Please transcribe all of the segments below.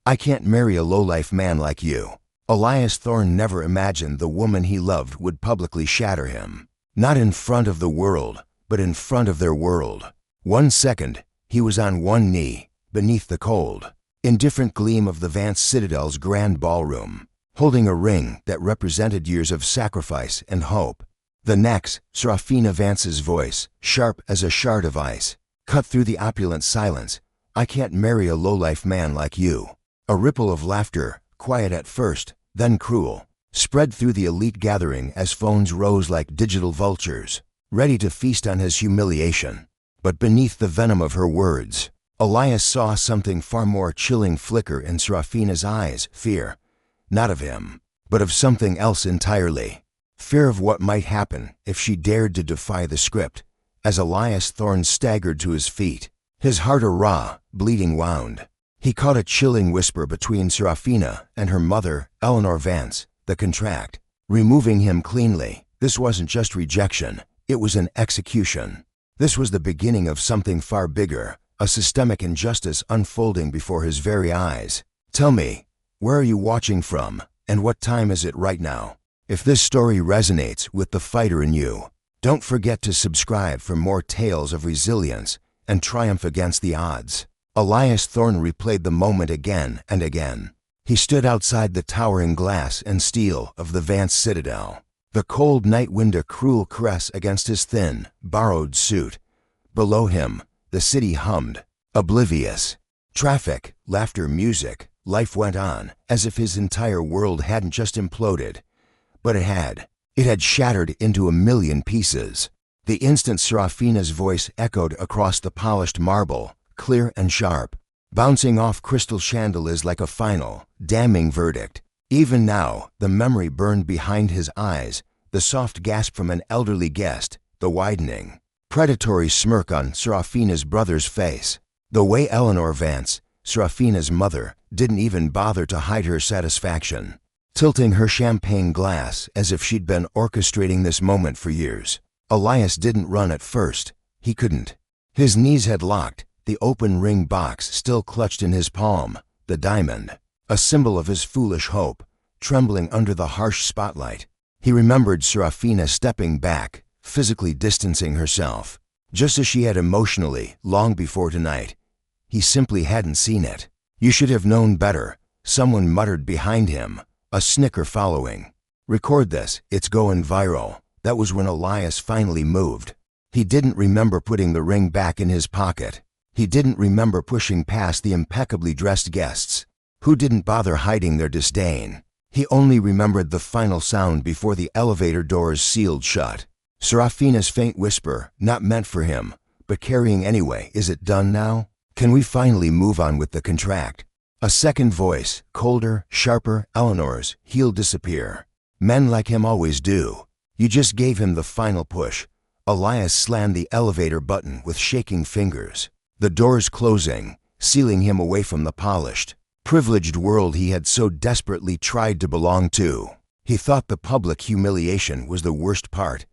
I can't marry a lowlife man like you. Elias Thorne never imagined the woman he loved would publicly shatter him. Not in front of the world, but in front of their world. 1 second, he was on one knee, beneath the cold, indifferent gleam of the Vance Citadel's grand ballroom, holding a ring that represented years of sacrifice and hope. The next, Serafina Vance's voice, sharp as a shard of ice, cut through the opulent silence. I can't marry a lowlife man like you. A ripple of laughter, quiet at first, then cruel, spread through the elite gathering as phones rose like digital vultures, ready to feast on his humiliation. But beneath the venom of her words, Elias saw something far more chilling flicker in Serafina's eyes, fear. Not of him, but of something else entirely. Fear of what might happen if she dared to defy the script. As Elias Thorne staggered to his feet, his heart a raw, bleeding wound, he caught a chilling whisper between Serafina and her mother, Eleanor Vance, the contract, removing him cleanly. This wasn't just rejection, it was an execution. This was the beginning of something far bigger, a systemic injustice unfolding before his very eyes. Tell me, where are you watching from, and what time is it right now? If this story resonates with the fighter in you, don't forget to subscribe for more tales of resilience and triumph against the odds. Elias Thorne replayed the moment again and again. He stood outside the towering glass and steel of the Vance Citadel, the cold night wind a cruel caress against his thin, borrowed suit. Below him, the city hummed, oblivious. Traffic, laughter, music, life went on, as if his entire world hadn't just imploded. But it had. It had shattered into a million pieces. The instant Serafina's voice echoed across the polished marble, clear and sharp, bouncing off crystal chandeliers like a final, damning verdict. Even now, the memory burned behind his eyes, the soft gasp from an elderly guest, the widening, predatory smirk on Serafina's brother's face. The way Eleanor Vance, Serafina's mother, didn't even bother to hide her satisfaction, tilting her champagne glass as if she'd been orchestrating this moment for years. Elias didn't run at first. He couldn't. His knees had locked, the open ring box still clutched in his palm, the diamond, a symbol of his foolish hope, trembling under the harsh spotlight. He remembered Serafina stepping back, physically distancing herself, just as she had emotionally, long before tonight. He simply hadn't seen it. You should have known better, someone muttered behind him, a snicker following. Record this, it's going viral. That was when Elias finally moved. He didn't remember putting the ring back in his pocket. He didn't remember pushing past the impeccably dressed guests, who didn't bother hiding their disdain. He only remembered the final sound before the elevator doors sealed shut. Serafina's faint whisper, not meant for him, but carrying anyway. Is it done now? Can we finally move on with the contract? A second voice, colder, sharper, Eleanor's, he'll disappear. Men like him always do. You just gave him the final push. Elias slammed the elevator button with shaking fingers, the doors closing, sealing him away from the polished, privileged world he had so desperately tried to belong to. He thought the public humiliation was the worst part.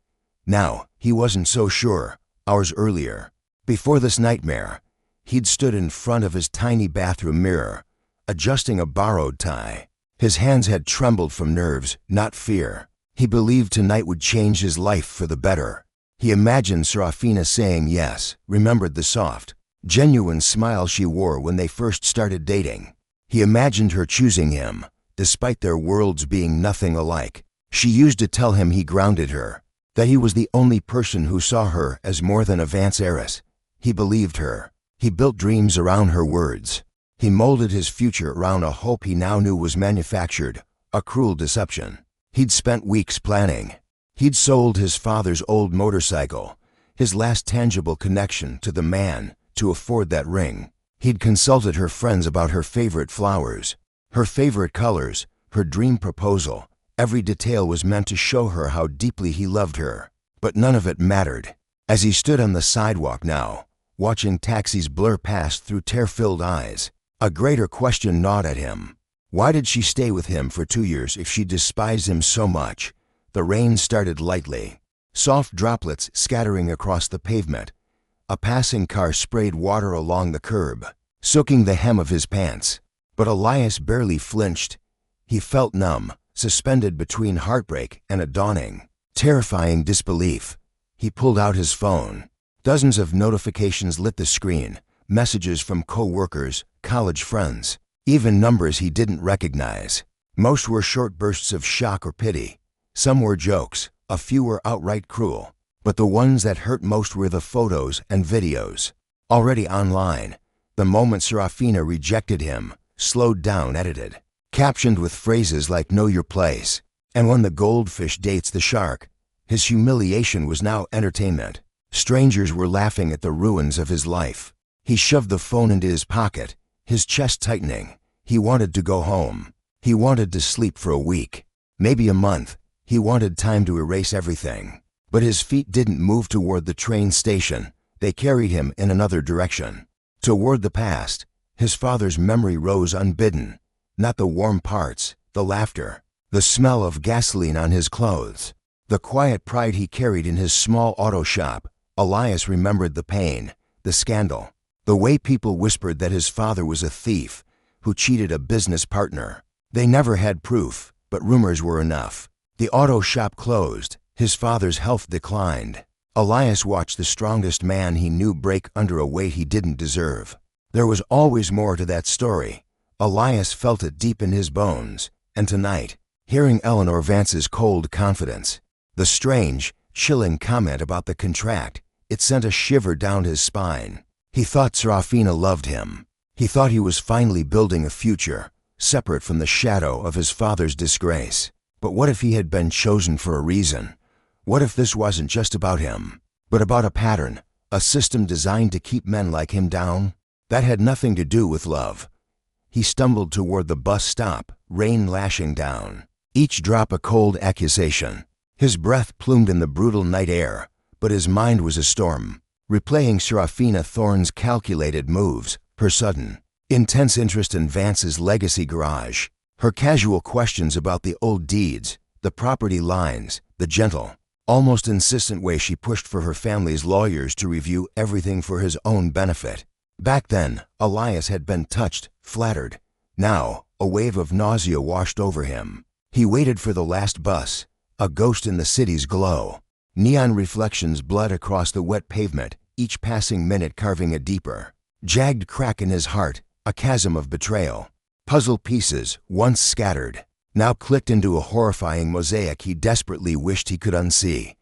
Now, he wasn't so sure. Hours earlier, before this nightmare, he'd stood in front of his tiny bathroom mirror, adjusting a borrowed tie. His hands had trembled from nerves, not fear. He believed tonight would change his life for the better. He imagined Serafina saying yes, remembered the soft, genuine smile she wore when they first started dating. He imagined her choosing him, despite their worlds being nothing alike. She used to tell him he grounded her, that he was the only person who saw her as more than a Vance heiress. He believed her. He built dreams around her words. He molded his future around a hope he now knew was manufactured, a cruel deception. He'd spent weeks planning. He'd sold his father's old motorcycle, his last tangible connection to the man, to afford that ring. He'd consulted her friends about her favorite flowers, her favorite colors, her dream proposal. Every detail was meant to show her how deeply he loved her. But none of it mattered. As he stood on the sidewalk now, watching taxis blur past through tear-filled eyes, a greater question gnawed at him. Why did she stay with him for 2 years if she despised him so much? The rain started lightly, soft droplets scattering across the pavement. A passing car sprayed water along the curb, soaking the hem of his pants. But Elias barely flinched. He felt numb, suspended between heartbreak and a dawning, terrifying disbelief. He pulled out his phone. Dozens of notifications lit the screen, messages from co-workers, college friends, even numbers he didn't recognize. Most were short bursts of shock or pity. Some were jokes, a few were outright cruel. But the ones that hurt most were the photos and videos. Already online, the moment Serafina rejected him, slowed down, edited, captioned with phrases like "know your place," and "when the goldfish dates the shark." His humiliation was now entertainment. Strangers were laughing at the ruins of his life. He shoved the phone into his pocket, his chest tightening. He wanted to go home. He wanted to sleep for a week, maybe a month. He wanted time to erase everything. But his feet didn't move toward the train station. They carried him in another direction. Toward the past. His father's memory rose unbidden. Not the warm parts, the laughter, the smell of gasoline on his clothes, the quiet pride he carried in his small auto shop. Elias remembered the pain, the scandal, the way people whispered that his father was a thief who cheated a business partner. They never had proof, but rumors were enough. The auto shop closed. His father's health declined. Elias watched the strongest man he knew break under a weight he didn't deserve. There was always more to that story. Elias felt it deep in his bones. And tonight, hearing Eleanor Vance's cold confidence, the strange, chilling comment about the contract, it sent a shiver down his spine. He thought Serafina loved him. He thought he was finally building a future, separate from the shadow of his father's disgrace. But what if he had been chosen for a reason? What if this wasn't just about him, but about a pattern, a system designed to keep men like him down? That had nothing to do with love. He stumbled toward the bus stop, rain lashing down, each drop a cold accusation. His breath plumed in the brutal night air, but his mind was a storm, replaying Serafina Thorne's calculated moves, her sudden, intense interest in Vance's legacy garage, her casual questions about the old deeds, the property lines, the gentle, almost insistent way she pushed for her family's lawyers to review everything for his own benefit. Back then, Elias had been touched, flattered. Now, a wave of nausea washed over him. He waited for the last bus, a ghost in the city's glow. Neon reflections bled across the wet pavement, each passing minute carving a deeper, jagged crack in his heart, a chasm of betrayal. Puzzle pieces, once scattered, now clicked into a horrifying mosaic he desperately wished he could unsee.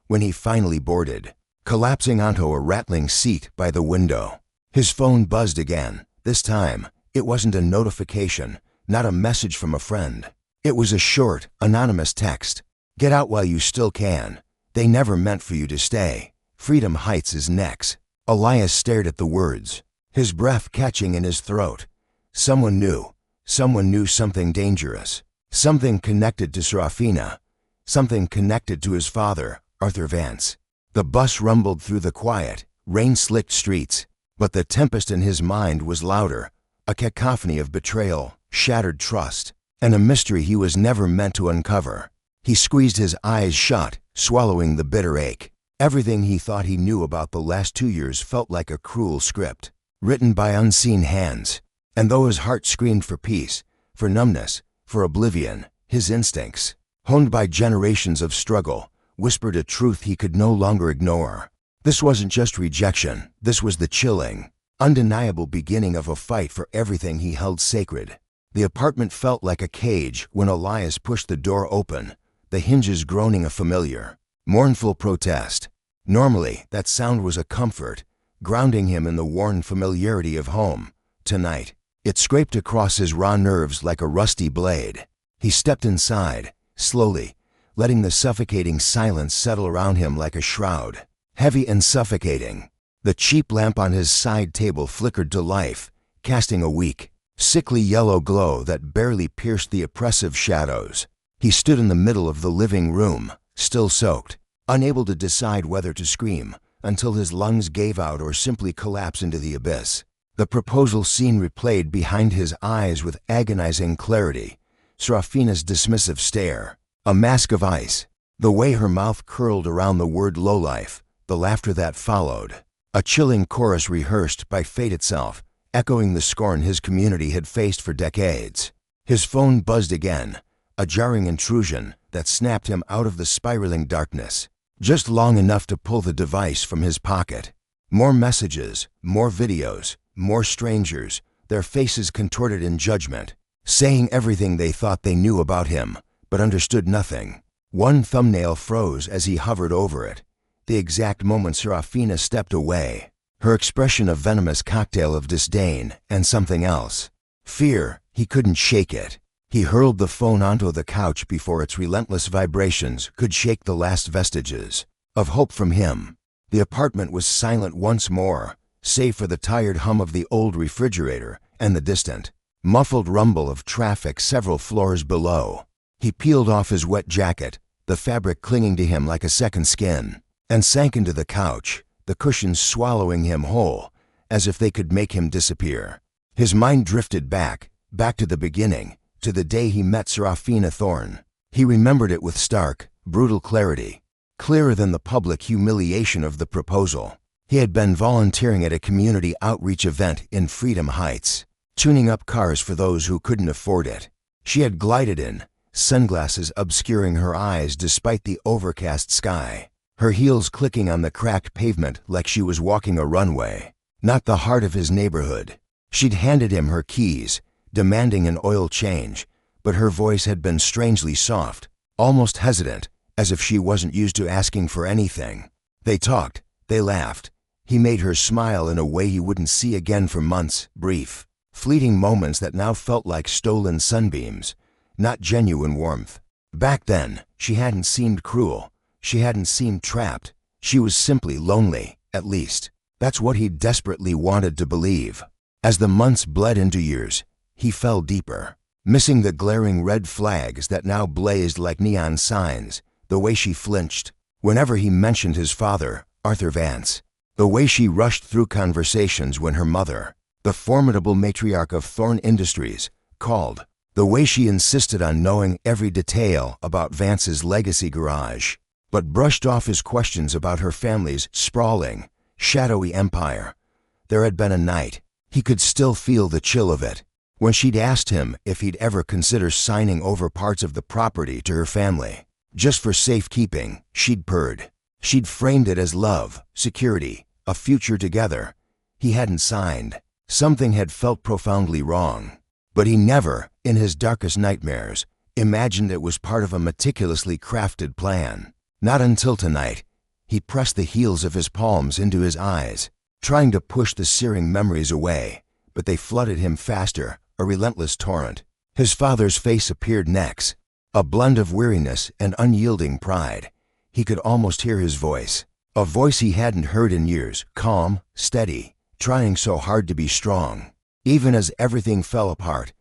When he finally boarded, collapsing onto a rattling seat by the window, his phone buzzed again. This time, it wasn't a notification, not a message from a friend. It was a short, anonymous text. "Get out while you still can. They never meant for you to stay. Freedom Heights is next." Elias stared at the words, his breath catching in his throat. Someone knew something dangerous, something connected to Serafina, something connected to his father, Arthur Vance. The bus rumbled through the quiet, rain-slicked streets, but the tempest in his mind was louder, a cacophony of betrayal, shattered trust, and a mystery he was never meant to uncover. He squeezed his eyes shut, swallowing the bitter ache. Everything he thought he knew about the last 2 years felt like a cruel script, written by unseen hands. And though his heart screamed for peace, for numbness, for oblivion, his instincts, honed by generations of struggle, whispered a truth he could no longer ignore. This wasn't just rejection, this was the chilling, undeniable beginning of a fight for everything he held sacred. The apartment felt like a cage when Elias pushed the door open, the hinges groaning a familiar, mournful protest. Normally, that sound was a comfort, grounding him in the worn familiarity of home. Tonight, it scraped across his raw nerves like a rusty blade. He stepped inside, slowly, letting the suffocating silence settle around him like a shroud, heavy and suffocating. The cheap lamp on his side table flickered to life, casting a weak, sickly yellow glow that barely pierced the oppressive shadows. He stood in the middle of the living room, still soaked, unable to decide whether to scream, until his lungs gave out or simply collapse into the abyss. The proposal scene replayed behind his eyes with agonizing clarity. Serafina's dismissive stare, a mask of ice, the way her mouth curled around the word lowlife, the laughter that followed, a chilling chorus rehearsed by fate itself, echoing the scorn his community had faced for decades. His phone buzzed again, a jarring intrusion that snapped him out of the spiraling darkness, just long enough to pull the device from his pocket. More messages, more videos, more strangers, their faces contorted in judgment, saying everything they thought they knew about him, but understood nothing. One thumbnail froze as he hovered over it, the exact moment Serafina stepped away, her expression a venomous cocktail of disdain and something else. Fear. He couldn't shake it. He hurled the phone onto the couch before its relentless vibrations could shake the last vestiges of hope from him. The apartment was silent once more, save for the tired hum of the old refrigerator and the distant, muffled rumble of traffic several floors below. He peeled off his wet jacket, the fabric clinging to him like a second skin, and sank into the couch, the cushions swallowing him whole, as if they could make him disappear. His mind drifted back to the beginning, to the day he met Serafina Thorne. He remembered it with stark, brutal clarity, clearer than the public humiliation of the proposal. He had been volunteering at a community outreach event in Freedom Heights, tuning up cars for those who couldn't afford it. She had glided in, sunglasses obscuring her eyes despite the overcast sky, her heels clicking on the cracked pavement like she was walking a runway, not the heart of his neighborhood. She'd handed him her keys, demanding an oil change, but her voice had been strangely soft, almost hesitant, as if she wasn't used to asking for anything. They talked, they laughed. He made her smile in a way he wouldn't see again for months, brief, fleeting moments that now felt like stolen sunbeams, not genuine warmth. Back then, she hadn't seemed cruel. She hadn't seemed trapped. She was simply lonely, at least. That's what he desperately wanted to believe. As the months bled into years, he fell deeper, missing the glaring red flags that now blazed like neon signs, the way she flinched whenever he mentioned his father, Arthur Vance, the way she rushed through conversations when her mother, the formidable matriarch of Thorne Industries, called, the way she insisted on knowing every detail about Vance's legacy garage, but brushed off his questions about her family's sprawling, shadowy empire. There had been a night, he could still feel the chill of it, when she'd asked him if he'd ever consider signing over parts of the property to her family. Just for safekeeping, she'd purred. She'd framed it as love, security, a future together. He hadn't signed. Something had felt profoundly wrong. But he never, in his darkest nightmares, imagined it was part of a meticulously crafted plan. Not until tonight. He pressed the heels of his palms into his eyes, trying to push the searing memories away, but they flooded him faster, a relentless torrent. His father's face appeared next, a blend of weariness and unyielding pride. He could almost hear his voice, a voice he hadn't heard in years, calm, steady, trying so hard to be strong. Even as everything fell apart,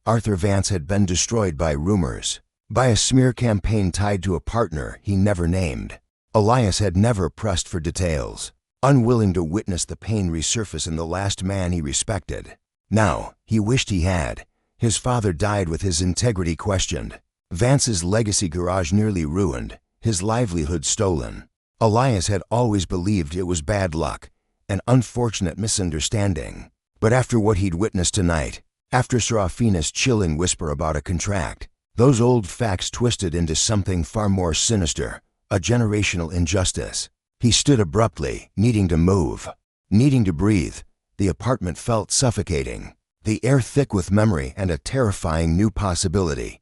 Arthur Vance had been destroyed by rumors, by a smear campaign tied to a partner he never named. Elias had never pressed for details, unwilling to witness the pain resurface in the last man he respected. Now, he wished he had. His father died with his integrity questioned, Vance's legacy garage nearly ruined, his livelihood stolen. Elias had always believed it was bad luck, an unfortunate misunderstanding. But after what he'd witnessed tonight, after Serafina's chilling whisper about a contract, those old facts twisted into something far more sinister, a generational injustice. He stood abruptly, needing to move, needing to breathe. The apartment felt suffocating, the air thick with memory and a terrifying new possibility.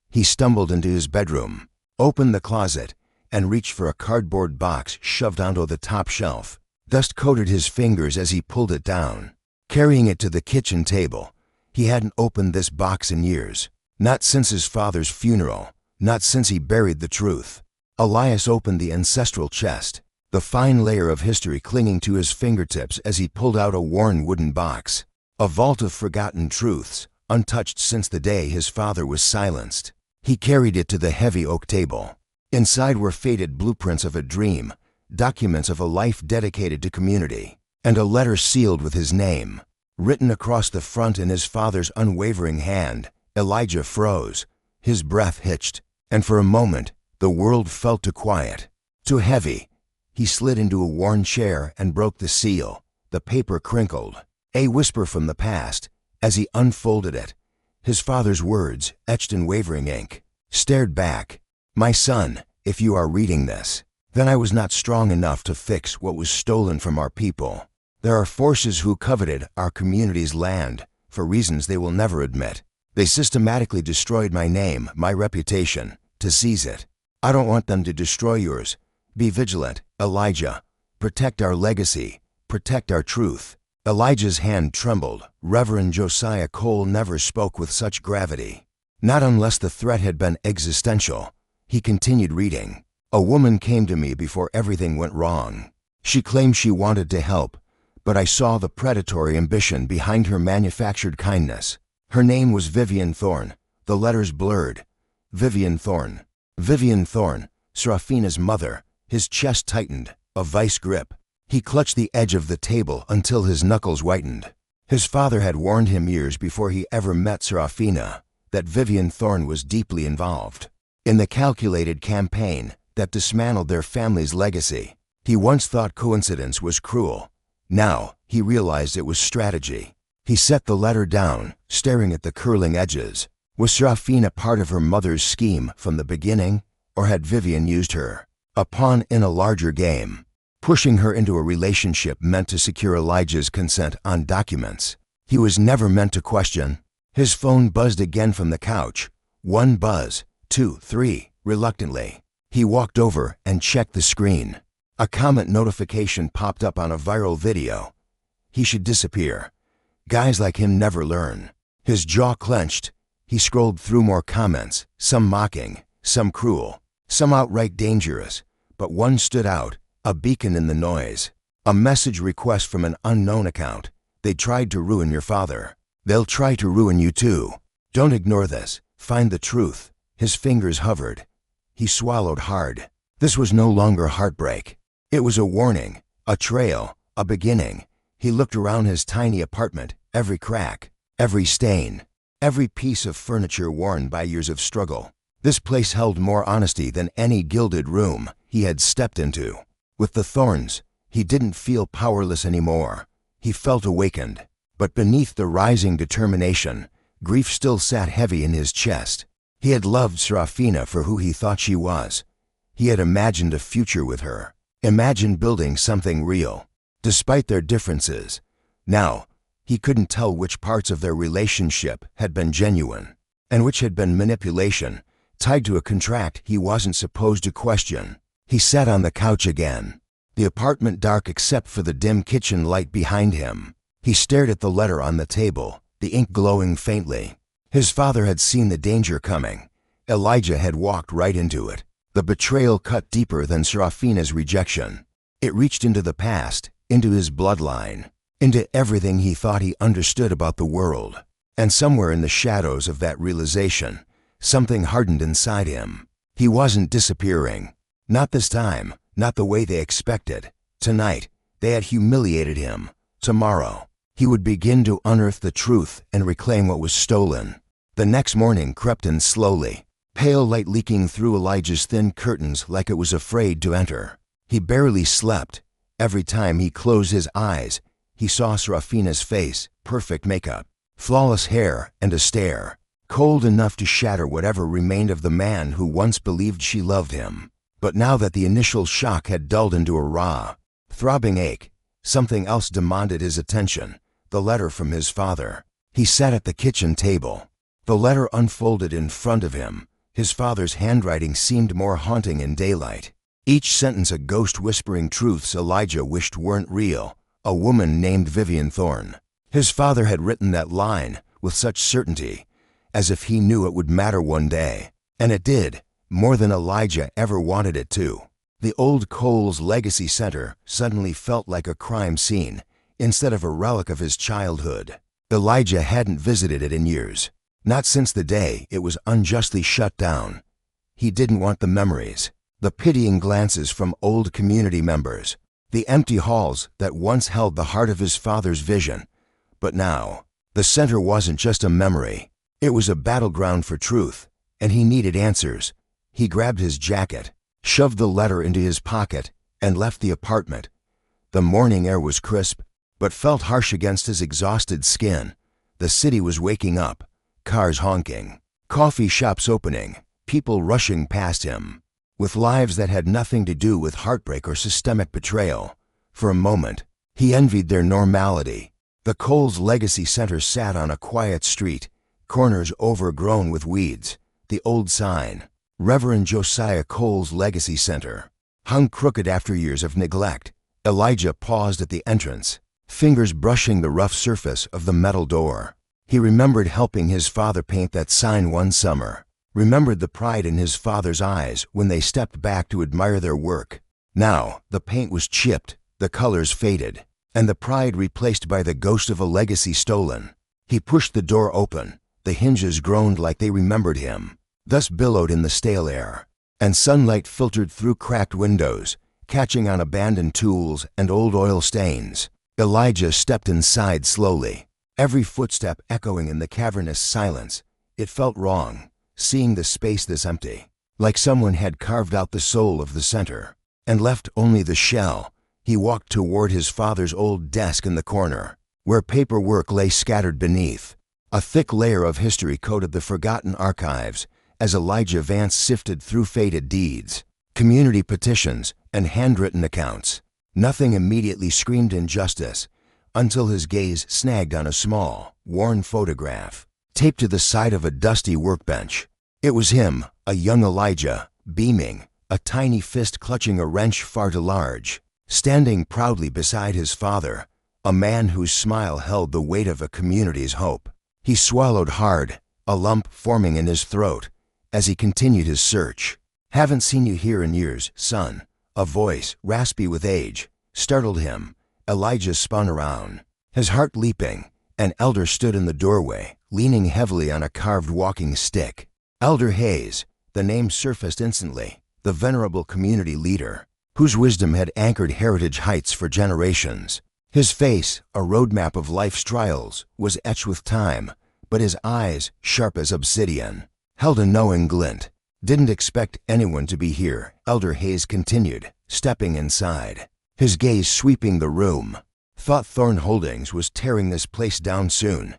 He stumbled into his bedroom, opened the closet, and reached for a cardboard box shoved onto the top shelf. Dust coated his fingers as he pulled it down. Carrying it to the kitchen table, he hadn't opened this box in years, not since his father's funeral, not since he buried the truth. Elias opened the ancestral chest, the fine layer of history clinging to his fingertips as he pulled out a worn wooden box, a vault of forgotten truths, untouched since the day his father was silenced. He carried it to the heavy oak table. Inside were faded blueprints of a dream, documents of a life dedicated to community, and a letter sealed with his name. Written across the front in his father's unwavering hand. Elijah froze, his breath hitched, and for a moment, the world felt too quiet, too heavy. He slid into a worn chair and broke the seal. The paper crinkled, A whisper from the past, as he unfolded it. His father's words, etched in wavering ink, stared back. My son, if you are reading this, then I was not strong enough to fix what was stolen from our people. There are forces who coveted our community's land for reasons they will never admit. They systematically destroyed my name, my reputation, to seize it. I don't want them to destroy yours. Be vigilant, Elijah. Protect our legacy. Protect our truth. Elijah's hand trembled. Reverend Josiah Cole never spoke with such gravity. Not unless the threat had been existential. He continued reading. A woman came to me before everything went wrong. She claimed she wanted to help, but I saw the predatory ambition behind her manufactured kindness. Her name was Vivian Thorne, the letters blurred. Vivian Thorne. Vivian Thorne, Seraphina's mother. His chest tightened, a vice grip. He clutched the edge of the table until his knuckles whitened. His father had warned him years before he ever met Seraphina that Vivian Thorne was deeply involved in the calculated campaign that dismantled their family's legacy. He once thought coincidence was cruel. Now, he realized it was strategy. He set the letter down, staring at the curling edges. Was Seraphina part of her mother's scheme from the beginning, or had Vivian used her, a pawn in a larger game, pushing her into a relationship meant to secure Elijah's consent on documents he was never meant to question? His phone buzzed again from the couch. One buzz, two, three, reluctantly. He walked over and checked the screen. A comment notification popped up on a viral video. He should disappear. Guys like him never learn. His jaw clenched. He scrolled through more comments, some mocking, some cruel, some outright dangerous, but one stood out, a beacon in the noise. A message request from an unknown account. They tried to ruin your father. They'll try to ruin you too. Don't ignore this. Find the truth. His fingers hovered. He swallowed hard. This was no longer heartbreak. It was a warning, a trail, a beginning. He looked around his tiny apartment, every crack, every stain, every piece of furniture worn by years of struggle. This place held more honesty than any gilded room he had stepped into. With the Thorns, he didn't feel powerless anymore. He felt awakened. But beneath the rising determination, grief still sat heavy in his chest. He had loved Seraphina for who he thought she was. He had imagined a future with her, imagined building something real, despite their differences. Now, he couldn't tell which parts of their relationship had been genuine, and which had been manipulation, tied to a contract he wasn't supposed to question. He sat on the couch again, the apartment dark except for the dim kitchen light behind him. He stared at the letter on the table, the ink glowing faintly. His father had seen the danger coming. Elijah had walked right into it. The betrayal cut deeper than Seraphina's rejection. It reached into the past, into his bloodline, into everything he thought he understood about the world. And somewhere in the shadows of that realization, something hardened inside him. He wasn't disappearing. Not this time, not the way they expected. Tonight, they had humiliated him. Tomorrow, he would begin to unearth the truth and reclaim what was stolen. The next morning crept in slowly, pale light leaking through Elijah's thin curtains like it was afraid to enter. He barely slept. Every time he closed his eyes, he saw Seraphina's face, perfect makeup, flawless hair, and a stare, cold enough to shatter whatever remained of the man who once believed she loved him. But now that the initial shock had dulled into a raw, throbbing ache, something else demanded his attention, the letter from his father. He sat at the kitchen table. The letter unfolded in front of him. His father's handwriting seemed more haunting in daylight. Each sentence a ghost whispering truths Elijah wished weren't real. A woman named Vivian Thorne. His father had written that line with such certainty, as if he knew it would matter one day. And it did, more than Elijah ever wanted it to. The old Coles Legacy Center suddenly felt like a crime scene instead of a relic of his childhood. Elijah hadn't visited it in years, not since the day it was unjustly shut down. He didn't want the memories, the pitying glances from old community members, the empty halls that once held the heart of his father's vision. But now, the center wasn't just a memory. It was a battleground for truth, and he needed answers. He grabbed his jacket, shoved the letter into his pocket, and left the apartment. The morning air was crisp, but felt harsh against his exhausted skin. The city was waking up, cars honking, coffee shops opening, people rushing past him, with lives that had nothing to do with heartbreak or systemic betrayal. For a moment, he envied their normality. The Coles Legacy Center sat on a quiet street, corners overgrown with weeds. The old sign, Reverend Josiah Coles Legacy Center, hung crooked after years of neglect. Elijah paused at the entrance, fingers brushing the rough surface of the metal door. He remembered helping his father paint that sign one summer, remembered the pride in his father's eyes when they stepped back to admire their work. Now, the paint was chipped, the colors faded, and the pride replaced by the ghost of a legacy stolen. He pushed the door open. The hinges groaned like they remembered him, thus billowed in the stale air, and sunlight filtered through cracked windows, catching on abandoned tools and old oil stains. Elijah stepped inside slowly, every footstep echoing in the cavernous silence. It felt wrong, seeing the space this empty, like someone had carved out the soul of the center and left only the shell. He walked toward his father's old desk in the corner, where paperwork lay scattered beneath. A thick layer of history coated the forgotten archives as Elijah Vance sifted through faded deeds, community petitions, and handwritten accounts. Nothing immediately screamed injustice until his gaze snagged on a small, worn photograph taped to the side of a dusty workbench. It was him, a young Elijah, beaming, a tiny fist clutching a wrench far too large, standing proudly beside his father, a man whose smile held the weight of a community's hope. He swallowed hard, a lump forming in his throat, as he continued his search. "Haven't seen you here in years, son." A voice, raspy with age, startled him. Elijah spun around, his heart leaping. An elder stood in the doorway, leaning heavily on a carved walking stick. Elder Hayes, the name surfaced instantly, the venerable community leader, whose wisdom had anchored Heritage Heights for generations. His face, a roadmap of life's trials, was etched with time, but his eyes, sharp as obsidian, held a knowing glint. "Didn't expect anyone to be here," Elder Hayes continued, stepping inside, his gaze sweeping the room. "Thought Thorn Holdings was tearing this place down soon."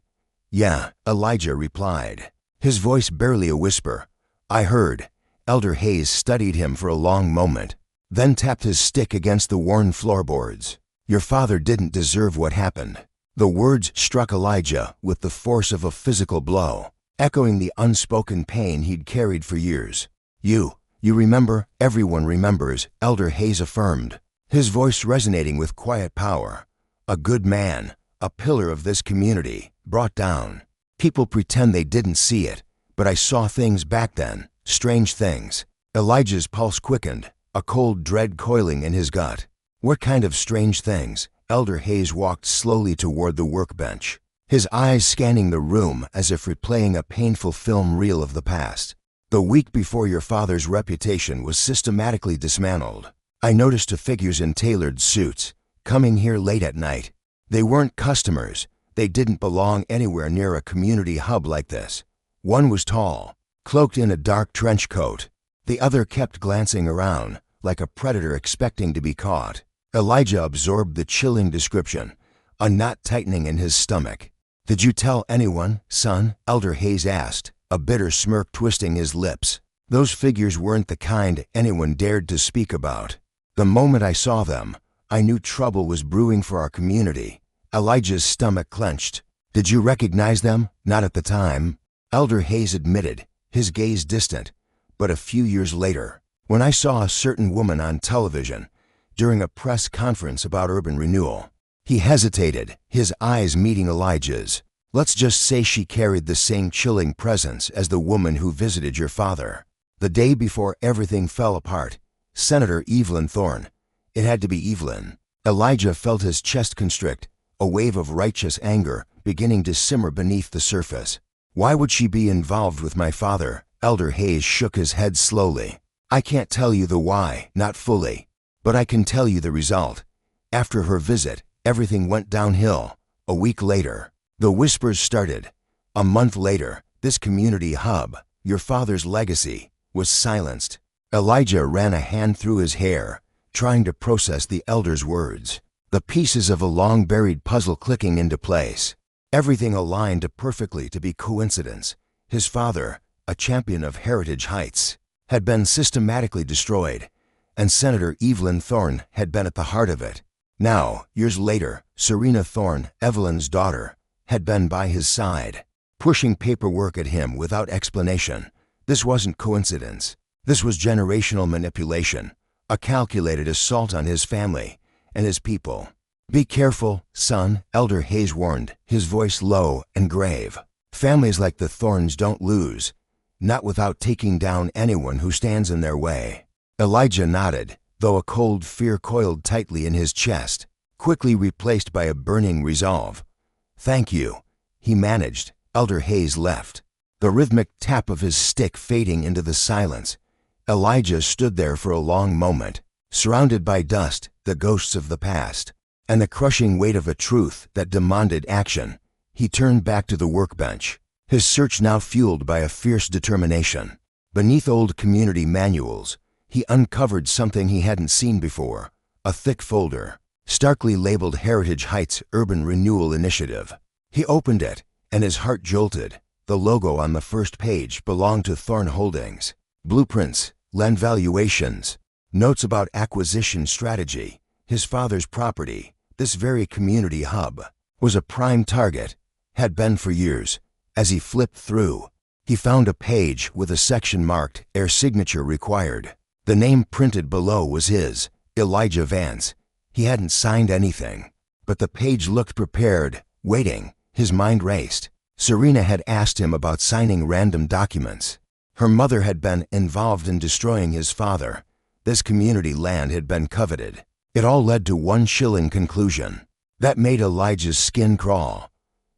"Yeah," Elijah replied, his voice barely a whisper. "I heard." Elder Hayes studied him for a long moment, then tapped his stick against the worn floorboards. "Your father didn't deserve what happened." The words struck Elijah with the force of a physical blow, echoing the unspoken pain he'd carried for years. You remember?" "Everyone remembers," Elder Hayes affirmed, his voice resonating with quiet power. "A good man, a pillar of this community, brought down. People pretend they didn't see it, but I saw things back then, strange things." Elijah's pulse quickened, a cold dread coiling in his gut. "What kind of strange things?" Elder Hayes walked slowly toward the workbench, his eyes scanning the room as if replaying a painful film reel of the past. "The week before your father's reputation was systematically dismantled, I noticed two figures in tailored suits, coming here late at night. They weren't customers. They didn't belong anywhere near a community hub like this. One was tall, cloaked in a dark trench coat. The other kept glancing around, like a predator expecting to be caught." Elijah absorbed the chilling description, a knot tightening in his stomach. "Did you tell anyone, son?" Elder Hayes asked, a bitter smirk twisting his lips. "Those figures weren't the kind anyone dared to speak about. The moment I saw them, I knew trouble was brewing for our community." Elijah's stomach clenched. "Did you recognize them?" "Not at the time," Elder Hayes admitted, his gaze distant. "But a few years later, when I saw a certain woman on television, during a press conference about urban renewal." He hesitated, his eyes meeting Elijah's. "Let's just say she carried the same chilling presence as the woman who visited your father. The day before everything fell apart, Senator Evelyn Thorne. It had to be Evelyn." Elijah felt his chest constrict, a wave of righteous anger beginning to simmer beneath the surface. "Why would she be involved with my father?" Elder Hayes shook his head slowly. "I can't tell you the why, not fully. But I can tell you the result. After her visit, everything went downhill. A week later, the whispers started. A month later, this community hub, your father's legacy, was silenced." Elijah ran a hand through his hair, trying to process the elder's words. the pieces of a long-buried puzzle clicking into place. Everything aligned perfectly to be coincidence. His father, a champion of Heritage Heights, had been systematically destroyed, and Senator Evelyn Thorne had been at the heart of it. Now, years later, Serena Thorne, Evelyn's daughter, had been by his side, pushing paperwork at him without explanation. This wasn't coincidence. This was generational manipulation, a calculated assault on his family and his people. "Be careful, son," Elder Hayes warned, his voice low and grave. "Families like the Thornes don't lose, not without taking down anyone who stands in their way." Elijah nodded, though a cold fear coiled tightly in his chest, quickly replaced by a burning resolve. "Thank you," he managed. Elder Hayes left, the rhythmic tap of his stick fading into the silence. Elijah stood there for a long moment, surrounded by dust, the ghosts of the past, and the crushing weight of a truth that demanded action. He turned back to the workbench, his search now fueled by a fierce determination. Beneath old community manuals, he uncovered something he hadn't seen before, a thick folder, starkly labeled Heritage Heights Urban Renewal Initiative. He opened it, and his heart jolted. The logo on the first page belonged to Thorne Holdings. Blueprints, land valuations, notes about acquisition strategy. His father's property, this very community hub, was a prime target, had been for years. As he flipped through, he found a page with a section marked "Heir Signature Required." The name printed below was his, Elijah Vance. He hadn't signed anything, but the page looked prepared, waiting. His mind raced. Serena had asked him about signing random documents. Her mother had been involved in destroying his father. This community land had been coveted. It all led to one chilling conclusion. That made Elijah's skin crawl.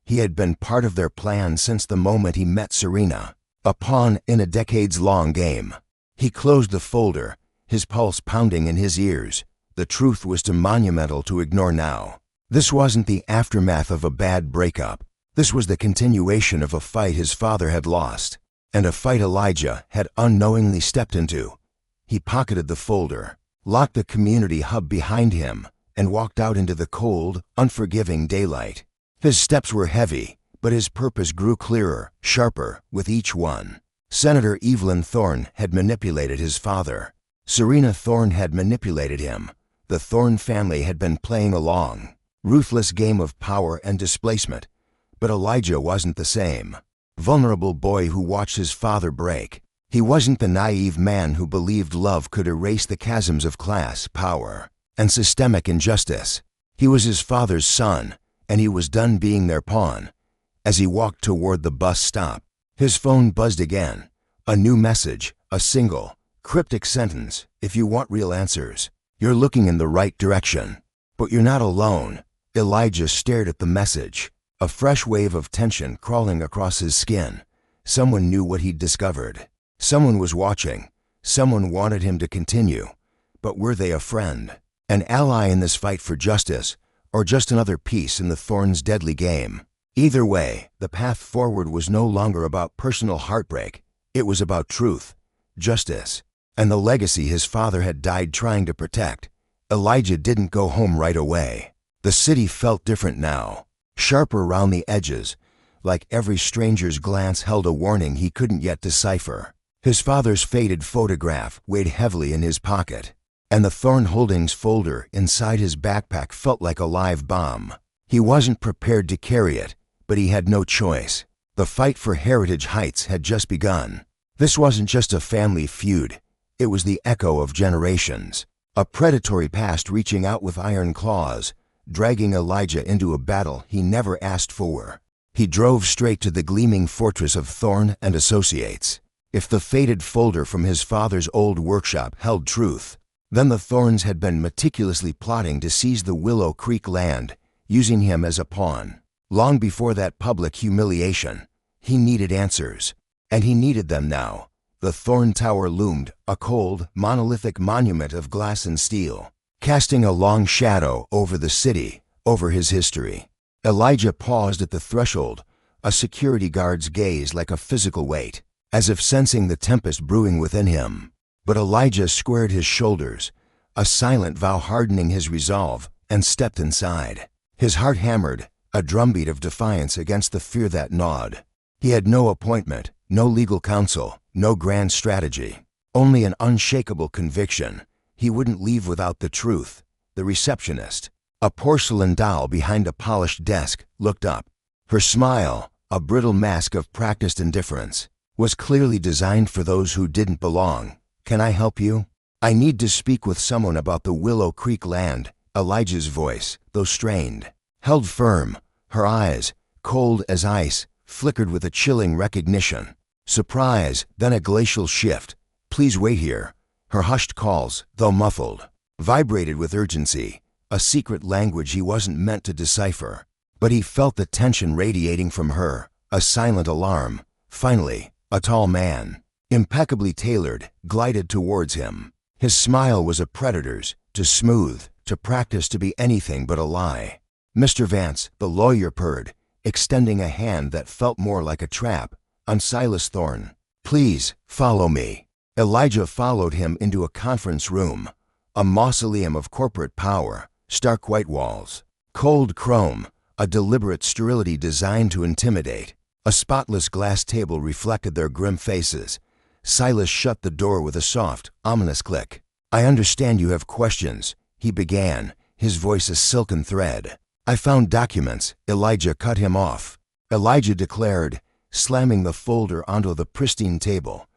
He had been part of their plan since the moment he met Serena, a pawn in a decades-long game. He closed the folder, his pulse pounding in his ears. The truth was too monumental to ignore now. This wasn't the aftermath of a bad breakup. This was the continuation of a fight his father had lost, and a fight Elijah had unknowingly stepped into. He pocketed the folder, locked the community hub behind him, and walked out into the cold, unforgiving daylight. His steps were heavy, but his purpose grew clearer, sharper, with each one. Senator Evelyn Thorne had manipulated his father. Serena Thorne had manipulated him. The Thorne family had been playing along. Ruthless game of power and displacement. But Elijah wasn't the same. Vulnerable boy who watched his father break. He wasn't the naive man who believed love could erase the chasms of class, power, and systemic injustice. He was his father's son, and he was done being their pawn. As he walked toward the bus stop, his phone buzzed again. A new message, a single, cryptic sentence. "If you want real answers, you're looking in the right direction. But you're not alone." Elijah stared at the message, a fresh wave of tension crawling across his skin. Someone knew what he'd discovered. Someone was watching. Someone wanted him to continue. But were they a friend, an ally in this fight for justice, or just another piece in the Thornes' deadly game? Either way, the path forward was no longer about personal heartbreak. It was about truth, justice, and the legacy his father had died trying to protect. Elijah didn't go home right away. The city felt different now, sharper around the edges, like every stranger's glance held a warning he couldn't yet decipher. His father's faded photograph weighed heavily in his pocket, and the Thorne Holdings folder inside his backpack felt like a live bomb. He wasn't prepared to carry it, but he had no choice. The fight for Heritage Heights had just begun. This wasn't just a family feud. It was the echo of generations, a predatory past reaching out with iron claws, dragging Elijah into a battle he never asked for. He drove straight to the gleaming fortress of Thorne and Associates. If the faded folder from his father's old workshop held truth, then the Thornes had been meticulously plotting to seize the Willow Creek land, using him as a pawn. Long before that public humiliation, he needed answers, and he needed them now. The Thorne Tower loomed, a cold, monolithic monument of glass and steel, casting a long shadow over the city, over his history. Elijah paused at the threshold, a security guard's gaze like a physical weight, as if sensing the tempest brewing within him. But Elijah squared his shoulders, a silent vow hardening his resolve. and stepped inside. His heart hammered, a drumbeat of defiance against the fear that gnawed. He had no appointment, no legal counsel, no grand strategy, only an unshakable conviction. He wouldn't leave without the truth. The receptionist, a porcelain doll behind a polished desk, looked up. Her smile, a brittle mask of practiced indifference, was clearly designed for those who didn't belong. "Can I help you?" "I need to speak with someone about the Willow Creek land." Elijah's voice, though strained, held firm. Her eyes, cold as ice, flickered with a chilling recognition. Surprise, then a glacial shift. "Please wait here." Her hushed calls, though muffled, vibrated with urgency, a secret language he wasn't meant to decipher. But he felt the tension radiating from her, a silent alarm. Finally, a tall man, impeccably tailored, glided towards him. His smile was a predator's, too smooth, to practice to be anything but a lie. "Mr. Vance," the lawyer purred, extending a hand that felt more like a trap. "I'm Silas Thorne. Please, follow me." Elijah followed him into a conference room, a mausoleum of corporate power, stark white walls, cold chrome, a deliberate sterility designed to intimidate. A spotless glass table reflected their grim faces. Silas shut the door with a soft, ominous click. "I understand you have questions," he began, his voice a silken thread. "I found documents." Elijah cut him off. Elijah declared, slamming the folder onto the pristine table.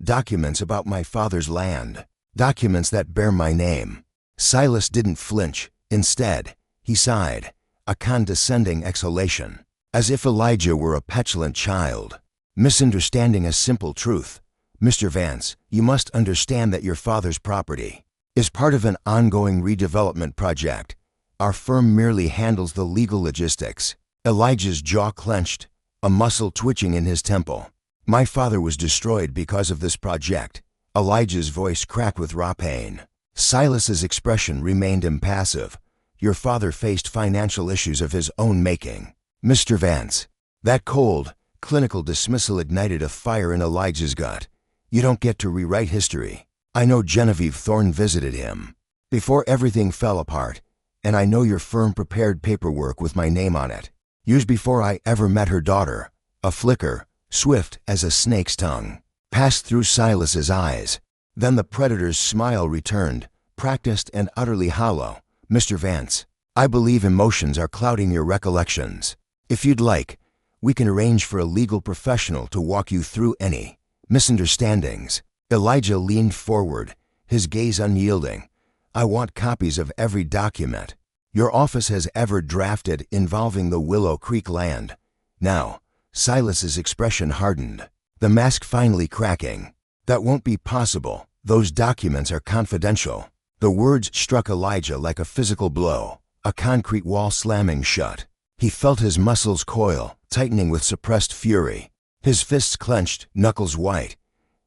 "Documents about my father's land. Documents that bear my name." Silas didn't flinch. Instead, he sighed, a condescending exhalation, as if Elijah were a petulant child, misunderstanding a simple truth. "Mr. Vance, you must understand that your father's property is part of an ongoing redevelopment project. Our firm merely handles the legal logistics." Elijah's jaw clenched, a muscle twitching in his temple. "My father was destroyed because of this project." Elijah's voice cracked with raw pain. Silas's expression remained impassive. "Your father faced financial issues of his own making." "Mr. Vance." That cold, clinical dismissal ignited a fire in Elijah's gut. "You don't get to rewrite history. I know Genevieve Thorne visited him before everything fell apart, and I know your firm prepared paperwork with my name on it, used before I ever met her daughter." A flicker, swift as a snake's tongue, passed through Silas's eyes. Then the predator's smile returned, practiced and utterly hollow. "Mr. Vance, I believe emotions are clouding your recollections. If you'd like, we can arrange for a legal professional to walk you through any misunderstandings." Elijah leaned forward, his gaze unyielding. "I want copies of every document your office has ever drafted involving the Willow Creek land." Now, Silas's expression hardened, the mask finally cracking. "That won't be possible. Those documents are confidential." The words struck Elijah like a physical blow, a concrete wall slamming shut. He felt his muscles coil, tightening with suppressed fury. His fists clenched, knuckles white.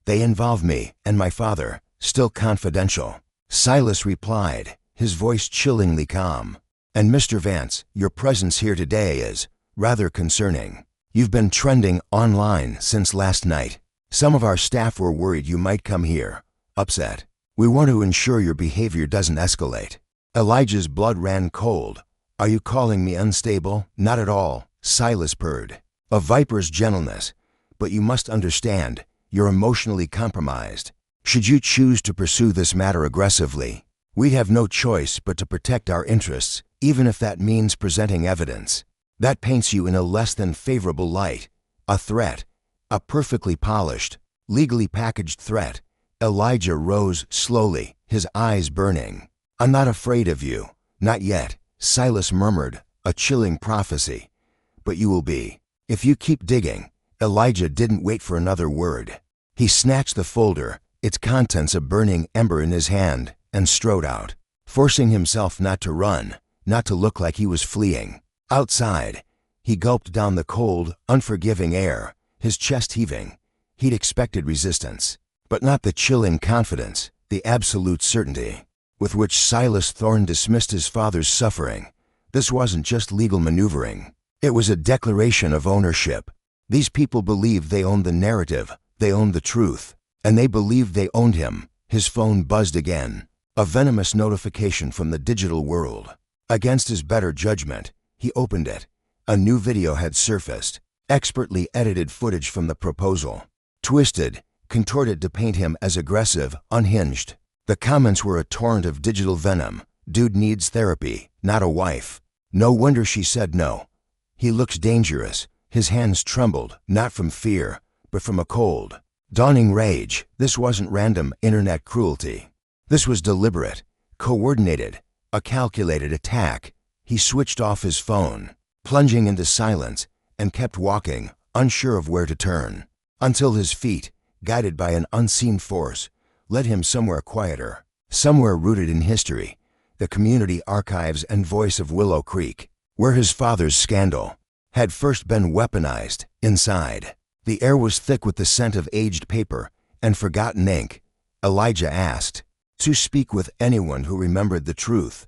"They involve me and my father, still confidential." Silas replied, his voice chillingly calm. "And Mr. Vance, your presence here today is rather concerning. You've been trending online since last night. Some of our staff were worried you might come here, upset. We want to ensure your behavior doesn't escalate." Elijah's blood ran cold. "Are you calling me unstable?" "Not at all," Silas purred, a viper's gentleness. "But you must understand, you're emotionally compromised. Should you choose to pursue this matter aggressively, we'd have no choice but to protect our interests, even if that means presenting evidence that paints you in a less than favorable light. A threat, a perfectly polished, legally packaged threat." Elijah rose slowly, his eyes burning. "I'm not afraid of you. Not yet," Silas murmured, a chilling prophecy. "But you will be, if you keep digging." Elijah didn't wait for another word. He snatched the folder, its contents a burning ember in his hand, and strode out, forcing himself not to run, not to look like he was fleeing. Outside, he gulped down the cold, unforgiving air, his chest heaving. He'd expected resistance, but not the chilling confidence, the absolute certainty with which Silas Thorne dismissed his father's suffering. This wasn't just legal maneuvering. It was a declaration of ownership. These people believed they owned the narrative, they owned the truth, and they believed they owned him. His phone buzzed again, a venomous notification from the digital world. Against his better judgment, he opened it. A new video had surfaced, expertly edited footage from the proposal. Twisted, contorted to paint him as aggressive, unhinged. The comments were a torrent of digital venom. Dude needs therapy, not a wife. No wonder she said no. He looks dangerous. His hands trembled, not from fear, but from a cold, dawning rage. This wasn't random internet cruelty. This was deliberate, coordinated, a calculated attack. He switched off his phone, plunging into silence, and kept walking, unsure of where to turn, until his feet, guided by an unseen force, led him somewhere quieter, somewhere rooted in history, the community archives and voice of Willow Creek, where his father's scandal had first been weaponized. Inside, the air was thick with the scent of aged paper and forgotten ink. Elijah asked to speak with anyone who remembered the truth.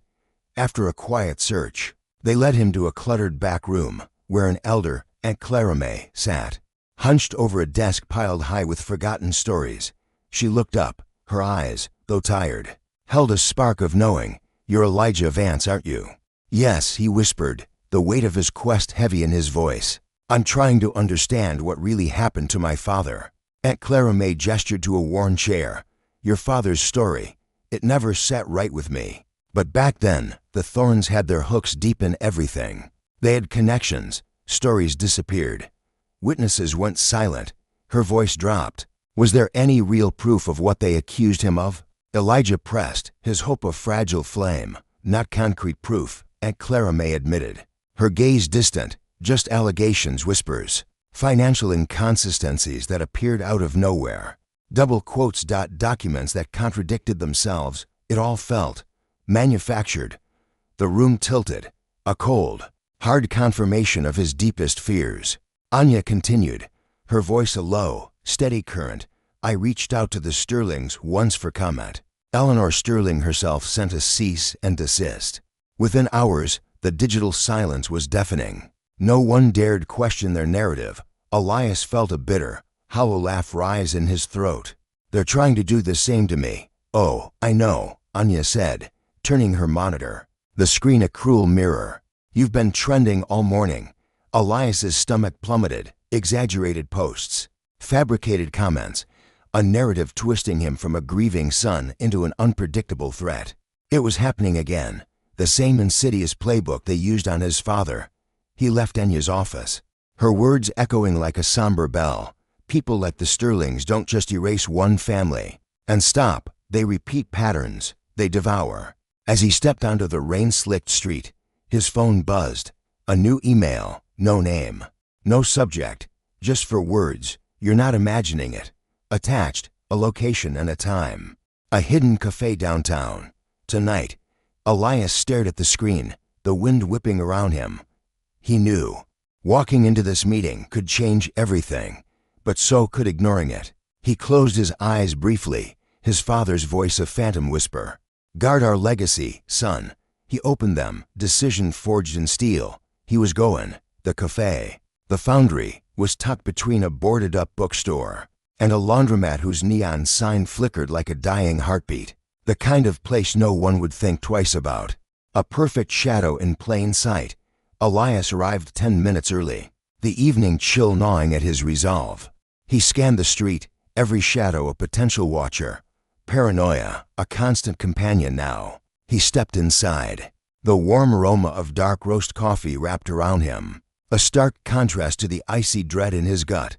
After a quiet search, they led him to a cluttered back room where an elder, Aunt Clara May, sat, hunched over a desk piled high with forgotten stories. She looked up. Her eyes, though tired, held a spark of knowing. "You're Elijah Vance, aren't you?" "Yes," he whispered, the weight of his quest heavy in his voice. "I'm trying to understand what really happened to my father." Aunt Clara May gestured to a worn chair. "Your father's story, it never sat right with me. But back then, the thorns had their hooks deep in everything. They had connections. Stories disappeared. Witnesses went silent." Her voice dropped. "Was there any real proof of what they accused him of?" Elijah pressed, his hope a fragile flame. "Not concrete proof," Aunt Clara May admitted, her gaze distant. "Just allegations, whispers, financial inconsistencies that appeared out of nowhere, double quotes, documents that contradicted themselves. It all felt manufactured." The room tilted, a cold, hard confirmation of his deepest fears. Anya continued, her voice a low, steady current. "I reached out to the Sterlings once for comment. Eleanor Sterling herself sent a cease and desist. Within hours, the digital silence was deafening. No one dared question their narrative." Elias felt a bitter, hollow laugh rise in his throat. "They're trying to do the same to me." "Oh, I know," Anya said, turning her monitor, the screen a cruel mirror. "You've been trending all morning." Elias's stomach plummeted. Exaggerated posts, fabricated comments, a narrative twisting him from a grieving son into an unpredictable threat. It was happening again, the same insidious playbook they used on his father. He left Anya's office, her words echoing like a somber bell. "People like the Sterlings don't just erase one family and stop. They repeat patterns. They devour." As he stepped onto the rain-slicked street, his phone buzzed. A new email, no name, no subject, just 4 words. "You're not imagining it." Attached, a location and a time. A hidden cafe downtown. Tonight. Elias stared at the screen, the wind whipping around him. He knew walking into this meeting could change everything, but so could ignoring it. He closed his eyes briefly, his father's voice a phantom whisper. "Guard our legacy, son." He opened them, decision forged in steel. He was going. The cafe, the foundry, was tucked between a boarded-up bookstore and a laundromat whose neon sign flickered like a dying heartbeat. The kind of place no one would think twice about. A perfect shadow in plain sight. Elias arrived 10 minutes early, the evening chill gnawing at his resolve. He scanned the street, every shadow a potential watcher. Paranoia, a constant companion now. He stepped inside. The warm aroma of dark roast coffee wrapped around him, a stark contrast to the icy dread in his gut.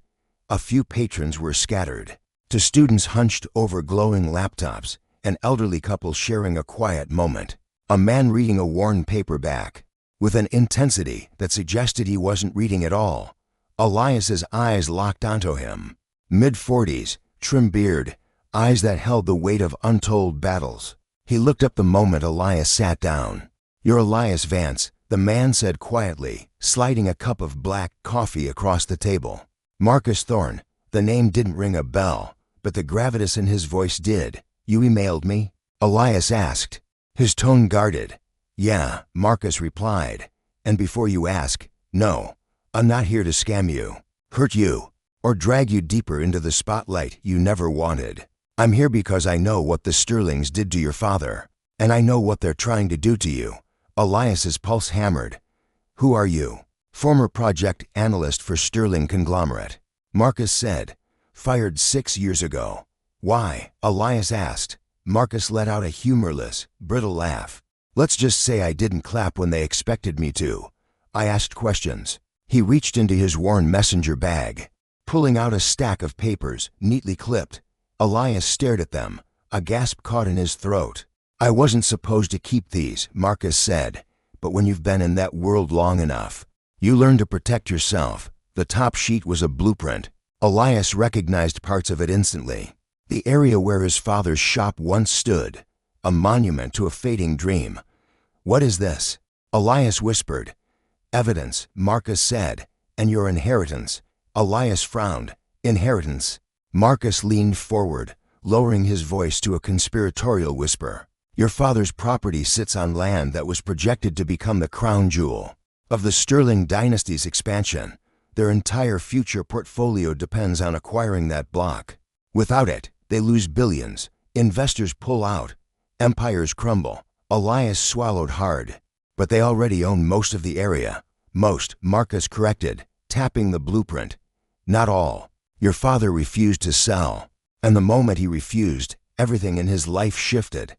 A few patrons were scattered, to students hunched over glowing laptops, an elderly couple sharing a quiet moment, a man reading a worn paperback, with an intensity that suggested he wasn't reading at all. Elias's eyes locked onto him. Mid-40s, trim beard, eyes that held the weight of untold battles. He looked up the moment Elias sat down. "You're Elias Vance," the man said quietly, sliding a cup of black coffee across the table. Marcus Thorne. The name didn't ring a bell, but the gravitas in his voice did. "You emailed me?" Elias asked, his tone guarded. "Yeah," Marcus replied. "And before you ask, no, I'm not here to scam you, hurt you, or drag you deeper into the spotlight you never wanted. I'm here because I know what the Sterlings did to your father, and I know what they're trying to do to you." Elias's pulse hammered. Who are you? Former project analyst for Sterling Conglomerate. Marcus said. Fired 6 years ago. Why? Elias asked. Marcus let out a humorless, brittle laugh. Let's just say I didn't clap when they expected me to. I asked questions. He reached into his worn messenger bag, pulling out a stack of papers, neatly clipped. Elias stared at them, a gasp caught in his throat. I wasn't supposed to keep these, Marcus said, but when you've been in that world long enough, you learn to protect yourself. The top sheet was a blueprint. Elias recognized parts of it instantly. The area where his father's shop once stood, a monument to a fading dream. What is this? Elias whispered. Evidence, Marcus said, and your inheritance. Elias frowned. Inheritance. Marcus leaned forward, lowering his voice to a conspiratorial whisper. Your father's property sits on land that was projected to become the crown jewel of the Sterling dynasty's expansion. Their entire future portfolio depends on acquiring that block. Without it, they lose billions. Investors pull out. Empires crumble. Elias swallowed hard. But they already own most of the area. Most, Marcus corrected, tapping the blueprint. Not all. Your father refused to sell. And the moment he refused, everything in his life shifted.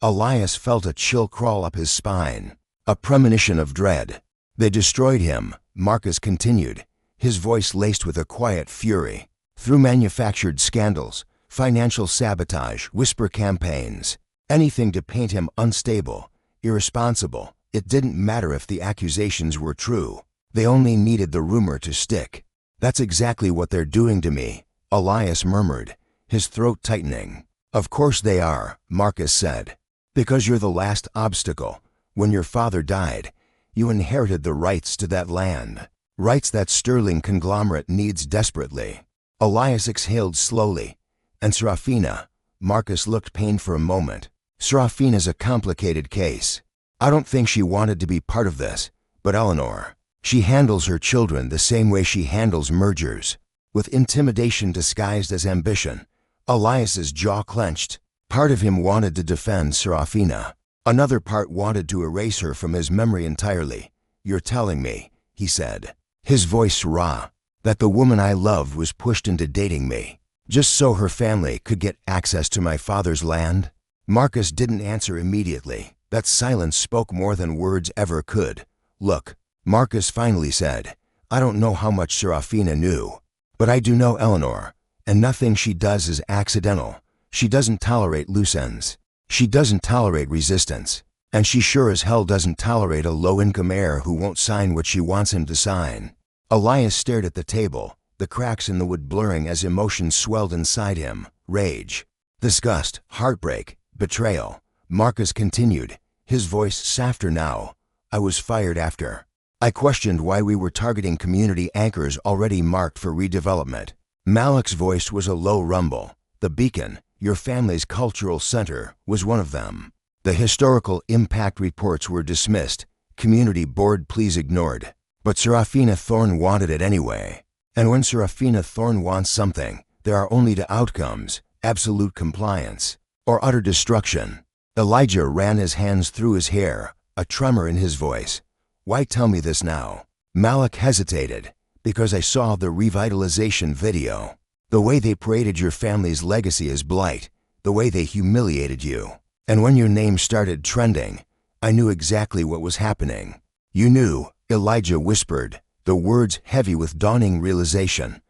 Elias felt a chill crawl up his spine, a premonition of dread. They destroyed him, Marcus continued, his voice laced with a quiet fury. Through manufactured scandals, financial sabotage, whisper campaigns, anything to paint him unstable, irresponsible. It didn't matter if the accusations were true. They only needed the rumor to stick. That's exactly what they're doing to me, Elias murmured, his throat tightening. Of course they are, Marcus said. Because you're the last obstacle. When your father died, you inherited the rights to that land. Rights that Sterling Conglomerate needs desperately. Elias exhaled slowly. And Serafina? Marcus looked pained for a moment. Serafina's a complicated case. I don't think she wanted to be part of this, but Eleanor. She handles her children the same way she handles mergers, with intimidation disguised as ambition. Elias's jaw clenched. Part of him wanted to defend Serafina. Another part wanted to erase her from his memory entirely. You're telling me, he said, his voice raw, that the woman I loved was pushed into dating me, just so her family could get access to my father's land? Marcus didn't answer immediately. That silence spoke more than words ever could. Look, Marcus finally said, I don't know how much Serafina knew, but I do know Eleanor, and nothing she does is accidental. She doesn't tolerate loose ends. She doesn't tolerate resistance. And she sure as hell doesn't tolerate a low-income heir who won't sign what she wants him to sign. Elias stared at the table, the cracks in the wood blurring as emotions swelled inside him. Rage, disgust, heartbreak, betrayal. Marcus continued, his voice softer now. I was fired after. I questioned why we were targeting community anchors already marked for redevelopment. Malik's voice was a low rumble. The Beacon, your family's cultural center, was one of them. The historical impact reports were dismissed. Community board pleas ignored. But Serafina Thorne wanted it anyway. And when Serafina Thorne wants something, there are only two outcomes: absolute compliance or utter destruction. Elijah ran his hands through his hair, a tremor in his voice. Why tell me this now? Malik hesitated. Because I saw the revitalization video. The way they paraded your family's legacy as blight. The way they humiliated you. And when your name started trending, I knew exactly what was happening. You knew, Elijah whispered, the words heavy with dawning realization.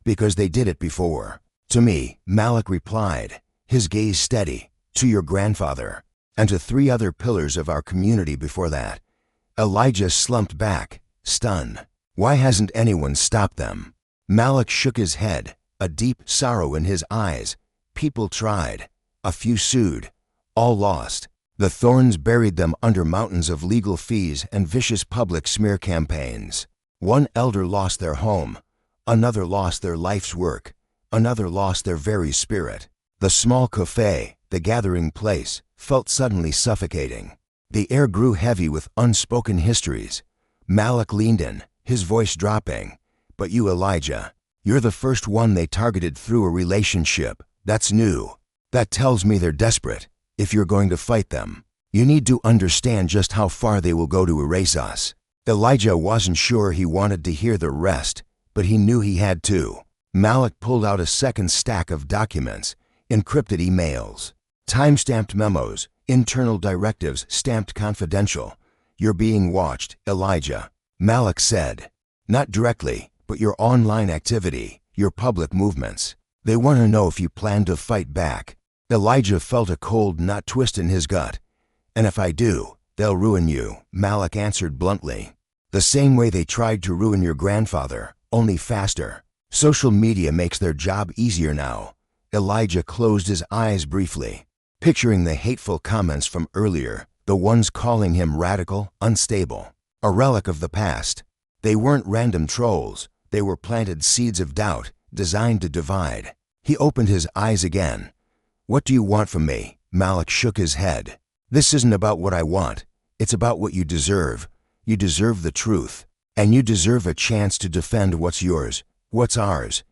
Because they did it before. To me, Malik replied, his gaze steady. To your grandfather. And to 3 other pillars of our community before that. Elijah slumped back, stunned. Why hasn't anyone stopped them? Malik shook his head, a deep sorrow in his eyes. People tried. A few sued. All lost. The Thorns buried them under mountains of legal fees and vicious public smear campaigns. One elder lost their home. Another lost their life's work. Another lost their very spirit. The small cafe, the gathering place, felt suddenly suffocating. The air grew heavy with unspoken histories. Malik leaned in, his voice dropping. But you, Elijah, you're the first one they targeted through a relationship. That's new. That tells me they're desperate, if you're going to fight them. You need to understand just how far they will go to erase us." Elijah wasn't sure he wanted to hear the rest, but he knew he had to. Malak pulled out a second stack of documents, encrypted emails, time-stamped memos, internal directives stamped confidential. "You're being watched, Elijah," Malak said. "Not directly, but your online activity, your public movements. They want to know if you plan to fight back." Elijah felt a cold knot twist in his gut. "And if I do, they'll ruin you," Malak answered bluntly. "The same way they tried to ruin your grandfather, only faster. Social media makes their job easier now." Elijah closed his eyes briefly, picturing the hateful comments from earlier, the ones calling him radical, unstable, a relic of the past. They weren't random trolls, they were planted seeds of doubt, designed to divide. He opened his eyes again. "What do you want from me?" Malak shook his head. "This isn't about what I want, it's about what you deserve. You deserve the truth, and you deserve a chance to defend what's yours, what's ours."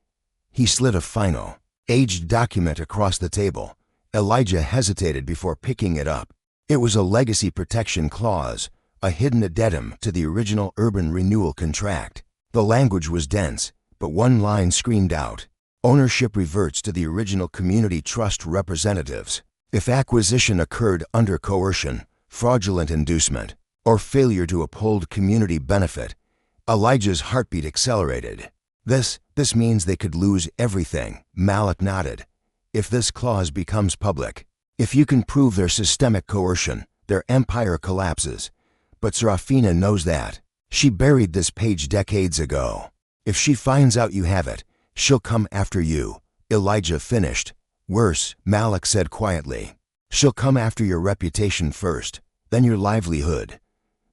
He slid a final, aged document across the table. Elijah hesitated before picking it up. It was a legacy protection clause, a hidden addendum to the original urban renewal contract. The language was dense, but one line screamed out: "Ownership reverts to the original community trust representatives. If acquisition occurred under coercion, fraudulent inducement, or failure to uphold community benefit." Elijah's heartbeat accelerated. This means they could lose everything," Malak nodded. "If this clause becomes public, if you can prove their systemic coercion, their empire collapses. But Serafina knows that. She buried this page decades ago. If she finds out you have it, she'll come after you." Elijah finished. "Worse," Malak said quietly. "She'll come after your reputation first, then your livelihood,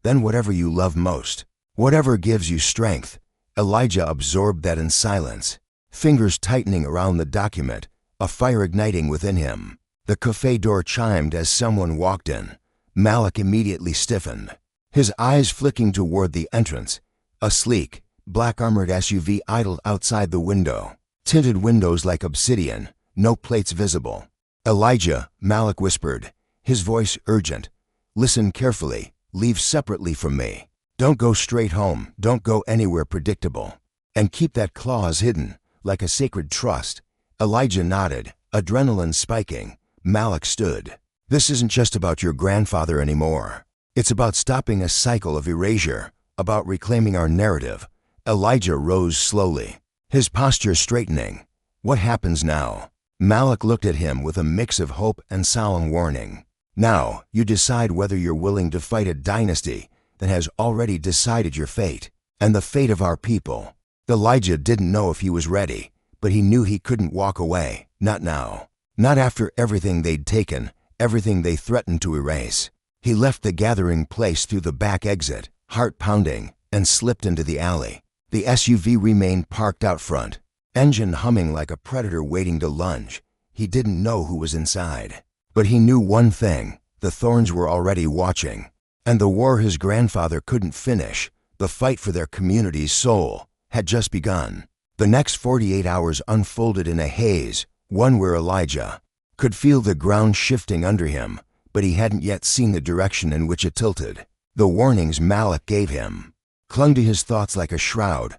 then whatever you love most, whatever gives you strength." Elijah absorbed that in silence, fingers tightening around the document, a fire igniting within him. The cafe door chimed as someone walked in. Malak immediately stiffened, his eyes flicking toward the entrance. A sleek, black-armored SUV idled outside the window, tinted windows like obsidian, no plates visible. "Elijah," Malak whispered, his voice urgent. "Listen carefully, leave separately from me. Don't go straight home, don't go anywhere predictable. And keep that clause hidden, like a sacred trust." Elijah nodded, adrenaline spiking. Malak stood. "This isn't just about your grandfather anymore. It's about stopping a cycle of erasure, about reclaiming our narrative." Elijah rose slowly, his posture straightening. "What happens now?" Malak looked at him with a mix of hope and solemn warning. "Now, you decide whether you're willing to fight a dynasty that has already decided your fate, and the fate of our people." Elijah didn't know if he was ready, but he knew he couldn't walk away, not now. Not after everything they'd taken, everything they threatened to erase. He left the gathering place through the back exit, heart pounding, and slipped into the alley. The SUV remained parked out front, engine humming like a predator waiting to lunge. He didn't know who was inside, but he knew one thing: the Thorns were already watching. And the war his grandfather couldn't finish, the fight for their community's soul, had just begun. The next 48 hours unfolded in a haze, one where Elijah could feel the ground shifting under him, but he hadn't yet seen the direction in which it tilted. The warnings Malak gave him clung to his thoughts like a shroud.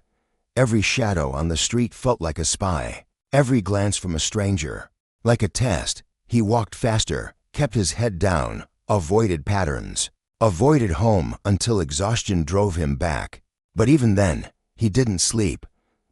Every shadow on the street felt like a spy, every glance from a stranger. Like a test, he walked faster, kept his head down, avoided patterns, avoided home until exhaustion drove him back. But even then, he didn't sleep,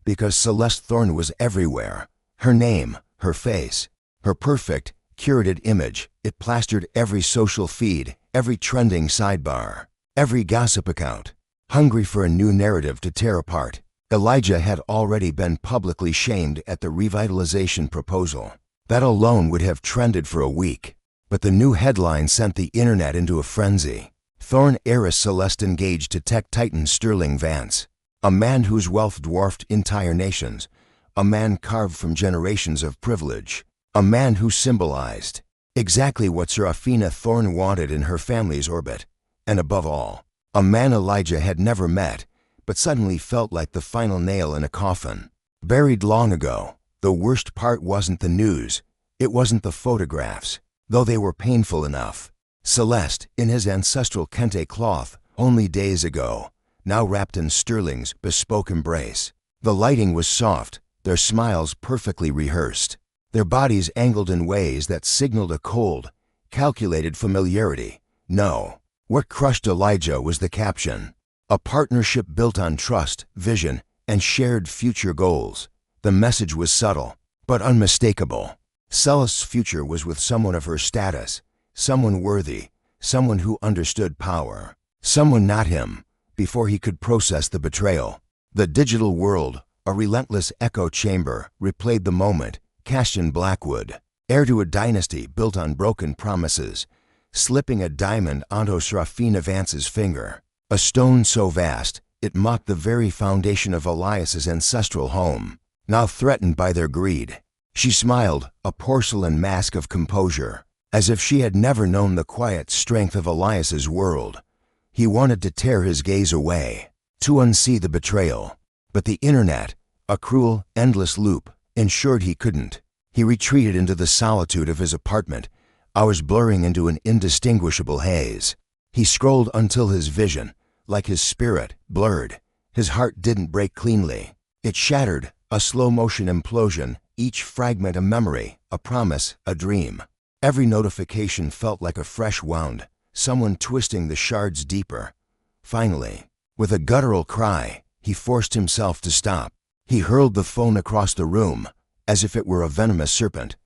because Celeste Thorne was everywhere. Her name, her face, her perfect, curated image, it plastered every social feed, every trending sidebar, every gossip account. Hungry for a new narrative to tear apart, Elijah had already been publicly shamed at the revitalization proposal. That alone would have trended for a week. But the new headline sent the internet into a frenzy. Thorne heiress Celeste engaged to tech titan Sterling Vance, a man whose wealth dwarfed entire nations, a man carved from generations of privilege, a man who symbolized exactly what Serafina Thorne wanted in her family's orbit, and above all, a man Elijah had never met, but suddenly felt like the final nail in a coffin. Buried long ago, the worst part wasn't the news, it wasn't the photographs, though they were painful enough. Celeste, in his ancestral kente cloth, only days ago, now wrapped in Sterling's bespoke embrace. The lighting was soft, their smiles perfectly rehearsed, their bodies angled in ways that signaled a cold, calculated familiarity. No. What crushed Elijah was the caption. A partnership built on trust, vision, and shared future goals. The message was subtle, but unmistakable. Celeste's future was with someone of her status, someone worthy, someone who understood power, someone not him, before he could process the betrayal. The digital world, a relentless echo chamber, replayed the moment. Castian Blackwood, heir to a dynasty built on broken promises, slipping a diamond onto Serafina Vance's finger, a stone so vast it mocked the very foundation of Elias's ancestral home, now threatened by their greed. She smiled, a porcelain mask of composure, as if she had never known the quiet strength of Elias's world. He wanted to tear his gaze away, to unsee the betrayal. But the internet, a cruel, endless loop, ensured he couldn't. He retreated into the solitude of his apartment, hours blurring into an indistinguishable haze. He scrolled until his vision, like his spirit, blurred. His heart didn't break cleanly. It shattered, a slow-motion implosion, each fragment a memory, a promise, a dream. Every notification felt like a fresh wound, someone twisting the shards deeper. Finally, with a guttural cry, he forced himself to stop. He hurled the phone across the room, as if it were a venomous serpent.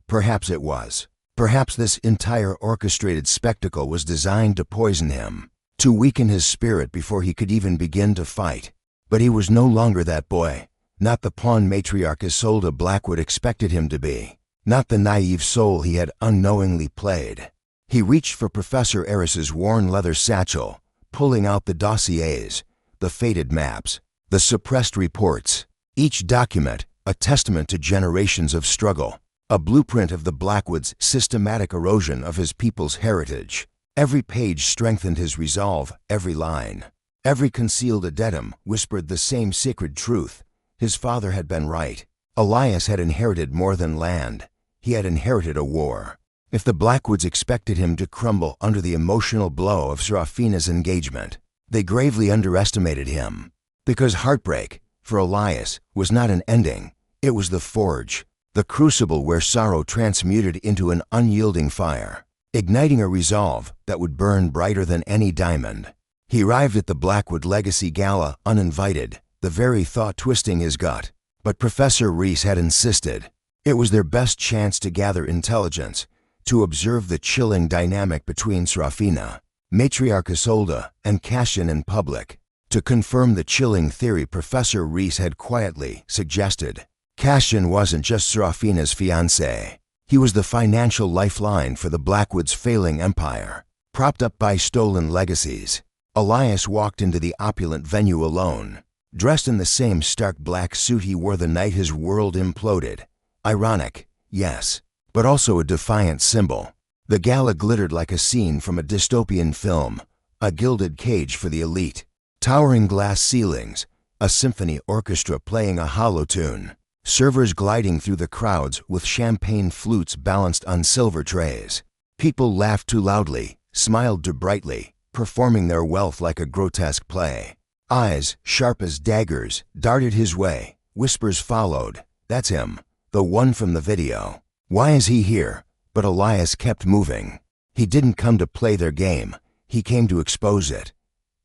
Perhaps it was. Perhaps this entire orchestrated spectacle was designed to poison him, to weaken his spirit before he could even begin to fight. But he was no longer that boy, not the pawn matriarch Isolde Blackwood expected him to be, not the naive soul he had unknowingly played. He reached for Professor Eris's worn leather satchel, pulling out the dossiers, the faded maps, the suppressed reports. Each document, a testament to generations of struggle, a blueprint of the Blackwoods' systematic erosion of his people's heritage. Every page strengthened his resolve, every line. Every concealed addendum whispered the same sacred truth. His father had been right. Elias had inherited more than land. He had inherited a war. If the Blackwoods expected him to crumble under the emotional blow of Serafina's engagement, they gravely underestimated him. Because heartbreak, for Elias, was not an ending. It was the forge, the crucible where sorrow transmuted into an unyielding fire, igniting a resolve that would burn brighter than any diamond. He arrived at the Blackwood Legacy Gala uninvited, the very thought twisting his gut. But Professor Reese had insisted. It was their best chance to gather intelligence, to observe the chilling dynamic between Serafina, Matriarch Isolde, and Castian in public. To confirm the chilling theory Professor Reese had quietly suggested. Castian wasn't just Serafina's fiancé. He was the financial lifeline for the Blackwoods' failing empire, propped up by stolen legacies. Elias walked into the opulent venue alone, dressed in the same stark black suit he wore the night his world imploded. Ironic, yes, but also a defiant symbol. The gala glittered like a scene from a dystopian film, a gilded cage for the elite. Towering glass ceilings, a symphony orchestra playing a hollow tune, servers gliding through the crowds with champagne flutes balanced on silver trays. People laughed too loudly, smiled too brightly, performing their wealth like a grotesque play. Eyes, sharp as daggers, darted his way. Whispers followed. That's him, the one from the video. Why is he here? But Elias kept moving. He didn't come to play their game. He came to expose it.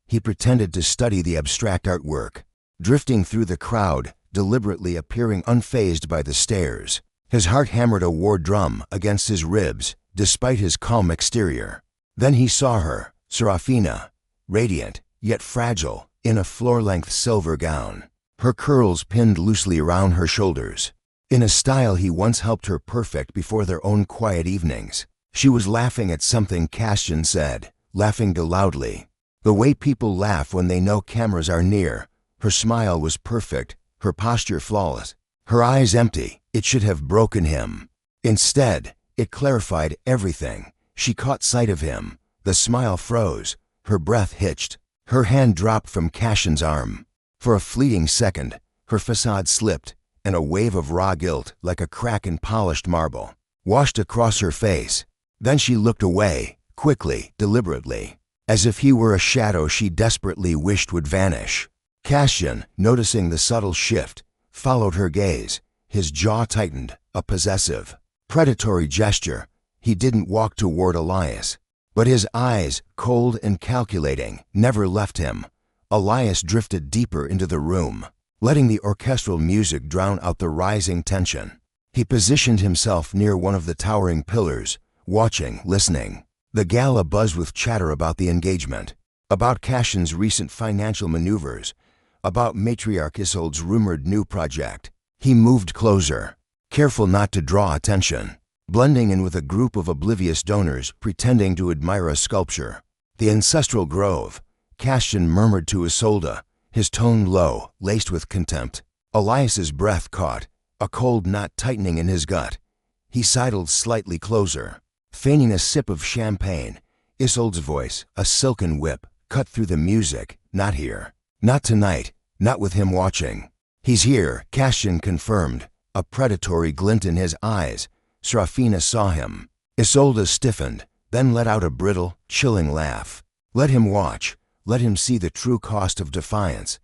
He pretended to study the abstract artwork, drifting through the crowd, deliberately appearing unfazed by the stares. His heart hammered a war drum against his ribs, despite his calm exterior. Then he saw her, Serafina, radiant, yet fragile, in a floor-length silver gown, her curls pinned loosely around her shoulders. In a style he once helped her perfect before their own quiet evenings. She was laughing at something Castian said, laughing too loudly. The way people laugh when they know cameras are near. Her smile was perfect, her posture flawless, her eyes empty. It should have broken him. Instead, it clarified everything. She caught sight of him. The smile froze, her breath hitched, her hand dropped from Castian's arm. For a fleeting second, her facade slipped, and a wave of raw guilt, like a crack in polished marble, washed across her face. Then she looked away, quickly, deliberately, as if he were a shadow she desperately wished would vanish. Castian, noticing the subtle shift, followed her gaze, his jaw tightened, a possessive, predatory gesture. He didn't walk toward Elias, but his eyes, cold and calculating, never left him. Elias drifted deeper into the room, letting the orchestral music drown out the rising tension. He positioned himself near one of the towering pillars, watching, listening. The gala buzzed with chatter about the engagement, about Castian's recent financial maneuvers, about matriarch Isolde's rumored new project. He moved closer, careful not to draw attention, blending in with a group of oblivious donors pretending to admire a sculpture. The ancestral grove, Castian murmured to Isolde, his tone low, laced with contempt. Elias's breath caught, a cold knot tightening in his gut. He sidled slightly closer, feigning a sip of champagne. Isolde's voice, a silken whip, cut through the music. Not here. Not tonight. Not with him watching. He's here, Castian confirmed, a predatory glint in his eyes. Serafina saw him. Isolde stiffened, then let out a brittle, chilling laugh. Let him watch. Let him see the true cost of defiance.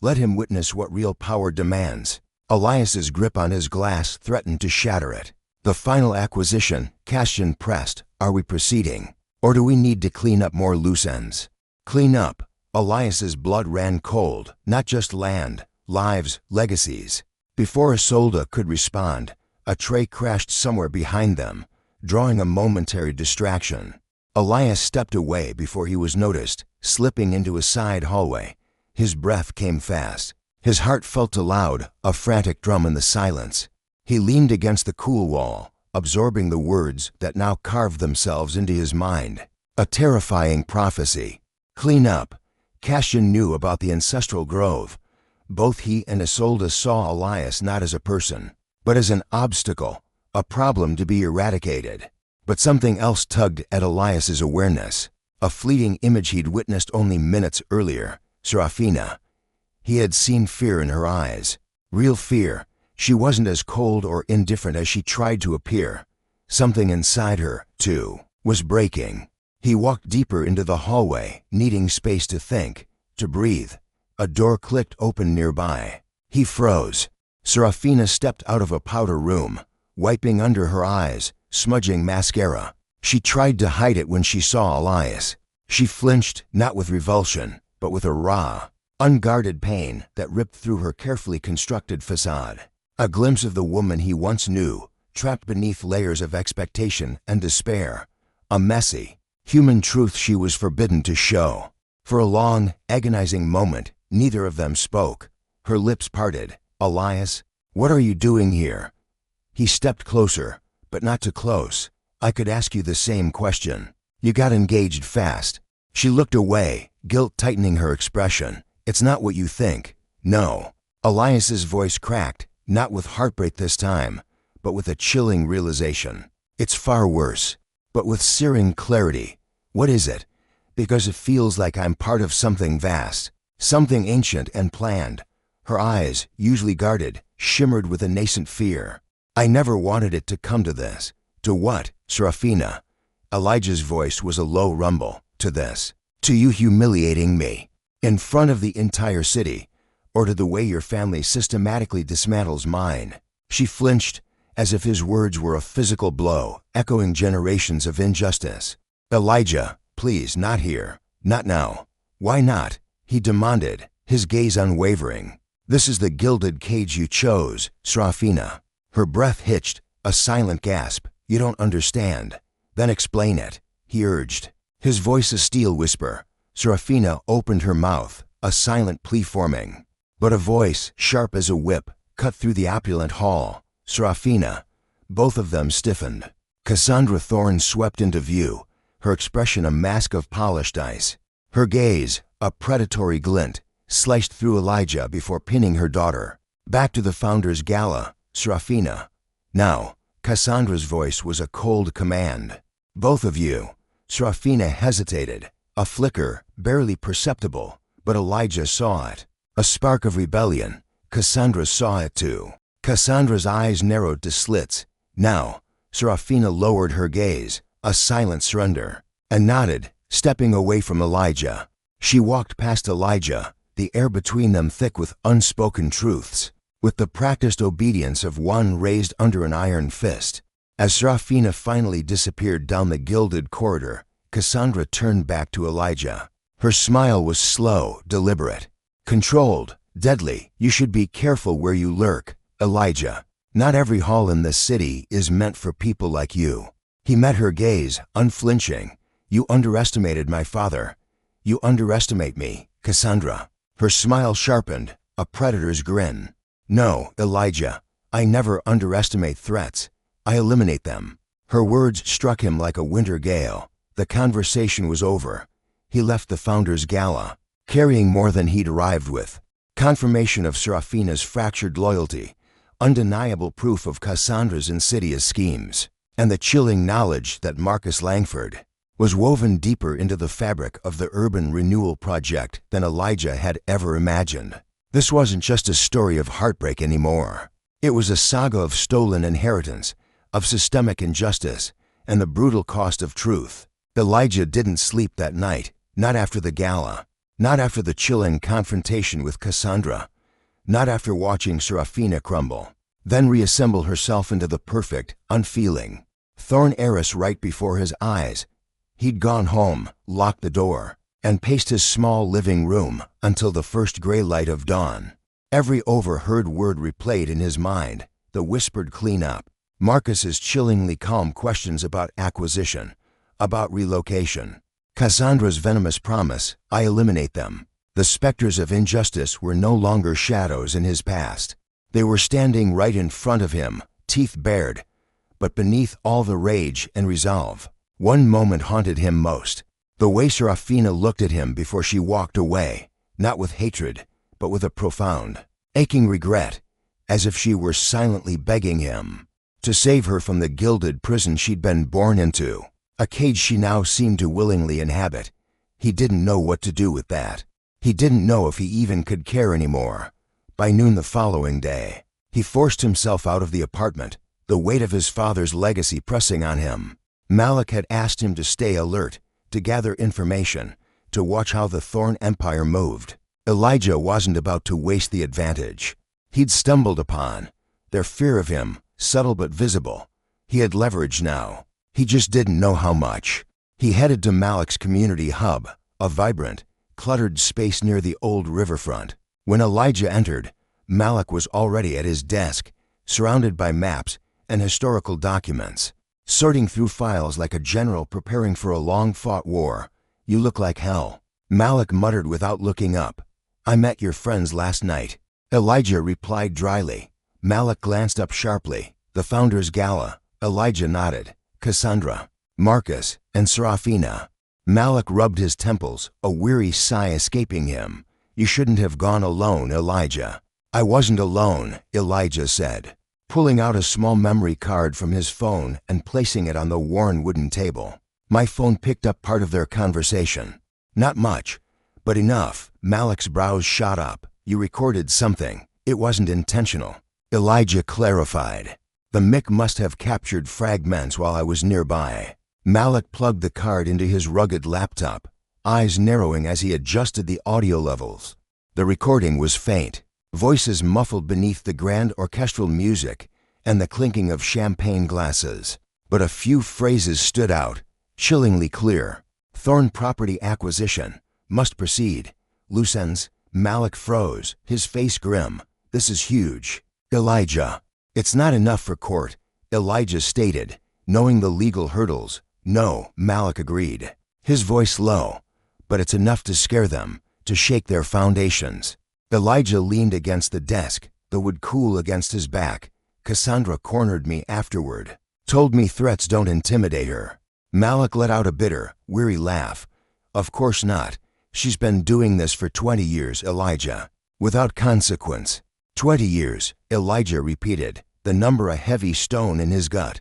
Let him witness what real power demands. Elias's grip on his glass threatened to shatter it. The final acquisition, Castian pressed. Are we proceeding? Or do we need to clean up more loose ends? Clean up. Elias's blood ran cold. Not just land, lives, legacies. Before Isolde could respond, a tray crashed somewhere behind them, drawing a momentary distraction. Elias stepped away before he was noticed, slipping into a side hallway. His breath came fast. His heart felt loud, a frantic drum in the silence. He leaned against the cool wall, absorbing the words that now carved themselves into his mind. A terrifying prophecy. Clean up. Castian knew about the ancestral grove. Both he and Isolde saw Elias not as a person, but as an obstacle, a problem to be eradicated. But something else tugged at Elias's awareness, a fleeting image he'd witnessed only minutes earlier. Serafina. He had seen fear in her eyes. Real fear. She wasn't as cold or indifferent as she tried to appear. Something inside her, too, was breaking. He walked deeper into the hallway, needing space to think, to breathe. A door clicked open nearby. He froze. Serafina stepped out of a powder room, wiping under her eyes, smudging mascara. She tried to hide it when she saw Elias. She flinched, not with revulsion, but with a raw, unguarded pain that ripped through her carefully constructed facade. A glimpse of the woman he once knew, trapped beneath layers of expectation and despair. A messy, human truth she was forbidden to show. For a long, agonizing moment, neither of them spoke. Her lips parted. Elias, what are you doing here? He stepped closer, but not too close. I could ask you the same question. You got engaged fast. She looked away, guilt tightening her expression. It's not what you think. No. Elias's voice cracked, not with heartbreak this time, but with a chilling realization. It's far worse, but with searing clarity. What is it? Because it feels like I'm part of something vast, something ancient and planned. Her eyes, usually guarded, shimmered with a nascent fear. I never wanted it to come to this. To what, Serafina? Elijah's voice was a low rumble. To this. To you humiliating me. In front of the entire city. Or to the way your family systematically dismantles mine. She flinched, as if his words were a physical blow, echoing generations of injustice. Elijah, please, not here. Not now. Why not? He demanded, his gaze unwavering. This is the gilded cage you chose, Serafina. Her breath hitched, a silent gasp. You don't understand. Then explain it, he urged. His voice a steel whisper. Serafina opened her mouth, a silent plea forming. But a voice, sharp as a whip, cut through the opulent hall. Serafina. Both of them stiffened. Cassandra Thorne swept into view, her expression a mask of polished ice. Her gaze, a predatory glint, sliced through Elijah before pinning her daughter. Back to the Founders' Gala, Serafina. Now, Cassandra's voice was a cold command. Both of you. Serafina hesitated, a flicker, barely perceptible, but Elijah saw it. A spark of rebellion. Cassandra saw it too. Cassandra's eyes narrowed to slits. Now, Serafina lowered her gaze, a silent surrender. and nodded, stepping away from Elijah. She walked past Elijah, the air between them thick with unspoken truths, with the practiced obedience of one raised under an iron fist. As Serafina finally disappeared down the gilded corridor, Cassandra turned back to Elijah. Her smile was slow, deliberate, controlled, deadly. "You should be careful where you lurk, Elijah. Not every hall in this city is meant for people like you." He met her gaze, unflinching. "You underestimated my father. You underestimate me, Cassandra." Her smile sharpened, a predator's grin. "No, Elijah, I never underestimate threats. I eliminate them." Her words struck him like a winter gale. The conversation was over. He left the Founders' Gala, carrying more than he'd arrived with. Confirmation of Serafina's fractured loyalty, undeniable proof of Cassandra's insidious schemes, and the chilling knowledge that Marcus Langford was woven deeper into the fabric of the urban renewal project than Elijah had ever imagined. This wasn't just a story of heartbreak anymore. It was a saga of stolen inheritance, of systemic injustice, and the brutal cost of truth. Elijah didn't sleep that night, not after the gala, not after the chilling confrontation with Cassandra, not after watching Serafina crumble, then reassemble herself into the perfect, unfeeling, thorn heiress right before his eyes. He'd gone home, locked the door, and paced his small living room until the first gray light of dawn. Every overheard word replayed in his mind, the whispered cleanup, Marcus's chillingly calm questions about acquisition, about relocation, Cassandra's venomous promise, "I eliminate them." The specters of injustice were no longer shadows in his past. They were standing right in front of him, teeth bared, but beneath all the rage and resolve, one moment haunted him most. The way Serafina looked at him before she walked away, not with hatred, but with a profound, aching regret, as if she were silently begging him to save her from the gilded prison she'd been born into, a cage she now seemed to willingly inhabit. He didn't know what to do with that. He didn't know if he even could care anymore. By noon the following day, he forced himself out of the apartment, the weight of his father's legacy pressing on him. Malik had asked him to stay alert, to gather information, to watch how the Thorn Empire moved. Elijah wasn't about to waste the advantage he'd stumbled upon. Their fear of him, subtle but visible, he had leverage now. He just didn't know how much. He headed to Malik's community hub, a vibrant, cluttered space near the old riverfront. When Elijah entered, Malik was already at his desk, surrounded by maps and historical documents, sorting through files like a general preparing for a long-fought war. "You look like hell," Malik muttered without looking up. "I met your friends last night," Elijah replied dryly. Malik glanced up sharply. "The Founders' Gala," Elijah nodded. "Cassandra, Marcus, and Serafina." Malik rubbed his temples, a weary sigh escaping him. "You shouldn't have gone alone, Elijah." "I wasn't alone," Elijah said, pulling out a small memory card from his phone and placing it on the worn wooden table. "My phone picked up part of their conversation. Not much, but enough." Malik's brows shot up. "You recorded something. It wasn't intentional," Elijah clarified. "The mic must have captured fragments while I was nearby." Malik plugged the card into his rugged laptop, eyes narrowing as he adjusted the audio levels. The recording was faint, voices muffled beneath the grand orchestral music and the clinking of champagne glasses. But a few phrases stood out, chillingly clear. "Thorn property acquisition. Must proceed. Loose ends." Malik froze, his face grim. "This is huge, Elijah." "It's not enough for court," Elijah stated, knowing the legal hurdles. "No," Malik agreed, his voice low, "but it's enough to scare them, to shake their foundations." Elijah leaned against the desk, the wood cool against his back. "Cassandra cornered me afterward. Told me threats don't intimidate her." Malik let out a bitter, weary laugh. "Of course not. She's been doing this for 20 years, Elijah. Without consequence." 20 years, Elijah repeated, the number a heavy stone in his gut.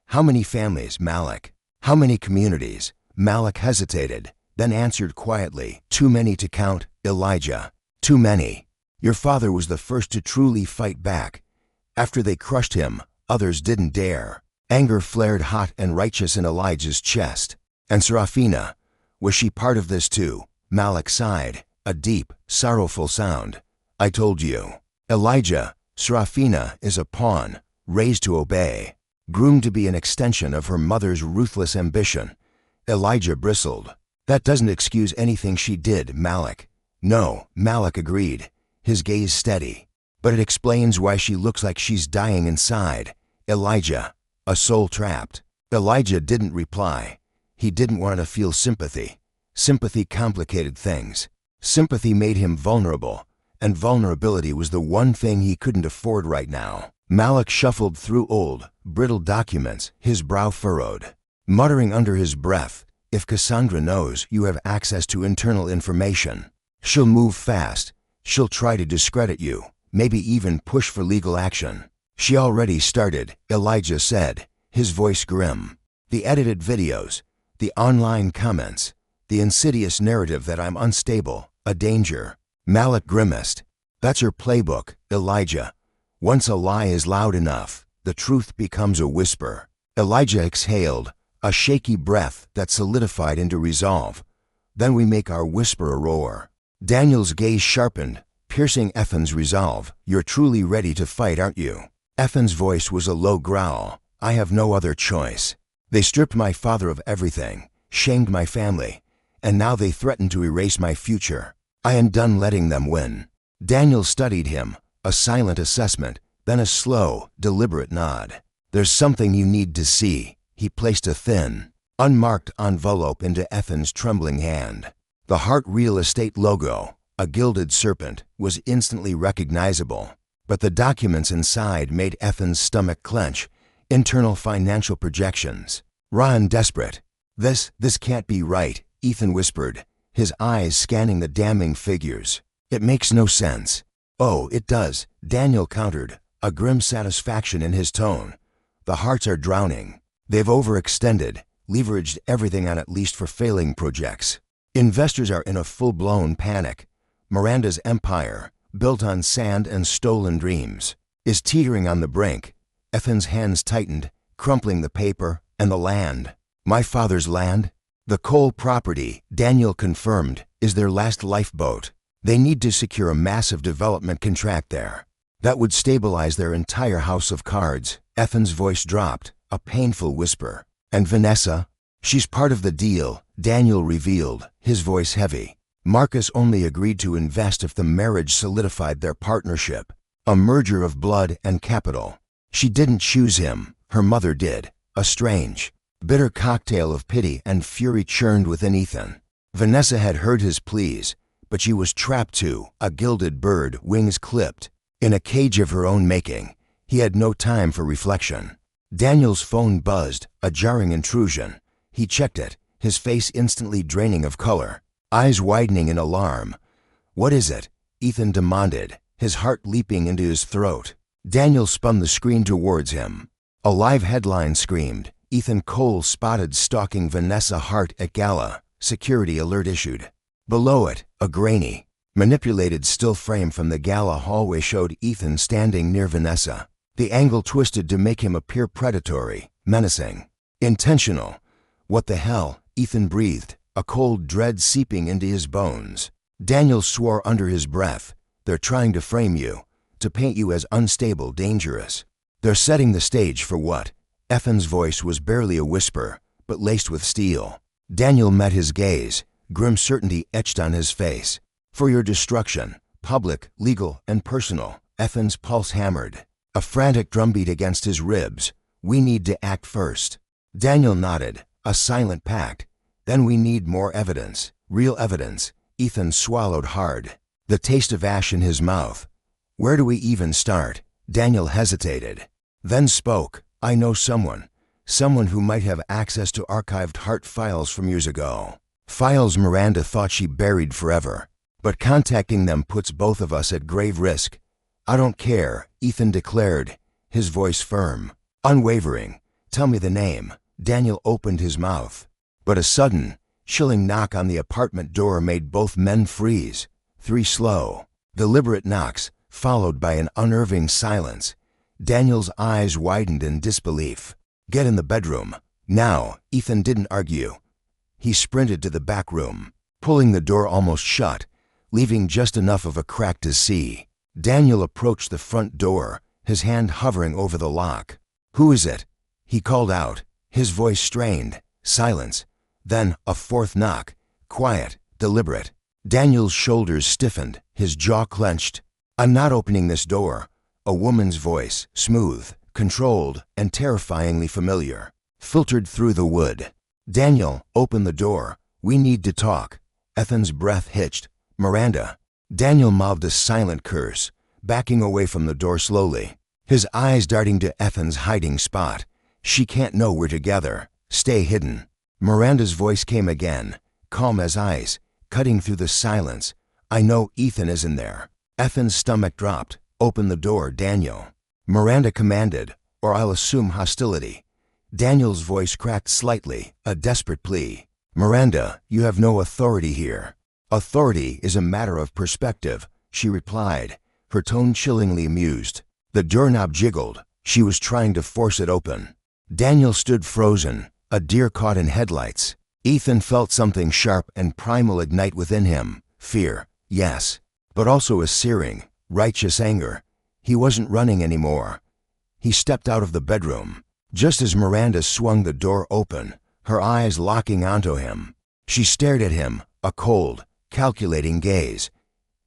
"How many families, Malik? How many communities?" Malik hesitated, then answered quietly, "Too many to count, Elijah. Too many. Your father was the first to truly fight back. After they crushed him, others didn't dare." Anger flared hot and righteous in Elijah's chest. And Serafina, was she part of this too? Malik sighed, a deep, sorrowful sound. I told you. Elijah, Serafina is a pawn, raised to obey, groomed to be an extension of her mother's ruthless ambition. Elijah bristled. That doesn't excuse anything she did, Malik. No, Malik agreed, his gaze steady. But it explains why she looks like she's dying inside. Elijah, a soul trapped. Elijah didn't reply. He didn't want to feel sympathy. Sympathy complicated things. Sympathy made him vulnerable, and vulnerability was the one thing he couldn't afford right now. Malik shuffled through old, brittle documents, his brow furrowed, muttering under his breath, if Cassandra knows you have access to internal information, she'll move fast. She'll try to discredit you, maybe even push for legal action. She already started, Elijah said, his voice grim. The edited videos, the online comments, the insidious narrative that I'm unstable, a danger. Malik grimaced. That's her playbook, Elijah. Once a lie is loud enough, the truth becomes a whisper. Elijah exhaled, a shaky breath that solidified into resolve. Then we make our whisper a roar. Daniel's gaze sharpened, piercing Ethan's resolve. You're truly ready to fight, aren't you? Ethan's voice was a low growl. I have no other choice. They stripped my father of everything, shamed my family, and now they threaten to erase my future. I am done letting them win. Daniel studied him, a silent assessment, then a slow, deliberate nod. There's something you need to see. He placed a thin, unmarked envelope into Ethan's trembling hand. The Hart Real Estate logo, a gilded serpent, was instantly recognizable, but the documents inside made Ethan's stomach clench. Internal financial projections. Raw and desperate. This can't be right, Ethan whispered, his eyes scanning the damning figures. It makes no sense. Oh, it does, Daniel countered, a grim satisfaction in his tone. The Harts are drowning. They've overextended, leveraged everything on at least for failing projects. Investors are in a full-blown panic. Miranda's empire, built on sand and stolen dreams, is teetering on the brink. Ethan's hands tightened, crumpling the paper and the land. My father's land? The Cole property, Daniel confirmed, is their last lifeboat. They need to secure a massive development contract there. That would stabilize their entire house of cards. Ethan's voice dropped, a painful whisper. And Vanessa? She's part of the deal, Daniel revealed, his voice heavy. Marcus only agreed to invest if the marriage solidified their partnership. A merger of blood and capital. She didn't choose him, her mother did. A strange, bitter cocktail of pity and fury churned within Ethan. Vanessa had heard his pleas, but she was trapped too, a gilded bird, wings clipped, in a cage of her own making. He had no time for reflection. Daniel's phone buzzed, a jarring intrusion. He checked it, his face instantly draining of color, eyes widening in alarm. What is it? Ethan demanded, his heart leaping into his throat. Daniel spun the screen towards him. A live headline screamed, Ethan Cole spotted stalking Vanessa Hart at gala, security alert issued. Below it, a grainy, manipulated still frame from the gala hallway showed Ethan standing near Vanessa. The angle twisted to make him appear predatory, menacing, intentional. What the hell? Ethan breathed, a cold dread seeping into his bones. Daniel swore under his breath. They're trying to frame you, to paint you as unstable, dangerous. They're setting the stage for what? Ethan's voice was barely a whisper, but laced with steel. Daniel met his gaze, grim certainty etched on his face. For your destruction, public, legal, and personal. Ethan's pulse hammered, a frantic drumbeat against his ribs. We need to act first. Daniel nodded, a silent pact. Then we need more evidence, real evidence. Ethan swallowed hard, the taste of ash in his mouth. Where do we even start? Daniel hesitated, then spoke. I know someone who might have access to archived Hart files from years ago. Files Miranda thought she buried forever. But contacting them puts both of us at grave risk. I don't care, Ethan declared, his voice firm, unwavering. Tell me the name. Daniel opened his mouth. But a sudden, chilling knock on the apartment door made both men freeze. 3 slow, deliberate knocks, followed by an unnerving silence. Daniel's eyes widened in disbelief. Get in the bedroom. Now, Ethan didn't argue. He sprinted to the back room, pulling the door almost shut, leaving just enough of a crack to see. Daniel approached the front door, his hand hovering over the lock. "Who is it?" he called out, his voice strained. Silence. Then a fourth knock, quiet, deliberate. Daniel's shoulders stiffened, his jaw clenched. "I'm not opening this door." A woman's voice, smooth, controlled, and terrifyingly familiar, filtered through the wood. "Daniel, open the door. We need to talk." Ethan's breath hitched. "Miranda." Daniel mouthed a silent curse, backing away from the door slowly, his eyes darting to Ethan's hiding spot. "She can't know we're together. Stay hidden." Miranda's voice came again, calm as ice, cutting through the silence. "I know Ethan is in there." Ethan's stomach dropped. "Open the door, Daniel." Miranda commanded, "or I'll assume hostility." Daniel's voice cracked slightly, a desperate plea. "Miranda, you have no authority here." "Authority is a matter of perspective," she replied, her tone chillingly amused. The doorknob jiggled. She was trying to force it open. Daniel stood frozen, a deer caught in headlights. Ethan felt something sharp and primal ignite within him. Fear, yes, but also a searing, righteous anger. He wasn't running anymore. He stepped out of the bedroom, just as Miranda swung the door open, her eyes locking onto him. She stared at him, a cold, calculating gaze.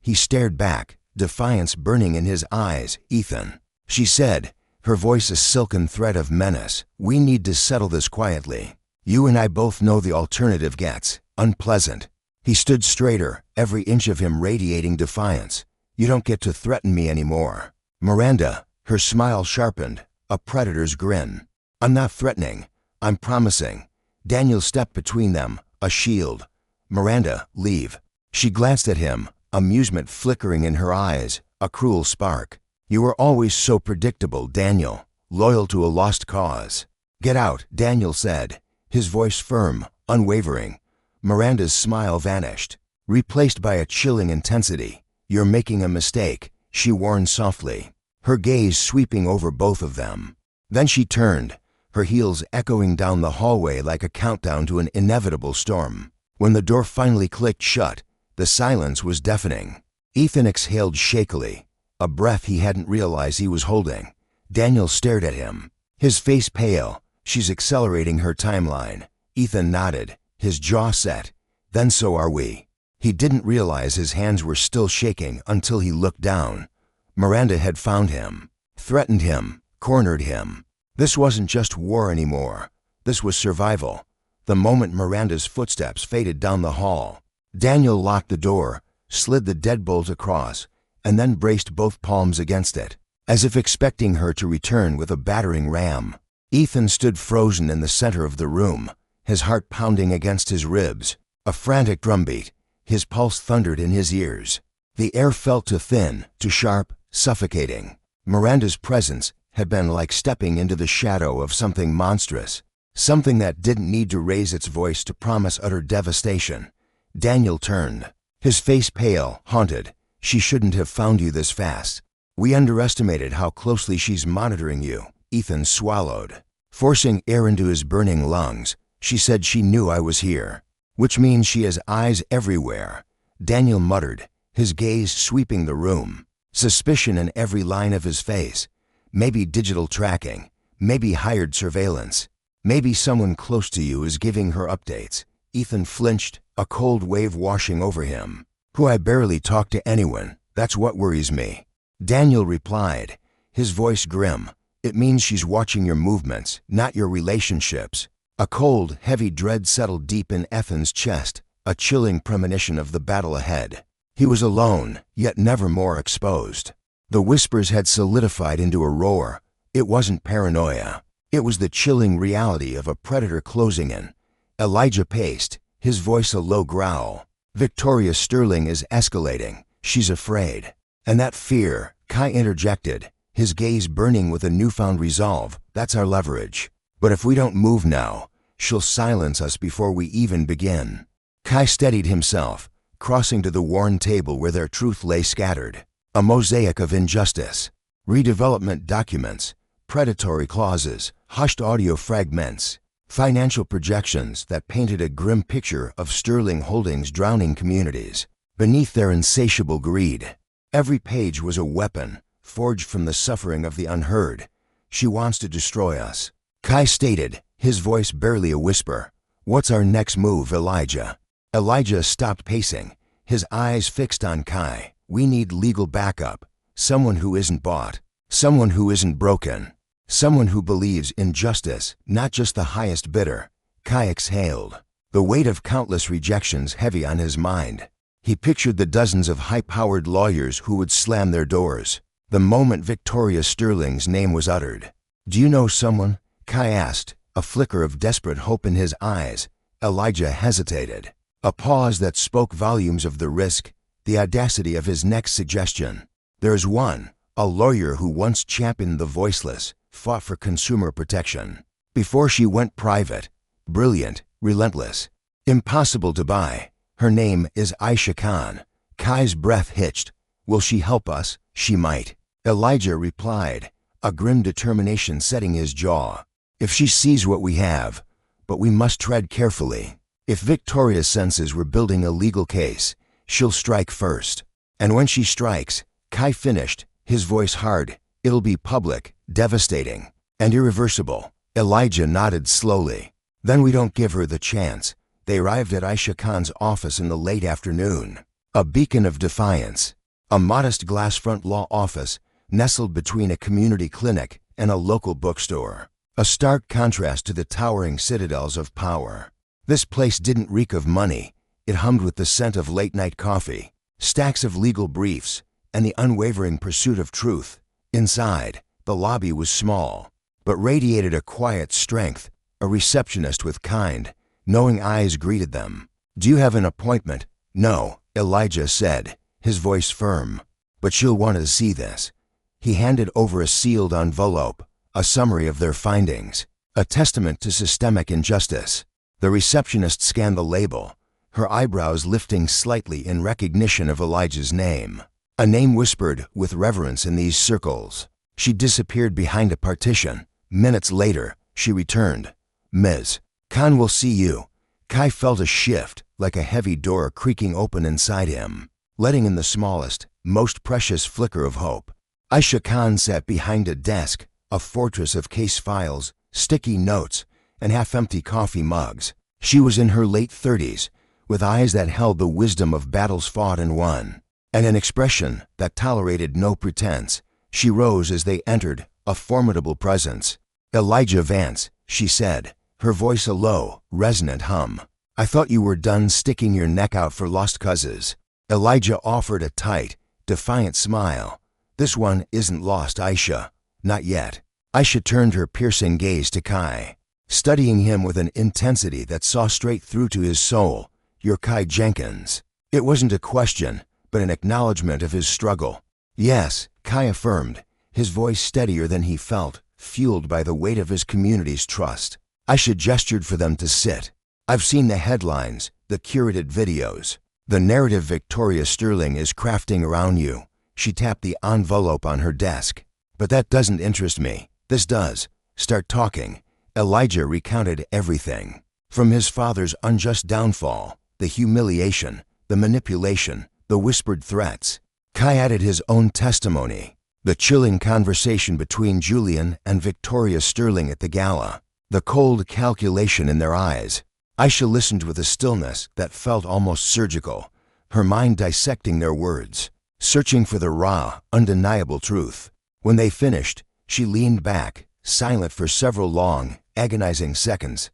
He stared back, defiance burning in his eyes. "Ethan," she said, her voice a silken thread of menace, "we need to settle this quietly. You and I both know the alternative gets unpleasant." He stood straighter, every inch of him radiating defiance. "You don't get to threaten me anymore." Miranda, her smile sharpened, a predator's grin. "I'm not threatening. I'm promising." Daniel stepped between them, a shield. "Miranda, leave." She glanced at him, amusement flickering in her eyes, a cruel spark. "You were always so predictable, Daniel, loyal to a lost cause." "Get out," Daniel said, his voice firm, unwavering. Miranda's smile vanished, replaced by a chilling intensity. "You're making a mistake," she warned softly, her gaze sweeping over both of them. Then she turned, her heels echoing down the hallway like a countdown to an inevitable storm. When the door finally clicked shut, the silence was deafening. Ethan exhaled shakily, a breath he hadn't realized he was holding. Daniel stared at him, his face pale. "She's accelerating her timeline." Ethan nodded, his jaw set. "Then so are we." He didn't realize his hands were still shaking until he looked down. Miranda had found him, threatened him, cornered him. This wasn't just war anymore. This was survival. The moment Miranda's footsteps faded down the hall, Daniel locked the door, slid the deadbolt across, and then braced both palms against it, as if expecting her to return with a battering ram. Ethan stood frozen in the center of the room, his heart pounding against his ribs, a frantic drumbeat. His pulse thundered in his ears. The air felt too thin, too sharp, suffocating. Miranda's presence had been like stepping into the shadow of something monstrous, something that didn't need to raise its voice to promise utter devastation. Daniel turned, his face pale, haunted. "She shouldn't have found you this fast. We underestimated how closely she's monitoring you." Ethan swallowed, forcing air into his burning lungs. "She said she knew I was here." "Which means she has eyes everywhere," Daniel muttered, his gaze sweeping the room, suspicion in every line of his face. Maybe digital tracking, maybe hired surveillance, maybe someone close to you is giving her updates. Ethan flinched, a cold wave washing over him. I barely talk to anyone. That's what worries me." Daniel replied, his voice grim. "It means she's watching your movements, not your relationships." A cold, heavy dread settled deep in Ethan's chest, a chilling premonition of the battle ahead. He was alone, yet never more exposed. The whispers had solidified into a roar. It wasn't paranoia. It was the chilling reality of a predator closing in. Elijah paced, his voice a low growl. "Victoria Sterling is escalating. She's afraid." "And that fear," Kai interjected, his gaze burning with a newfound resolve. "That's our leverage. But if we don't move now, she'll silence us before we even begin." Kai steadied himself, crossing to the worn table where their truth lay scattered. A mosaic of injustice, redevelopment documents, predatory clauses, hushed audio fragments. Financial projections that painted a grim picture of Sterling Holdings' drowning communities. Beneath their insatiable greed, every page was a weapon forged from the suffering of the unheard. She wants to destroy us, Kai stated, his voice barely a whisper. What's our next move, Elijah? Elijah stopped pacing, his eyes fixed on Kai. We need legal backup, someone who isn't bought, someone who isn't broken, someone who believes in justice, not just the highest bidder. Kai exhaled, the weight of countless rejections heavy on his mind. He pictured the dozens of high-powered lawyers who would slam their doors the moment Victoria Sterling's name was uttered. Do you know someone? Kai asked, a flicker of desperate hope in his eyes. Elijah hesitated, a pause that spoke volumes of the risk, the audacity of his next suggestion. There's one, a lawyer who once championed the voiceless, fought for consumer protection. Before she went private, brilliant, relentless, impossible to buy. Her name is Aisha Khan. Kai's breath hitched. Will she help us? She might. Elijah replied, a grim determination setting his jaw. If she sees what we have, but we must tread carefully. If Victoria senses we're building a legal case, she'll strike first. And when she strikes, Kai finished, his voice hard, it'll be public, devastating, and irreversible. Elijah nodded slowly. Then we don't give her the chance. They arrived at Aisha Khan's office in the late afternoon. A beacon of defiance. A modest glass-front law office nestled between a community clinic and a local bookstore. A stark contrast to the towering citadels of power. This place didn't reek of money. It hummed with the scent of late-night coffee, stacks of legal briefs, and the unwavering pursuit of truth. Inside, the lobby was small, but radiated a quiet strength. A receptionist with kind, knowing eyes greeted them. Do you have an appointment? No, Elijah said, his voice firm. But she'll want to see this. He handed over a sealed envelope, a summary of their findings, a testament to systemic injustice. The receptionist scanned the label, her eyebrows lifting slightly in recognition of Elijah's name. A name whispered with reverence in these circles. She disappeared behind a partition. Minutes later, she returned. Ms. Khan will see you. Kai felt a shift, like a heavy door creaking open inside him, letting in the smallest, most precious flicker of hope. Aisha Khan sat behind a desk, a fortress of case files, sticky notes, and half-empty coffee mugs. She was in her late 30s, with eyes that held the wisdom of battles fought and won, and an expression that tolerated no pretense. She rose as they entered, a formidable presence. Elijah Vance, she said, her voice a low, resonant hum. I thought you were done sticking your neck out for lost causes. Elijah offered a tight, defiant smile. This one isn't lost, Aisha. Not yet. Aisha turned her piercing gaze to Kai, studying him with an intensity that saw straight through to his soul. You're Kai Jenkins. It wasn't a question, but an acknowledgement of his struggle. Yes, Kai affirmed, his voice steadier than he felt, fueled by the weight of his community's trust. Aisha gestured for them to sit. I've seen the headlines, the curated videos, the narrative Victoria Sterling is crafting around you. She tapped the envelope on her desk. But that doesn't interest me. This does. Start talking. Elijah recounted everything. From his father's unjust downfall, the humiliation, the manipulation, the whispered threats. Kai added his own testimony. The chilling conversation between Julian and Victoria Sterling at the gala. The cold calculation in their eyes. Aisha listened with a stillness that felt almost surgical, her mind dissecting their words, searching for the raw, undeniable truth. When they finished, she leaned back, silent for several long, agonizing seconds.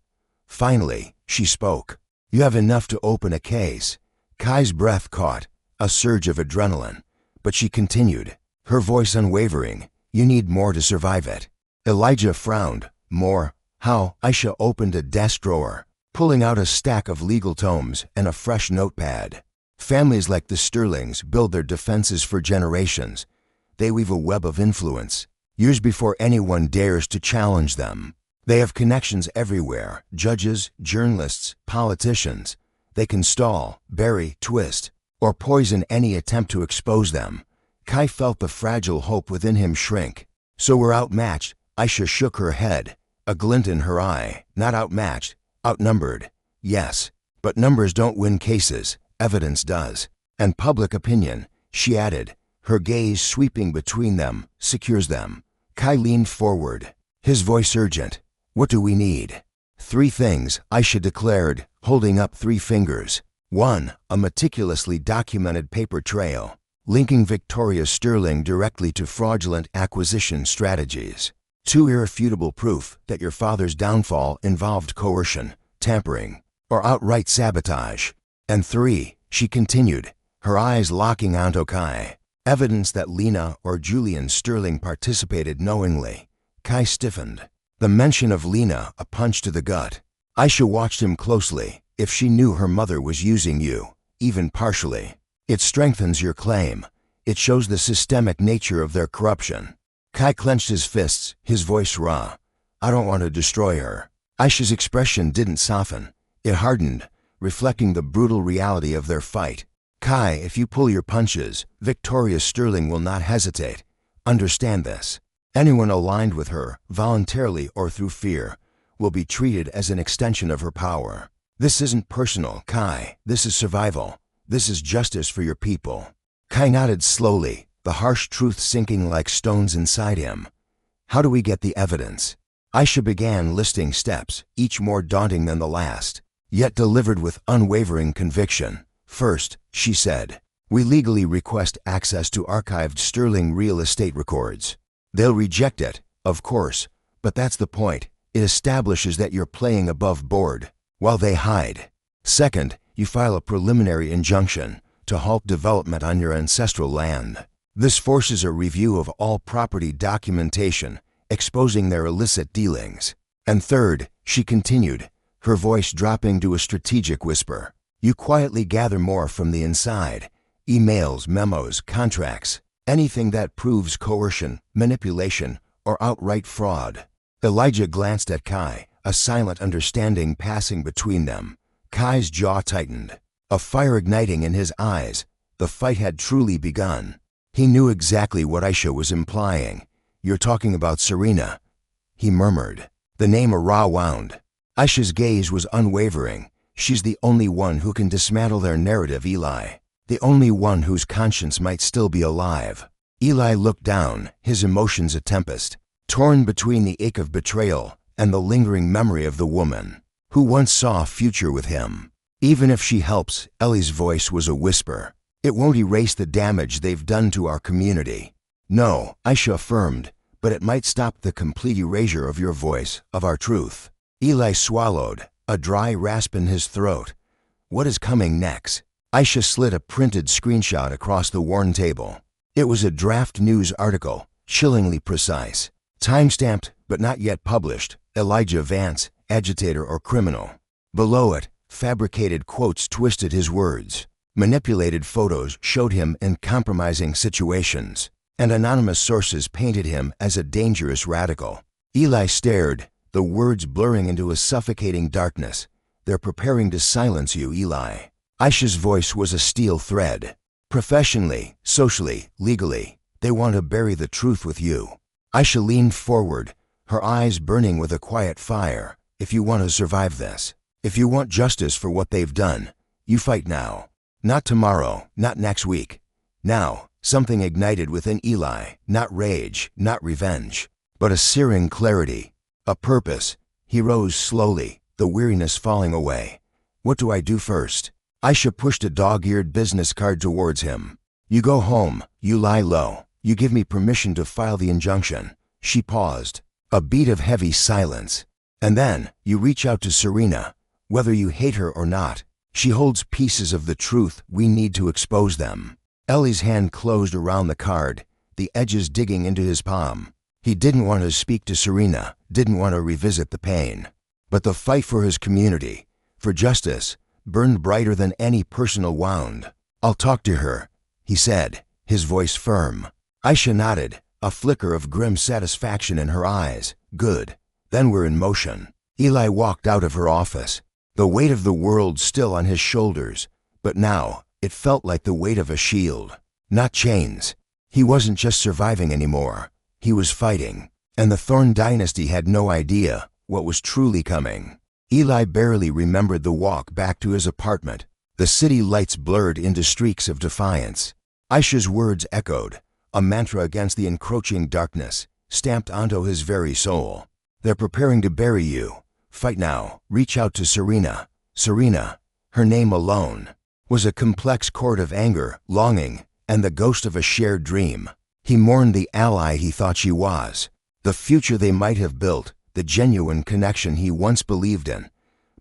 Finally, she spoke. You have enough to open a case. Kai's breath caught, a surge of adrenaline, but she continued, her voice unwavering. You need more to survive it. Elijah frowned. More? How? Aisha opened a desk drawer, pulling out a stack of legal tomes and a fresh notepad. Families like the Sterlings build their defenses for generations. They weave a web of influence, years before anyone dares to challenge them. They have connections everywhere, judges, journalists, politicians. They can stall, bury, twist, or poison any attempt to expose them. Kai felt the fragile hope within him shrink. So we're outmatched. Aisha shook her head. a glint in her eye. Not outmatched, outnumbered. Yes, but numbers don't win cases, evidence does. And public opinion, she added, her gaze sweeping between them, secures them. Kai leaned forward, his voice urgent. What do we need? 3 things, Aisha declared, holding up 3 fingers. 1. A meticulously documented paper trail, linking Victoria Sterling directly to fraudulent acquisition strategies. 2. Irrefutable proof that your father's downfall involved coercion, tampering, or outright sabotage. And 3, she continued, her eyes locking onto Kai, evidence that Lena or Julian Sterling participated knowingly. Kai stiffened. The mention of Lena, a punch to the gut. Aisha watched him closely. If she knew her mother was using you, even partially, it strengthens your claim. It shows the systemic nature of their corruption. Kai clenched his fists, his voice raw. I don't want to destroy her. Aisha's expression didn't soften. It hardened, reflecting the brutal reality of their fight. Kai, if you pull your punches, Victoria Sterling will not hesitate. Understand this. Anyone aligned with her, voluntarily or through fear, will be treated as an extension of her power. This isn't personal, Kai. This is survival. This is justice for your people. Kai nodded slowly, the harsh truth sinking like stones inside him. How do we get the evidence? Aisha began listing steps, each more daunting than the last, yet delivered with unwavering conviction. First, she said, we legally request access to archived Sterling real estate records. They'll reject it, of course, but that's the point. It establishes that you're playing above board, while they hide. Second, you file a preliminary injunction to halt development on your ancestral land. This forces a review of all property documentation, exposing their illicit dealings. And third, she continued, her voice dropping to a strategic whisper, you quietly gather more from the inside. Emails, memos, contracts, anything that proves coercion, manipulation, or outright fraud. Elijah glanced at Kai, a silent understanding passing between them. Kai's jaw tightened, a fire igniting in his eyes. The fight had truly begun. He knew exactly what Aisha was implying. You're talking about Serena, he murmured. The name wound. Aisha's gaze was unwavering. She's the only one who can dismantle their narrative, Eli. The only one whose conscience might still be alive. Eli looked down, his emotions a tempest, torn between the ache of betrayal and the lingering memory of the woman who once saw a future with him. Even if she helps, Ellie's voice was a whisper. It won't erase the damage they've done to our community. No, Aisha affirmed, but it might stop the complete erasure of your voice, of our truth. Eli swallowed, a dry rasp in his throat. What is coming next? Aisha slid a printed screenshot across the worn table. It was a draft news article, chillingly precise. Time-stamped, but not yet published. Elijah Vance, agitator or criminal. Below it, fabricated quotes twisted his words. Manipulated photos showed him in compromising situations, and anonymous sources painted him as a dangerous radical. Eli stared, the words blurring into a suffocating darkness. They're preparing to silence you, Eli. Aisha's voice was a steel thread. Professionally, socially, legally, they want to bury the truth with you. Aisha leaned forward, her eyes burning with a quiet fire. If you want to survive this, if you want justice for what they've done, you fight now. Not tomorrow, not next week. Now, something ignited within Eli, not rage, not revenge, but a searing clarity, a purpose. He rose slowly, the weariness falling away. What do I do first? Aisha pushed a dog-eared business card towards him. You go home, you lie low, you give me permission to file the injunction. She paused, a beat of heavy silence. And then, you reach out to Serena, whether you hate her or not. She holds pieces of the truth, we need to expose them. Ellie's hand closed around the card, the edges digging into his palm. He didn't want to speak to Serena, didn't want to revisit the pain. But the fight for his community, for justice, burned brighter than any personal wound. I'll talk to her, he said, his voice firm. Aisha nodded, a flicker of grim satisfaction in her eyes. Good. Then we're in motion. Eli walked out of her office, the weight of the world still on his shoulders, but now it felt like the weight of a shield, not chains. He wasn't just surviving anymore. He was fighting, and the Thorne dynasty had no idea what was truly coming. Eli barely remembered the walk back to his apartment. The city lights blurred into streaks of defiance. Aisha's words echoed, a mantra against the encroaching darkness, stamped onto his very soul. They're preparing to bury you. Fight now. Reach out to Serena. Serena, her name alone, was a complex chord of anger, longing, and the ghost of a shared dream. He mourned the ally he thought she was, the future they might have built, the genuine connection he once believed in.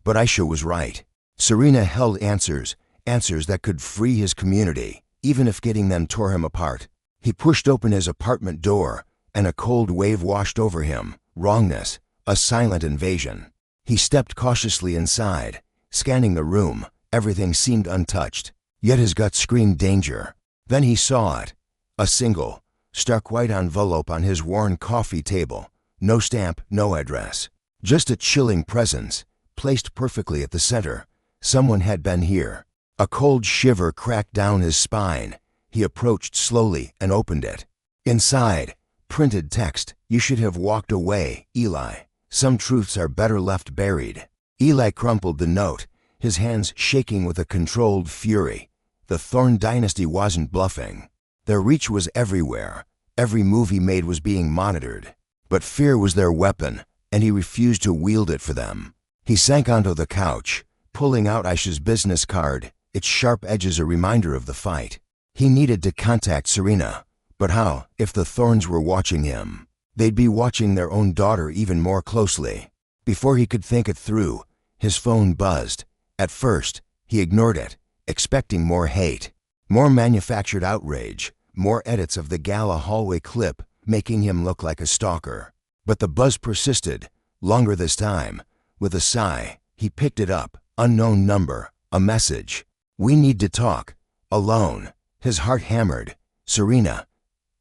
But Aisha was right. Serena held answers that could free his community, even if getting them tore him apart. He pushed open his apartment door, and a cold wave washed over him. Wrongness, a silent invasion. He stepped cautiously inside, scanning the room. Everything seemed untouched, yet his gut screamed danger. Then he saw it. A single, stark white envelope on his worn coffee table. No stamp, no address. Just a chilling presence, placed perfectly at the center. Someone had been here. A cold shiver cracked down his spine. He approached slowly and opened it. Inside, printed text, "You should have walked away, Eli. Some truths are better left buried." Eli crumpled the note, his hands shaking with a controlled fury. The Thorne dynasty wasn't bluffing. Their reach was everywhere. Every move he made was being monitored. But fear was their weapon, and he refused to wield it for them. He sank onto the couch, pulling out Aisha's business card, its sharp edges a reminder of the fight. He needed to contact Serena. But how, if the Thornes were watching him? They'd be watching their own daughter even more closely. Before he could think it through, his phone buzzed. At first, he ignored it, expecting more hate, more manufactured outrage, more edits of the gala hallway clip, making him look like a stalker. But the buzz persisted, longer this time. With a sigh, he picked it up. Unknown number, a message. "We need to talk. Alone." His heart hammered. Serena.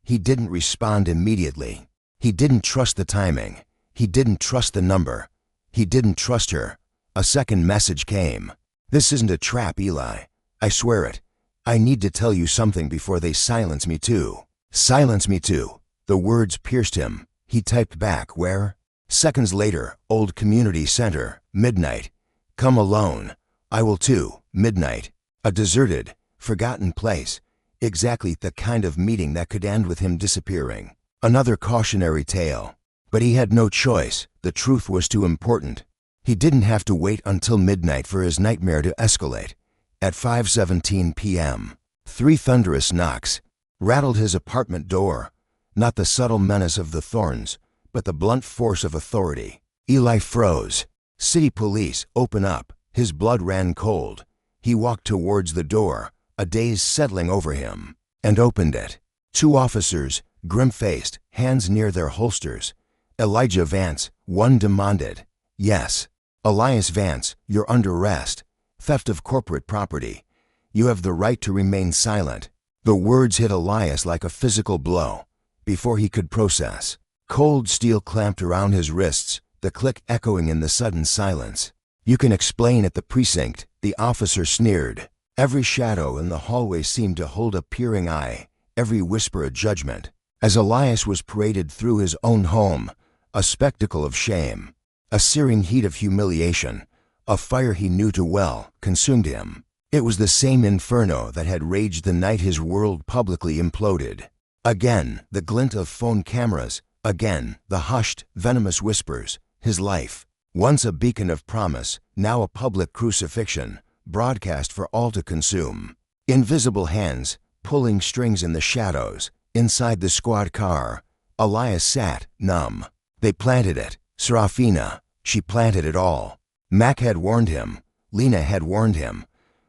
He didn't respond immediately. He didn't trust the timing. He didn't trust the number. He didn't trust her. A second message came. "This isn't a trap, Eli. I swear it. I need to tell you something before they silence me too." Silence me too. The words pierced him. He typed back, "Where?" Seconds later, Old Community Center, midnight. "Come alone. I will too." Midnight. A deserted, forgotten place. Exactly the kind of meeting that could end with him disappearing. Another cautionary tale. But he had no choice. The truth was too important. He didn't have to wait until midnight for his nightmare to escalate. At 5:17 p.m., 3 thunderous knocks rattled his apartment door. Not the subtle menace of the Thornes, but the blunt force of authority. Eli froze. "City police, open up." His blood ran cold. He walked towards the door, a daze settling over him, and opened it. 2 officers, grim-faced, hands near their holsters. "Elijah Vance," one demanded. "Yes." "Elias Vance, you're under arrest. Theft of corporate property. You have the right to remain silent." The words hit Elias like a physical blow. Before he could process, cold steel clamped around his wrists, the click echoing in the sudden silence. "You can explain at the precinct," the officer sneered. Every shadow in the hallway seemed to hold a peering eye, every whisper a judgment. As Elias was paraded through his own home, a spectacle of shame, a searing heat of humiliation, a fire he knew too well, consumed him. It was the same inferno that had raged the night his world publicly imploded. Again, the glint of phone cameras. Again, the hushed, venomous whispers. His life, once a beacon of promise, now a public crucifixion, broadcast for all to consume. Invisible hands, pulling strings in the shadows. Inside the squad car, Elias sat, numb. They planted it. Serafina, she planted it all. Mac had warned him. Lena had warned him.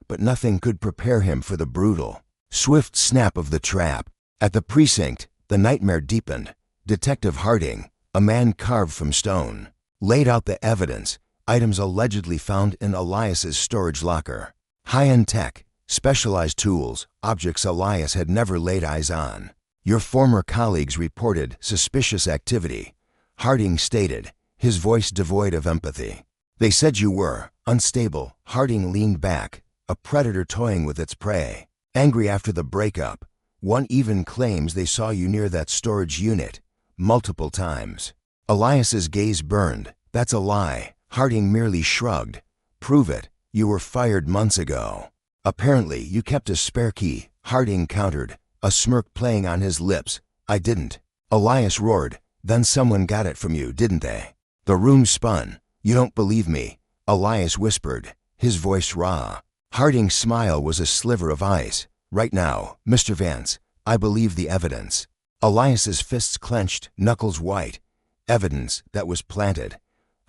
But nothing could prepare him for the brutal, swift snap of the trap. At the precinct, the nightmare deepened. Detective Harding, a man carved from stone, laid out the evidence, items allegedly found in Elias's storage locker. High-end tech, specialized tools, objects Elias had never laid eyes on. "Your former colleagues reported suspicious activity," Harding stated, his voice devoid of empathy. "They said you were unstable." Harding leaned back, a predator toying with its prey. "Angry after the breakup. One even claims they saw you near that storage unit multiple times." Elias's gaze burned. That's a lie. Harding merely shrugged. Prove it. You were fired months ago. Apparently, you kept a spare key, Harding countered, a smirk playing on his lips. I didn't. Elias roared. Then someone got it from you, didn't they? The room spun. You don't believe me, Elias whispered, his voice raw. Harding's smile was a sliver of ice. Right now, Mr. Vance, I believe the evidence. Elias's fists clenched, knuckles white. Evidence that was planted.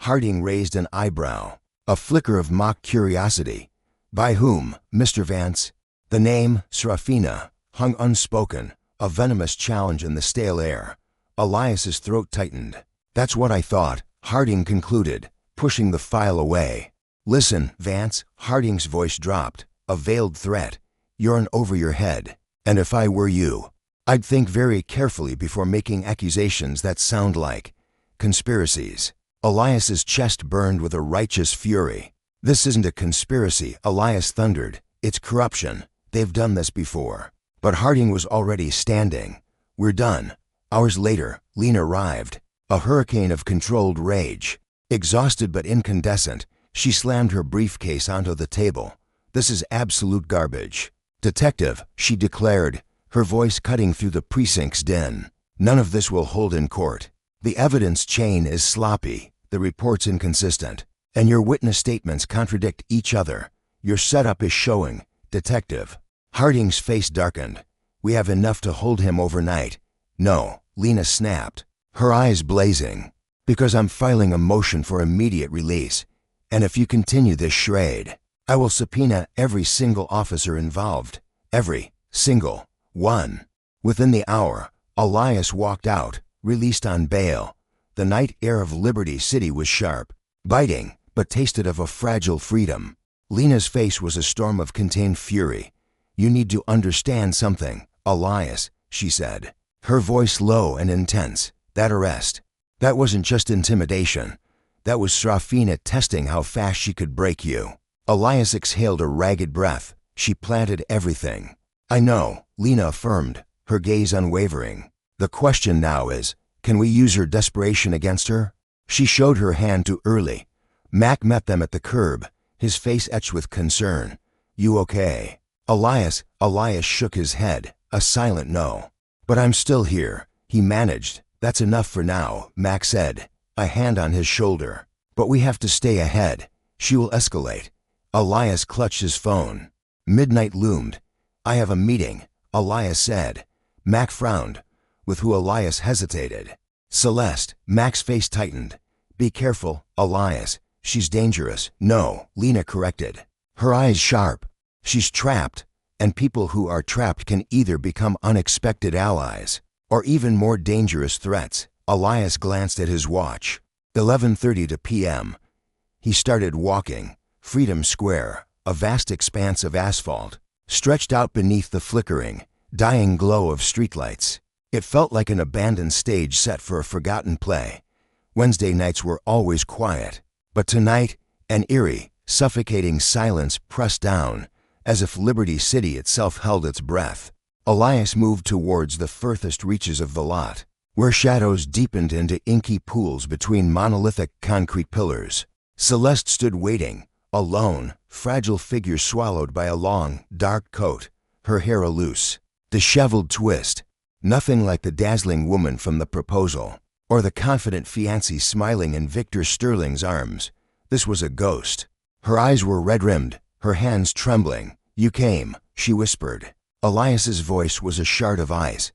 Harding raised an eyebrow, a flicker of mock curiosity. By whom, Mr. Vance? The name, Srafina, hung unspoken, a venomous challenge in the stale air. Elias's throat tightened. That's what I thought, Harding concluded, pushing the file away. Listen, Vance, Harding's voice dropped, a veiled threat. You're in over your head, and if I were you, I'd think very carefully before making accusations that sound like conspiracies. Elias's chest burned with a righteous fury. This isn't a conspiracy, Elias thundered. It's corruption. They've done this before. But Harding was already standing. We're done. Hours later, Lena arrived, a hurricane of controlled rage. Exhausted but incandescent, she slammed her briefcase onto the table. This is absolute garbage. Detective, she declared, her voice cutting through the precinct's din. None of this will hold in court. The evidence chain is sloppy, the report's inconsistent, and your witness statements contradict each other. Your setup is showing, Detective. Harding's face darkened. We have enough to hold him overnight. No, Lena snapped, her eyes blazing. Because I'm filing a motion for immediate release. And if you continue this charade, I will subpoena every single officer involved. Every single one. Within the hour, Elias walked out, released on bail. The night air of Liberty City was sharp, biting, but tasted of a fragile freedom. Lena's face was a storm of contained fury. You need to understand something, Elias, she said, her voice low and intense. That arrest, that wasn't just intimidation. That was Srafina testing how fast she could break you. Elias exhaled a ragged breath. She planted everything. I know, Lena affirmed, her gaze unwavering. The question now is, can we use her desperation against her? She showed her hand to Early. Mac met them at the curb, his face etched with concern. You okay? Elias shook his head, a silent no. But I'm still here, he managed. That's enough for now, Mac said, a hand on his shoulder. But we have to stay ahead. She will escalate. Elias clutched his phone. Midnight loomed. I have a meeting, Elias said. Mac frowned, with who Elias hesitated. Celeste, Mac's face tightened. Be careful, Elias. She's dangerous. No, Lena corrected, her eyes sharp. She's trapped, and people who are trapped can either become unexpected allies or even more dangerous threats. Elias glanced at his watch. 11:30 p.m. He started walking. Freedom Square, a vast expanse of asphalt, stretched out beneath the flickering, dying glow of streetlights. It felt like an abandoned stage set for a forgotten play. Wednesday nights were always quiet, but tonight, an eerie, suffocating silence pressed down, as if Liberty City itself held its breath. Elias moved towards the furthest reaches of the lot, where shadows deepened into inky pools between monolithic concrete pillars. Celeste stood waiting, a lone, fragile figure swallowed by a long, dark coat, her hair a loose, disheveled twist. Nothing like the dazzling woman from The Proposal, or the confident fiancée smiling in Victor Sterling's arms. This was a ghost. Her eyes were red-rimmed, her hands trembling. You came, she whispered. Elias's voice was a shard of ice.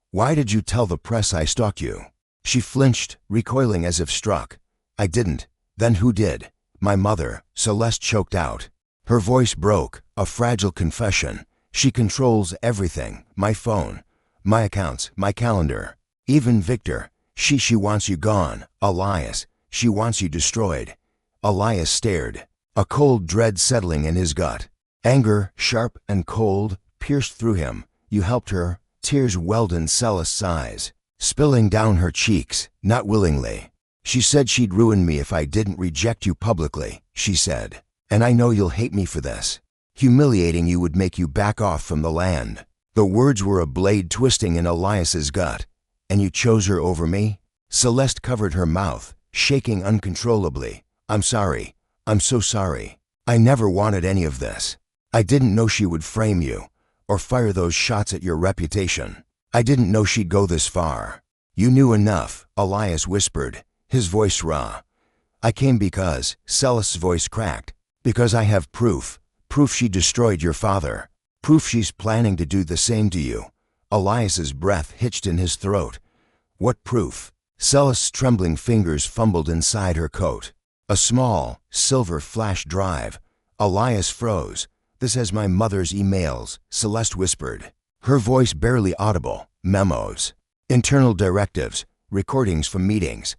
Why did you tell the press I stalked you? She flinched, recoiling as if struck. I didn't. Then who did? My mother, Celeste choked out. Her voice broke, a fragile confession. She controls everything, my phone, my accounts, my calendar. Even Victor. She wants you gone, Elias. She wants you destroyed. Elias stared, a cold dread settling in his gut. Anger, sharp and cold, pierced through him. You helped her. Tears welled in Celeste's eyes, spilling down her cheeks, not willingly. She said she'd ruin me if I didn't reject you publicly, she said. And I know you'll hate me for this. Humiliating you would make you back off from the land. The words were a blade twisting in Elias's gut. And you chose her over me? Celeste covered her mouth, shaking uncontrollably. "I'm sorry. I'm so sorry. I never wanted any of this. I didn't know she would frame you, or fire those shots at your reputation. I didn't know she'd go this far." "You knew enough," Elias whispered, his voice raw. "I came because," Celeste's voice cracked, "because I have proof. Proof she destroyed your father. Proof she's planning to do the same to you." Elias's breath hitched in his throat. "What proof?" Celeste's trembling fingers fumbled inside her coat. "A small, silver flash drive." Elias froze. "This has my mother's emails," Celeste whispered, her voice barely audible. "Memos. Internal directives. Recordings from meetings.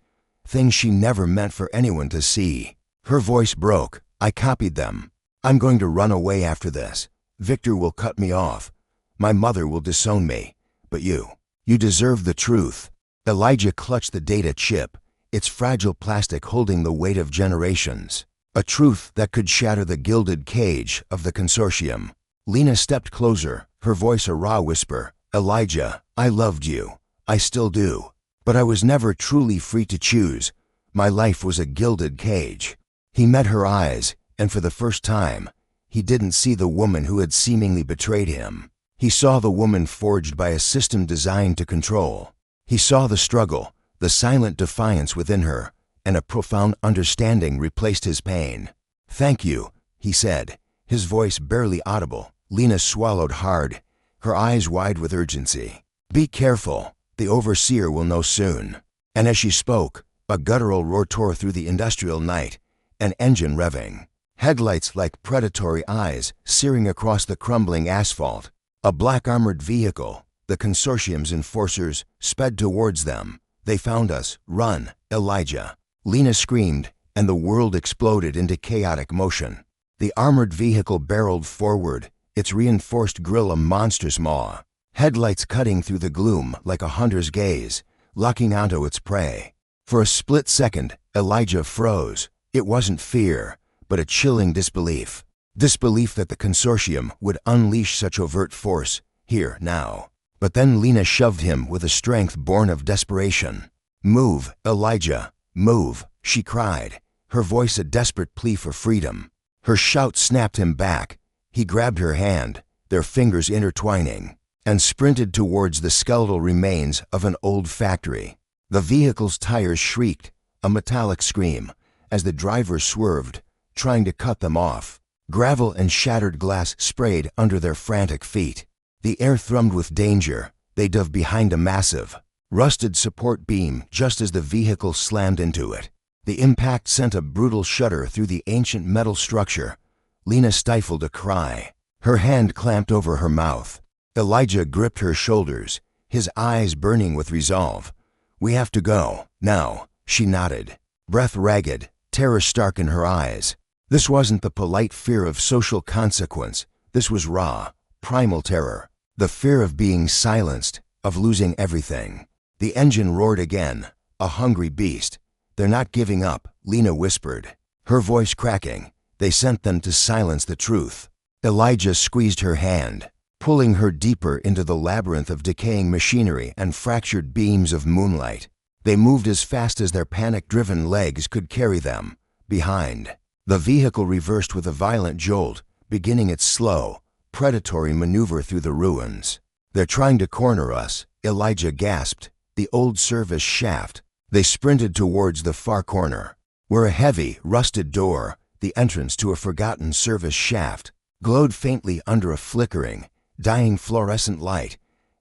Things she never meant for anyone to see." Her voice broke. "I copied them. I'm going to run away after this. Victor will cut me off. My mother will disown me. But you deserve the truth." Elijah clutched the data chip, its fragile plastic holding the weight of generations. A truth that could shatter the gilded cage of the consortium. Lena stepped closer, her voice a raw whisper. "Elijah, I loved you. I still do. But I was never truly free to choose. My life was a gilded cage." He met her eyes, and for the first time, he didn't see the woman who had seemingly betrayed him. He saw the woman forged by a system designed to control. He saw the struggle, the silent defiance within her, and a profound understanding replaced his pain. "Thank you," he said, his voice barely audible. Lena swallowed hard, her eyes wide with urgency. "Be careful. The overseer will know soon." And as she spoke, a guttural roar tore through the industrial night, an engine revving, headlights like predatory eyes searing across the crumbling asphalt. A black armored vehicle, the consortium's enforcers, sped towards them. "They found us. Run, Elijah." Lena screamed, and the world exploded into chaotic motion. The armored vehicle barreled forward, its reinforced grille a monstrous maw, headlights cutting through the gloom like a hunter's gaze, locking onto its prey. For a split second, Elijah froze. It wasn't fear, but a chilling disbelief. Disbelief that the consortium would unleash such overt force, here, now. But then Lena shoved him with a strength born of desperation. "Move, Elijah, move," she cried, her voice a desperate plea for freedom. Her shout snapped him back. He grabbed her hand, their fingers intertwining, and sprinted towards the skeletal remains of an old factory. The vehicle's tires shrieked, a metallic scream, as the driver swerved, trying to cut them off. Gravel and shattered glass sprayed under their frantic feet. The air thrummed with danger. They dove behind a massive, rusted support beam just as the vehicle slammed into it. The impact sent a brutal shudder through the ancient metal structure. Lena stifled a cry. Her hand clamped over her mouth. Elijah gripped her shoulders, his eyes burning with resolve. "We have to go, now," she nodded, breath ragged, terror stark in her eyes. This wasn't the polite fear of social consequence. This was raw, primal terror. The fear of being silenced, of losing everything. The engine roared again, a hungry beast. "They're not giving up," Lena whispered, her voice cracking. "They sent them to silence the truth." Elijah squeezed her hand, pulling her deeper into the labyrinth of decaying machinery and fractured beams of moonlight. They moved as fast as their panic-driven legs could carry them. Behind, the vehicle reversed with a violent jolt, beginning its slow, predatory maneuver through the ruins. "They're trying to corner us," Elijah gasped, the old service shaft. They sprinted towards the far corner, where a heavy, rusted door, the entrance to a forgotten service shaft, glowed faintly under a flickering, dying fluorescent light.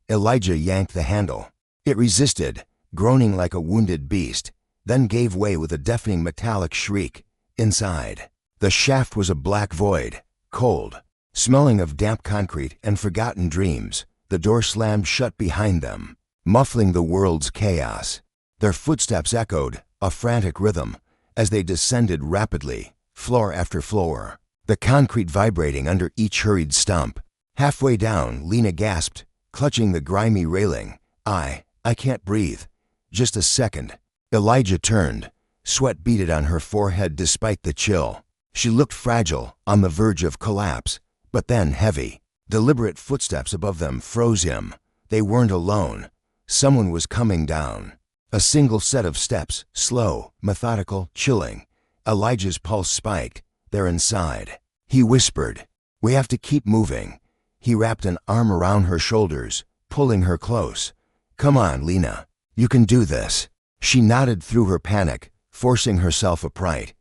Elijah yanked the handle. It resisted, groaning like a wounded beast, then gave way with a deafening metallic shriek. Inside, the shaft was a black void, cold, smelling of damp concrete and forgotten dreams. The door slammed shut behind them, muffling the world's chaos. Their footsteps echoed, a frantic rhythm, as they descended rapidly, floor after floor, the concrete vibrating under each hurried stump. Halfway down, Lena gasped, clutching the grimy railing. I can't breathe. Just a second." Elijah turned. Sweat beaded on her forehead despite the chill. She looked fragile, on the verge of collapse, but then heavy. Deliberate footsteps above them froze him. They weren't alone. Someone was coming down. A single set of steps, slow, methodical, chilling. Elijah's pulse spiked. They're inside. He whispered, "We have to keep moving." He wrapped an arm around her shoulders, pulling her close. "Come on, Lena. You can do this." She nodded through her panic, forcing herself upright.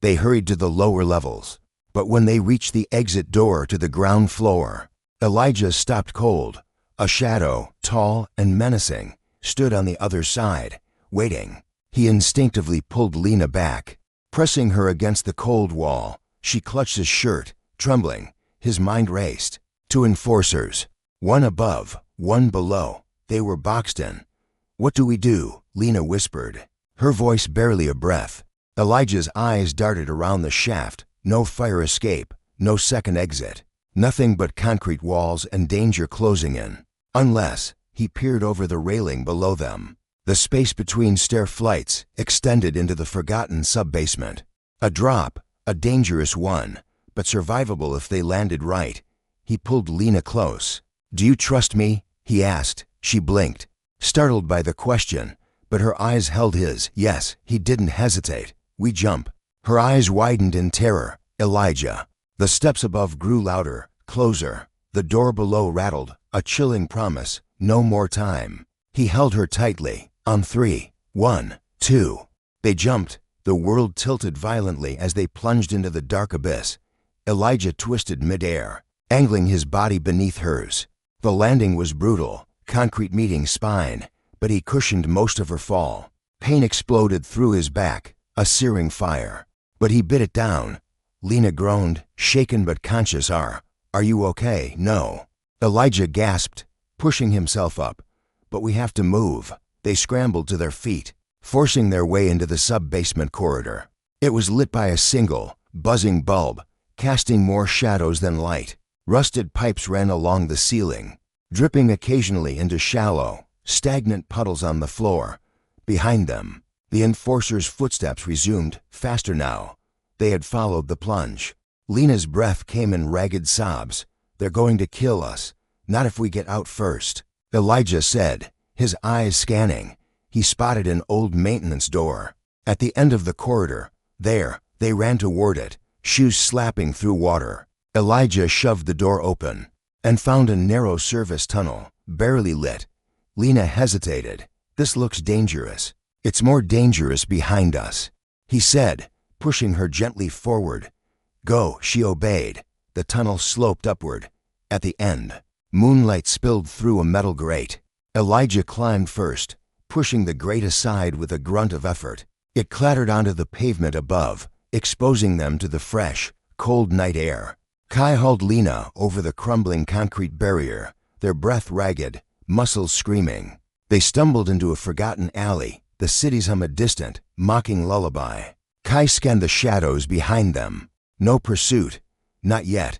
They hurried to the lower levels. But when they reached the exit door to the ground floor, Elijah stopped cold. A shadow, tall and menacing, stood on the other side, waiting. He instinctively pulled Lena back. Pressing her against the cold wall, she clutched his shirt, trembling. His mind raced. 2 enforcers. One above, one below. They were boxed in. "What do we do?" Lena whispered, her voice barely a breath. Elijah's eyes darted around the shaft. No fire escape, no second exit. Nothing but concrete walls and danger closing in. Unless, he peered over the railing below them. The space between stair flights extended into the forgotten sub-basement. A drop, a dangerous one, but survivable if they landed right. He pulled Lena close. "Do you trust me?" he asked. She blinked, startled by the question, but her eyes held his. Yes, he didn't hesitate. "We jump." Her eyes widened in terror. "Elijah." The steps above grew louder, closer. The door below rattled, a chilling promise. No more time. He held her tightly. On 3. 1, 2. They jumped. The world tilted violently as they plunged into the dark abyss. Elijah twisted midair, angling his body beneath hers. The landing was brutal, concrete meeting spine, but he cushioned most of her fall. Pain exploded through his back, a searing fire. But he bit it down. Lena groaned, shaken but conscious. Are you okay?" "No." Elijah gasped, pushing himself up. "But we have to move." They scrambled to their feet, forcing their way into the sub-basement corridor. It was lit by a single, buzzing bulb, casting more shadows than light. Rusted pipes ran along the ceiling, dripping occasionally into shallow, stagnant puddles on the floor. Behind them, the enforcers' footsteps resumed, faster now. They had followed the plunge. Lena's breath came in ragged sobs. "They're going to kill us. Not if we get out first," Elijah said, his eyes scanning. He spotted an old maintenance door. At the end of the corridor, there, they ran toward it, shoes slapping through water. Elijah shoved the door open and found a narrow service tunnel, barely lit. Lena hesitated. "This looks dangerous." "It's more dangerous behind us," he said, pushing her gently forward. "Go," she obeyed. The tunnel sloped upward. At the end, moonlight spilled through a metal grate. Elijah climbed first, pushing the grate aside with a grunt of effort. It clattered onto the pavement above, exposing them to the fresh, cold night air. Kai hauled Lena over the crumbling concrete barrier, their breath ragged, muscles screaming. They stumbled into a forgotten alley, the city's hum a distant, mocking lullaby. Kai scanned the shadows behind them. No pursuit. Not yet.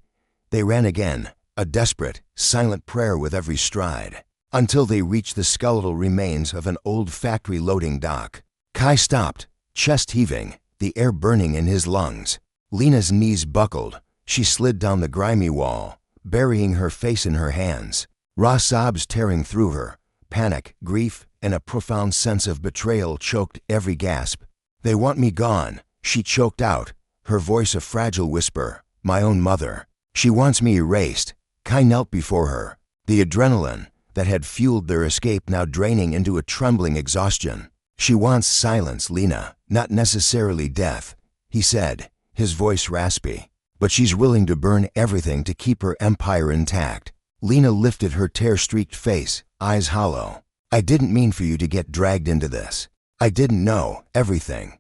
They ran again, a desperate, silent prayer with every stride, until they reached the skeletal remains of an old factory loading dock. Kai stopped, chest heaving, the air burning in his lungs. Lena's knees buckled. She slid down the grimy wall, burying her face in her hands. Raw sobs tearing through her. Panic, grief, and a profound sense of betrayal choked every gasp. "They want me gone," she choked out, her voice a fragile whisper. "My own mother. She wants me erased." Kai knelt before her, the adrenaline that had fueled their escape now draining into a trembling exhaustion. "She wants silence, Lena, not necessarily death," he said, his voice raspy. "But she's willing to burn everything to keep her empire intact." Lena lifted her tear-streaked face, eyes hollow. "I didn't mean for you to get dragged into this. I didn't know everything.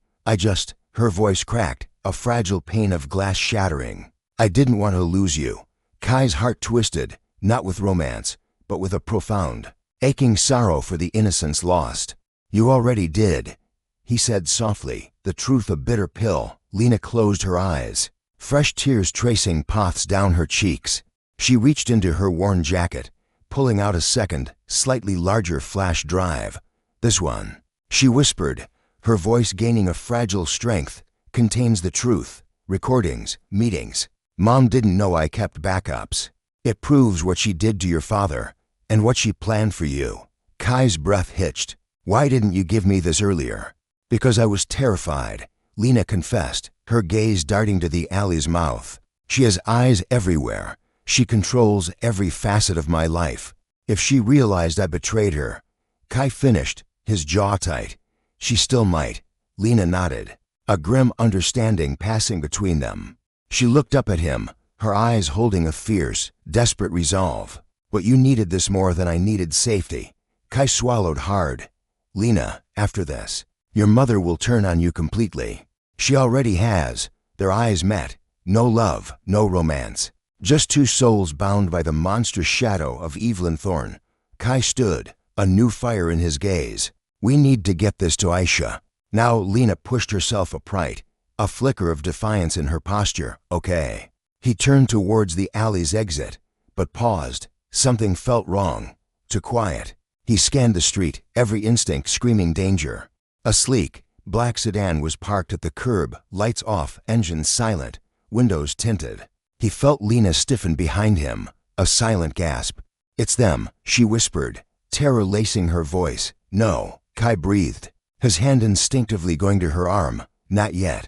Her voice cracked, a fragile pane of glass shattering. "I didn't want to lose you." Kai's heart twisted, not with romance, but with a profound, aching sorrow for the innocence lost. "You already did," he said softly, the truth a bitter pill. Lena closed her eyes, fresh tears tracing paths down her cheeks. She reached into her worn jacket, pulling out a second, slightly larger flash drive. "This one," she whispered, her voice gaining a fragile strength, "contains the truth, recordings, meetings. Mom didn't know I kept backups. It proves what she did to your father, and what she planned for you." Kai's breath hitched. Why didn't you give me this earlier? Because I was terrified, Lena confessed, her gaze darting to the alley's mouth. She has eyes everywhere. She controls every facet of my life. If she realized I betrayed her. Kai finished, his jaw tight. She still might. Lena nodded, a grim understanding passing between them. She looked up at him, her eyes holding a fierce, desperate resolve. But you needed this more than I needed safety. Kai swallowed hard. Lena, after this, your mother will turn on you completely. She already has. Their eyes met. No love, no romance. Just two souls bound by the monstrous shadow of Evelyn Thorne. Kai stood, a new fire in his gaze. We need to get this to Aisha. Now Lena pushed herself upright, a flicker of defiance in her posture. Okay. He turned towards the alley's exit, but paused. Something felt wrong. Too quiet. He scanned the street, every instinct screaming danger. A sleek, black sedan was parked at the curb, lights off, engines silent, windows tinted. He felt Lena stiffen behind him, a silent gasp. It's them, she whispered, terror lacing her voice. No, Kai breathed, his hand instinctively going to her arm. Not yet.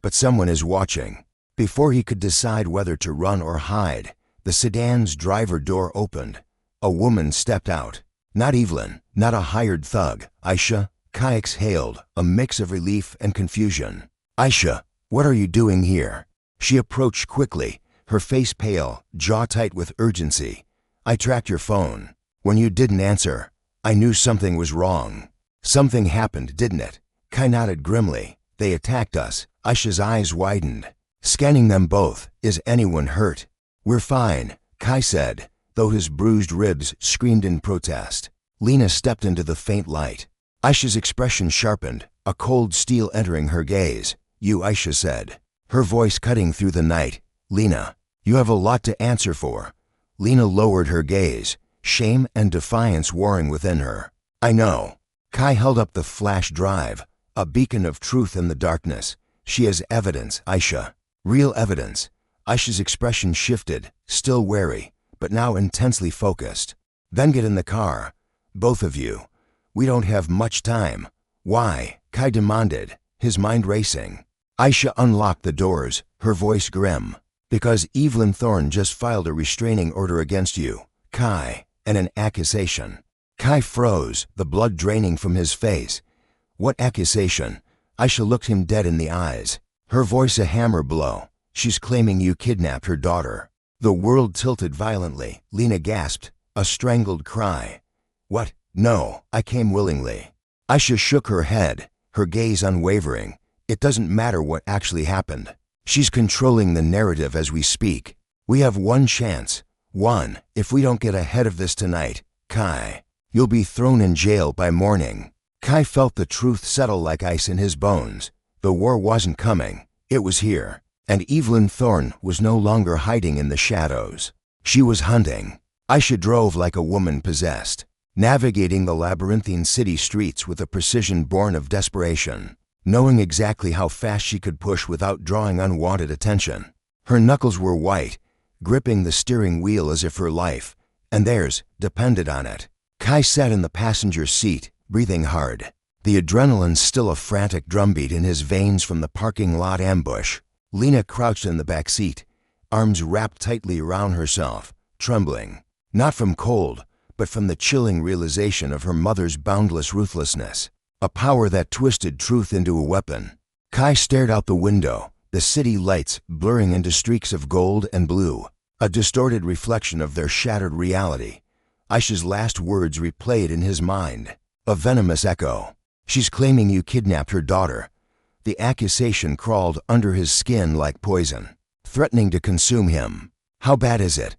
But someone is watching. Before he could decide whether to run or hide, the sedan's driver door opened. A woman stepped out. Not Evelyn, not a hired thug. Aisha. Kai exhaled, a mix of relief and confusion. Aisha, what are you doing here? She approached quickly, her face pale, jaw tight with urgency. I tracked your phone. When you didn't answer, I knew something was wrong. Something happened, didn't it? Kai nodded grimly. They attacked us. Aisha's eyes widened, scanning them both. Is anyone hurt? We're fine, Kai said, though his bruised ribs screamed in protest. Lena stepped into the faint light. Aisha's expression sharpened, a cold steel entering her gaze. You, Aisha said, her voice cutting through the night. Lena, you have a lot to answer for. Lena lowered her gaze, shame and defiance warring within her. I know. Kai held up the flash drive, a beacon of truth in the darkness. She has evidence, Aisha. Real evidence. Aisha's expression shifted, still wary, but now intensely focused. Then get in the car. Both of you. We don't have much time. Why? Kai demanded, his mind racing. Aisha unlocked the doors, her voice grim. Because Evelyn Thorne just filed a restraining order against you, Kai, and an accusation. Kai froze, the blood draining from his face. What accusation? Aisha looked him dead in the eyes, her voice a hammer blow. She's claiming you kidnapped her daughter. The world tilted violently. Lena gasped, a strangled cry. What? No, I came willingly. Aisha shook her head, her gaze unwavering. It doesn't matter what actually happened. She's controlling the narrative as we speak. We have one chance. One. If we don't get ahead of this tonight, Kai, you'll be thrown in jail by morning. Kai felt the truth settle like ice in his bones. The war wasn't coming. It was here. And Evelyn Thorne was no longer hiding in the shadows. She was hunting. Aisha drove like a woman possessed, navigating the labyrinthine city streets with a precision born of desperation, knowing exactly how fast she could push without drawing unwanted attention. Her knuckles were white, gripping the steering wheel as if her life, and theirs, depended on it. Kai sat in the passenger seat, breathing hard, the adrenaline still a frantic drumbeat in his veins from the parking lot ambush. Lena crouched in the back seat, arms wrapped tightly around herself, trembling, not from cold, but from the chilling realization of her mother's boundless ruthlessness, a power that twisted truth into a weapon. Kai stared out the window, the city lights blurring into streaks of gold and blue, a distorted reflection of their shattered reality. Aisha's last words replayed in his mind, a venomous echo. She's claiming you kidnapped her daughter. The accusation crawled under his skin like poison, threatening to consume him. How bad is it?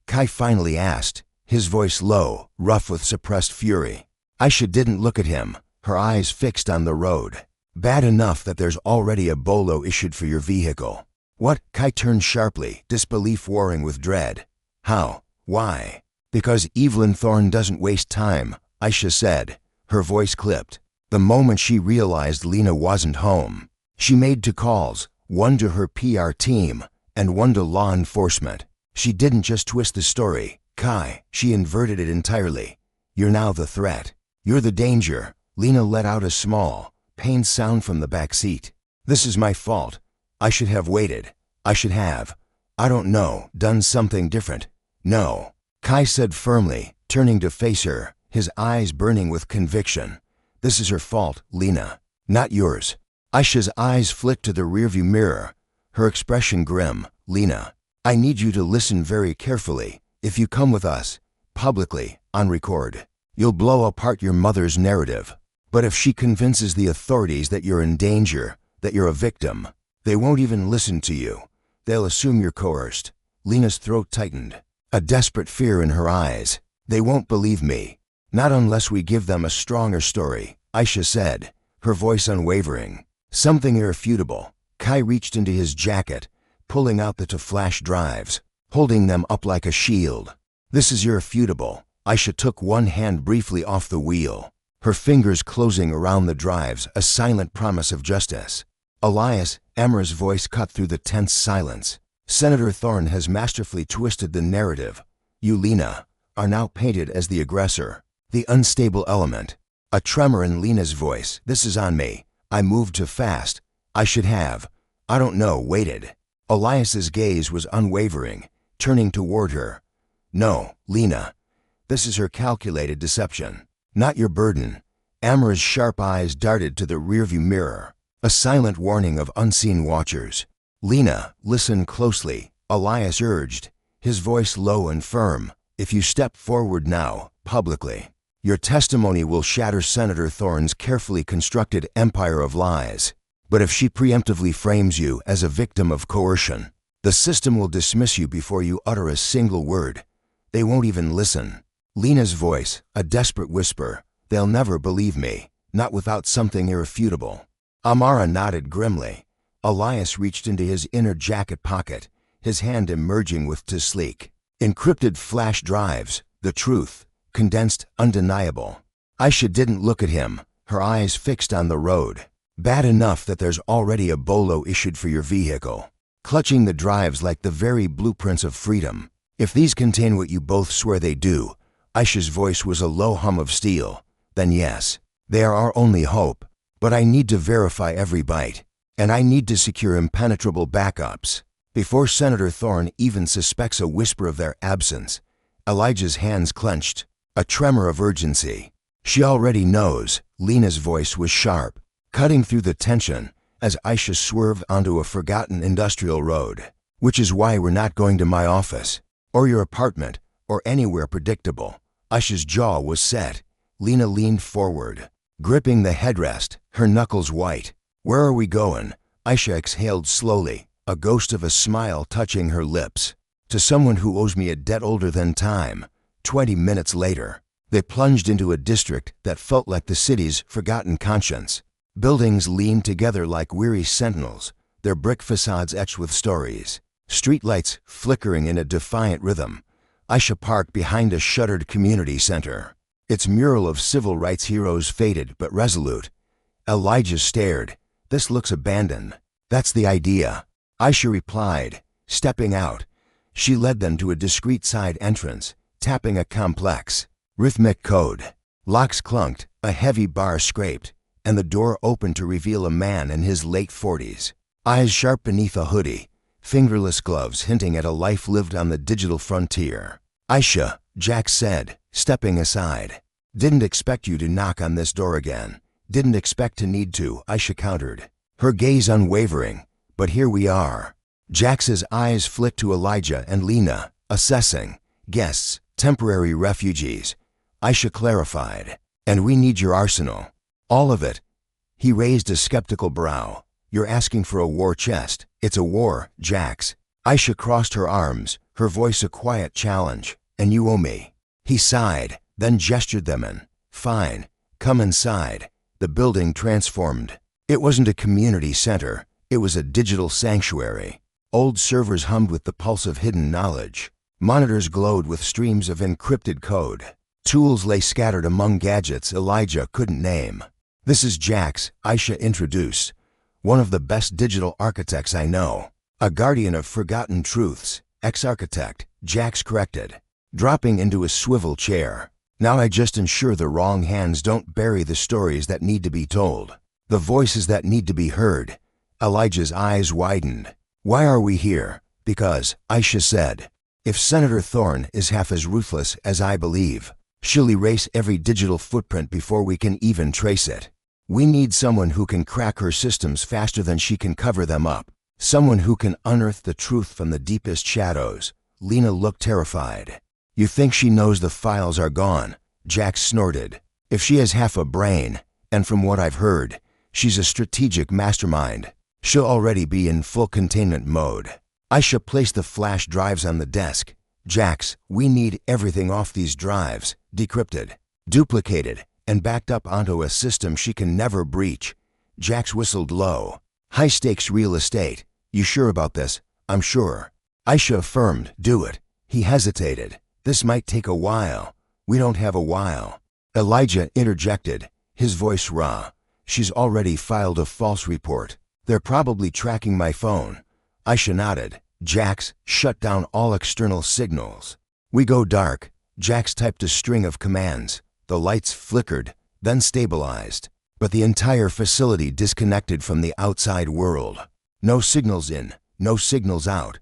Kai finally asked, his voice low, rough with suppressed fury. Aisha didn't look at him, her eyes fixed on the road. Bad enough that there's already a bolo issued for your vehicle. What? Kai turned sharply, disbelief warring with dread. How? Why? Because Evelyn Thorne doesn't waste time, Aisha said, her voice clipped. The moment she realized Lena wasn't home, she made 2 calls, one to her PR team and one to law enforcement. She didn't just twist the story, Kai, she inverted it entirely. You're now the threat. You're the danger. Lena let out a small, pained sound from the back seat. This is my fault. I should have waited. I should have, I don't know, done something different. No, Kai said firmly, turning to face her, his eyes burning with conviction. This is her fault, Lena, not yours. Aisha's eyes flicked to the rearview mirror, her expression grim. Lena, I need you to listen very carefully. If you come with us, publicly, on record, you'll blow apart your mother's narrative. But if she convinces the authorities that you're in danger, that you're a victim, they won't even listen to you. They'll assume you're coerced. Lena's throat tightened, a desperate fear in her eyes. They won't believe me. Not unless we give them a stronger story, Aisha said, her voice unwavering. Something irrefutable. Kai reached into his jacket, pulling out the flash drives, holding them up like a shield. This is irrefutable. Aisha took one hand briefly off the wheel, her fingers closing around the drives, a silent promise of justice. Elias, Amra's voice cut through the tense silence. Senator Thorne has masterfully twisted the narrative. You, Lena, are now painted as the aggressor, the unstable element. A tremor in Lena's voice. This is on me. I moved too fast. I should have, I don't know, waited. Elias's gaze was unwavering, turning toward her. No, Lena. This is her calculated deception, not your burden. Amra's sharp eyes darted to the rearview mirror, a silent warning of unseen watchers. Lena, listen closely, Elias urged, his voice low and firm. If you step forward now, publicly, your testimony will shatter Senator Thorne's carefully constructed empire of lies. But if she preemptively frames you as a victim of coercion, the system will dismiss you before you utter a single word. They won't even listen. Lena's voice, a desperate whisper. They'll never believe me, not without something irrefutable. Amara nodded grimly. Elias reached into his inner jacket pocket, his hand emerging with two sleek, encrypted flash drives, the truth, condensed, undeniable. Aisha didn't look at him, her eyes fixed on the road. Bad enough that there's already a bolo issued for your vehicle, clutching the drives like the very blueprints of freedom. If these contain what you both swear they do, Aisha's voice was a low hum of steel, then yes, they are our only hope. But I need to verify every byte, and I need to secure impenetrable backups. Before Senator Thorne even suspects a whisper of their absence, Elijah's hands clenched, a tremor of urgency. She already knows. Lena's voice was sharp, cutting through the tension as Aisha swerved onto a forgotten industrial road. Which is why we're not going to my office, or your apartment, or anywhere predictable. Aisha's jaw was set. Lena leaned forward, gripping the headrest, her knuckles white. Where are we going? Aisha exhaled slowly, a ghost of a smile touching her lips. To someone who owes me a debt older than time. 20 minutes later, they plunged into a district that felt like the city's forgotten conscience. Buildings leaned together like weary sentinels, their brick facades etched with stories. Streetlights flickering in a defiant rhythm. Aisha parked behind a shuttered community center, its mural of civil rights heroes faded but resolute. Elijah stared. This looks abandoned. That's the idea, Aisha replied, stepping out. She led them to a discreet side entrance, tapping a complex, rhythmic code. Locks clunked, a heavy bar scraped, and the door opened to reveal a man in his late 40s, eyes sharp beneath a hoodie, fingerless gloves hinting at a life lived on the digital frontier. Aisha, Jack said, stepping aside. Didn't expect you to knock on this door again. Didn't expect to need to, Aisha countered, her gaze unwavering. But here we are. Jax's eyes flicked to Elijah and Lena, assessing. Guests, temporary refugees. Aisha clarified. And we need your arsenal. All of it. He raised a skeptical brow. You're asking for a war chest. It's a war, Jax. Aisha crossed her arms, her voice a quiet challenge. And you owe me. He sighed, then gestured them in. Fine. Come inside. The building transformed. It wasn't a community center. It was a digital sanctuary. Old servers hummed with the pulse of hidden knowledge. Monitors glowed with streams of encrypted code. Tools lay scattered among gadgets Elijah couldn't name. This is Jax, Aisha introduced. One of the best digital architects I know. A guardian of forgotten truths. Ex-architect, Jax corrected, dropping into a swivel chair. Now I just ensure the wrong hands don't bury the stories that need to be told, the voices that need to be heard. Elijah's eyes widened. Why are we here? Because, Aisha said, if Senator Thorne is half as ruthless as I believe, she'll erase every digital footprint before we can even trace it. We need someone who can crack her systems faster than she can cover them up. Someone who can unearth the truth from the deepest shadows. Lena looked terrified. You think she knows the files are gone? Jack snorted. If she has half a brain, and from what I've heard, she's a strategic mastermind, she'll already be in full containment mode. Aisha placed the flash drives on the desk. Jax, we need everything off these drives, decrypted, duplicated, and backed up onto a system she can never breach. Jax whistled low. High-stakes real estate. You sure about this? I'm sure. Aisha affirmed. Do it. He hesitated. This might take a while. We don't have a while. Elijah interjected, his voice raw. She's already filed a false report. They're probably tracking my phone. Aisha nodded. Jax, shut down all external signals. We go dark. Jax typed a string of commands. The lights flickered, then stabilized. But the entire facility disconnected from the outside world. No signals in, no signals out.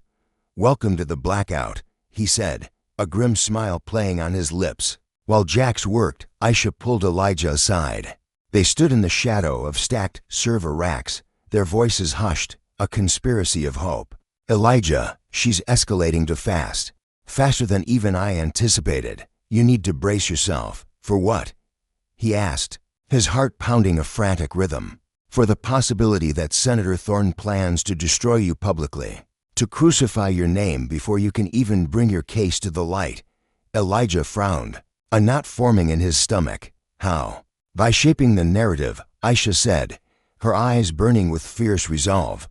Welcome to the blackout, he said, a grim smile playing on his lips. While Jax worked, Aisha pulled Elijah aside. They stood in the shadow of stacked server racks, their voices hushed, a conspiracy of hope. Elijah, she's escalating too fast. Faster than even I anticipated. You need to brace yourself. For what? He asked, his heart pounding a frantic rhythm. For the possibility that Senator Thorne plans to destroy you publicly, to crucify your name before you can even bring your case to the light. Elijah frowned, a knot forming in his stomach. How? By shaping the narrative, Aisha said, her eyes burning with fierce resolve.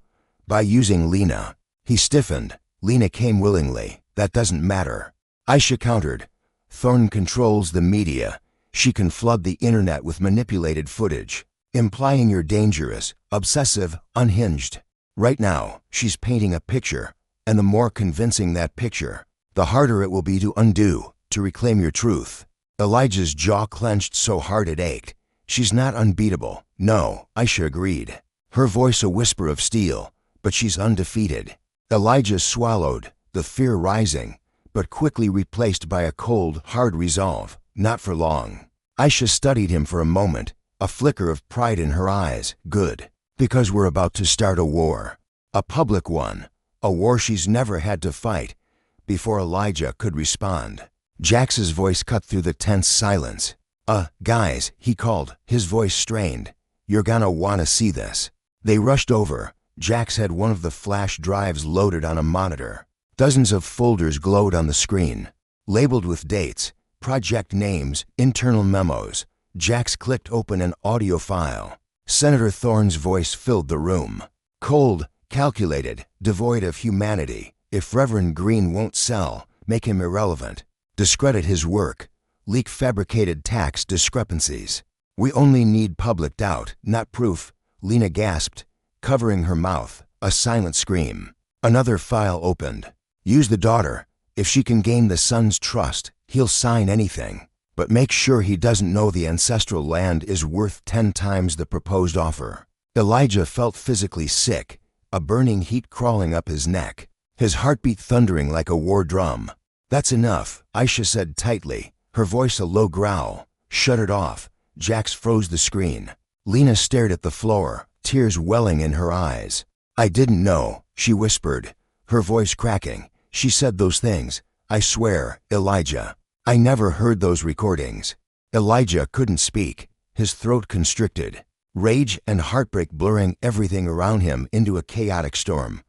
By using Lena. He stiffened. Lena came willingly. That doesn't matter. Aisha countered. Thorne controls the media. She can flood the internet with manipulated footage, implying you're dangerous, obsessive, unhinged. Right now, she's painting a picture, and the more convincing that picture, the harder it will be to undo, to reclaim your truth. Elijah's jaw clenched so hard it ached. She's not unbeatable. No, Aisha agreed, her voice a whisper of steel, but she's undefeated. Elijah swallowed, the fear rising, but quickly replaced by a cold, hard resolve. Not for long. Aisha studied him for a moment, a flicker of pride in her eyes. Good. Because we're about to start a war. A public one. A war she's never had to fight. Before Elijah could respond, Jax's voice cut through the tense silence. Guys, he called, his voice strained. You're gonna wanna see this. They rushed over. Jax had one of the flash drives loaded on a monitor. Dozens of folders glowed on the screen, labeled with dates, project names, internal memos. Jax clicked open an audio file. Senator Thorne's voice filled the room. Cold, calculated, devoid of humanity. If Reverend Green won't sell, make him irrelevant. Discredit his work. Leak fabricated tax discrepancies. We only need public doubt, not proof. Lena gasped, covering her mouth, a silent scream. Another file opened. Use the daughter. If she can gain the son's trust, he'll sign anything. But make sure he doesn't know the ancestral land is worth 10 times the proposed offer. Elijah felt physically sick, a burning heat crawling up his neck, his heartbeat thundering like a war drum. That's enough, Aisha said tightly, her voice a low growl. Shut it off. Jax froze the screen. Lena stared at the floor, tears welling in her eyes. I didn't know, she whispered, her voice cracking. She said those things. I swear, Elijah. I never heard those recordings. Elijah couldn't speak, his throat constricted, rage and heartbreak blurring everything around him into a chaotic storm.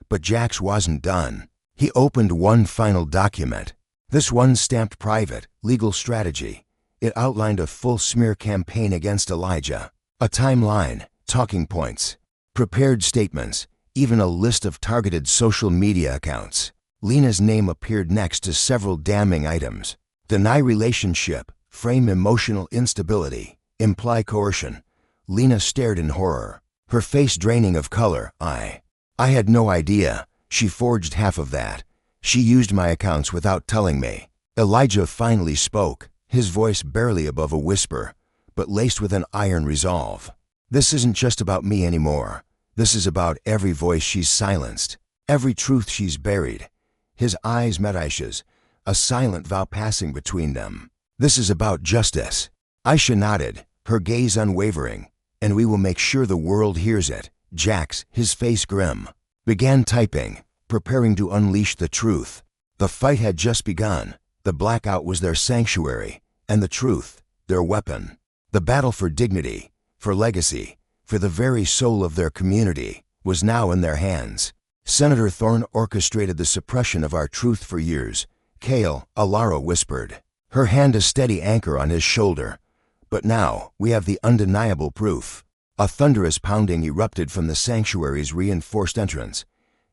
But Jax wasn't done. He opened one final document. This one stamped private, legal strategy. It outlined a full smear campaign against Elijah. A timeline, talking points, prepared statements, even a list of targeted social media accounts. Lena's name appeared next to several damning items. Deny relationship, frame emotional instability, imply coercion. Lena stared in horror, her face draining of color. I had no idea. She forged half of that. She used my accounts without telling me. Elijah finally spoke, his voice barely above a whisper, but laced with an iron resolve. This isn't just about me anymore. This is about every voice she's silenced, every truth she's buried. His eyes met Aisha's, a silent vow passing between them. This is about justice. Aisha nodded, her gaze unwavering. And we will make sure the world hears it. Jax, his face grim, began typing, preparing to unleash the truth. The fight had just begun. The blackout was their sanctuary, and the truth, their weapon. The battle for dignity, for legacy, for the very soul of their community, was now in their hands. Senator Thorne orchestrated the suppression of our truth for years. Kale, Alara whispered, her hand a steady anchor on his shoulder. But now, we have the undeniable proof. A thunderous pounding erupted from the sanctuary's reinforced entrance.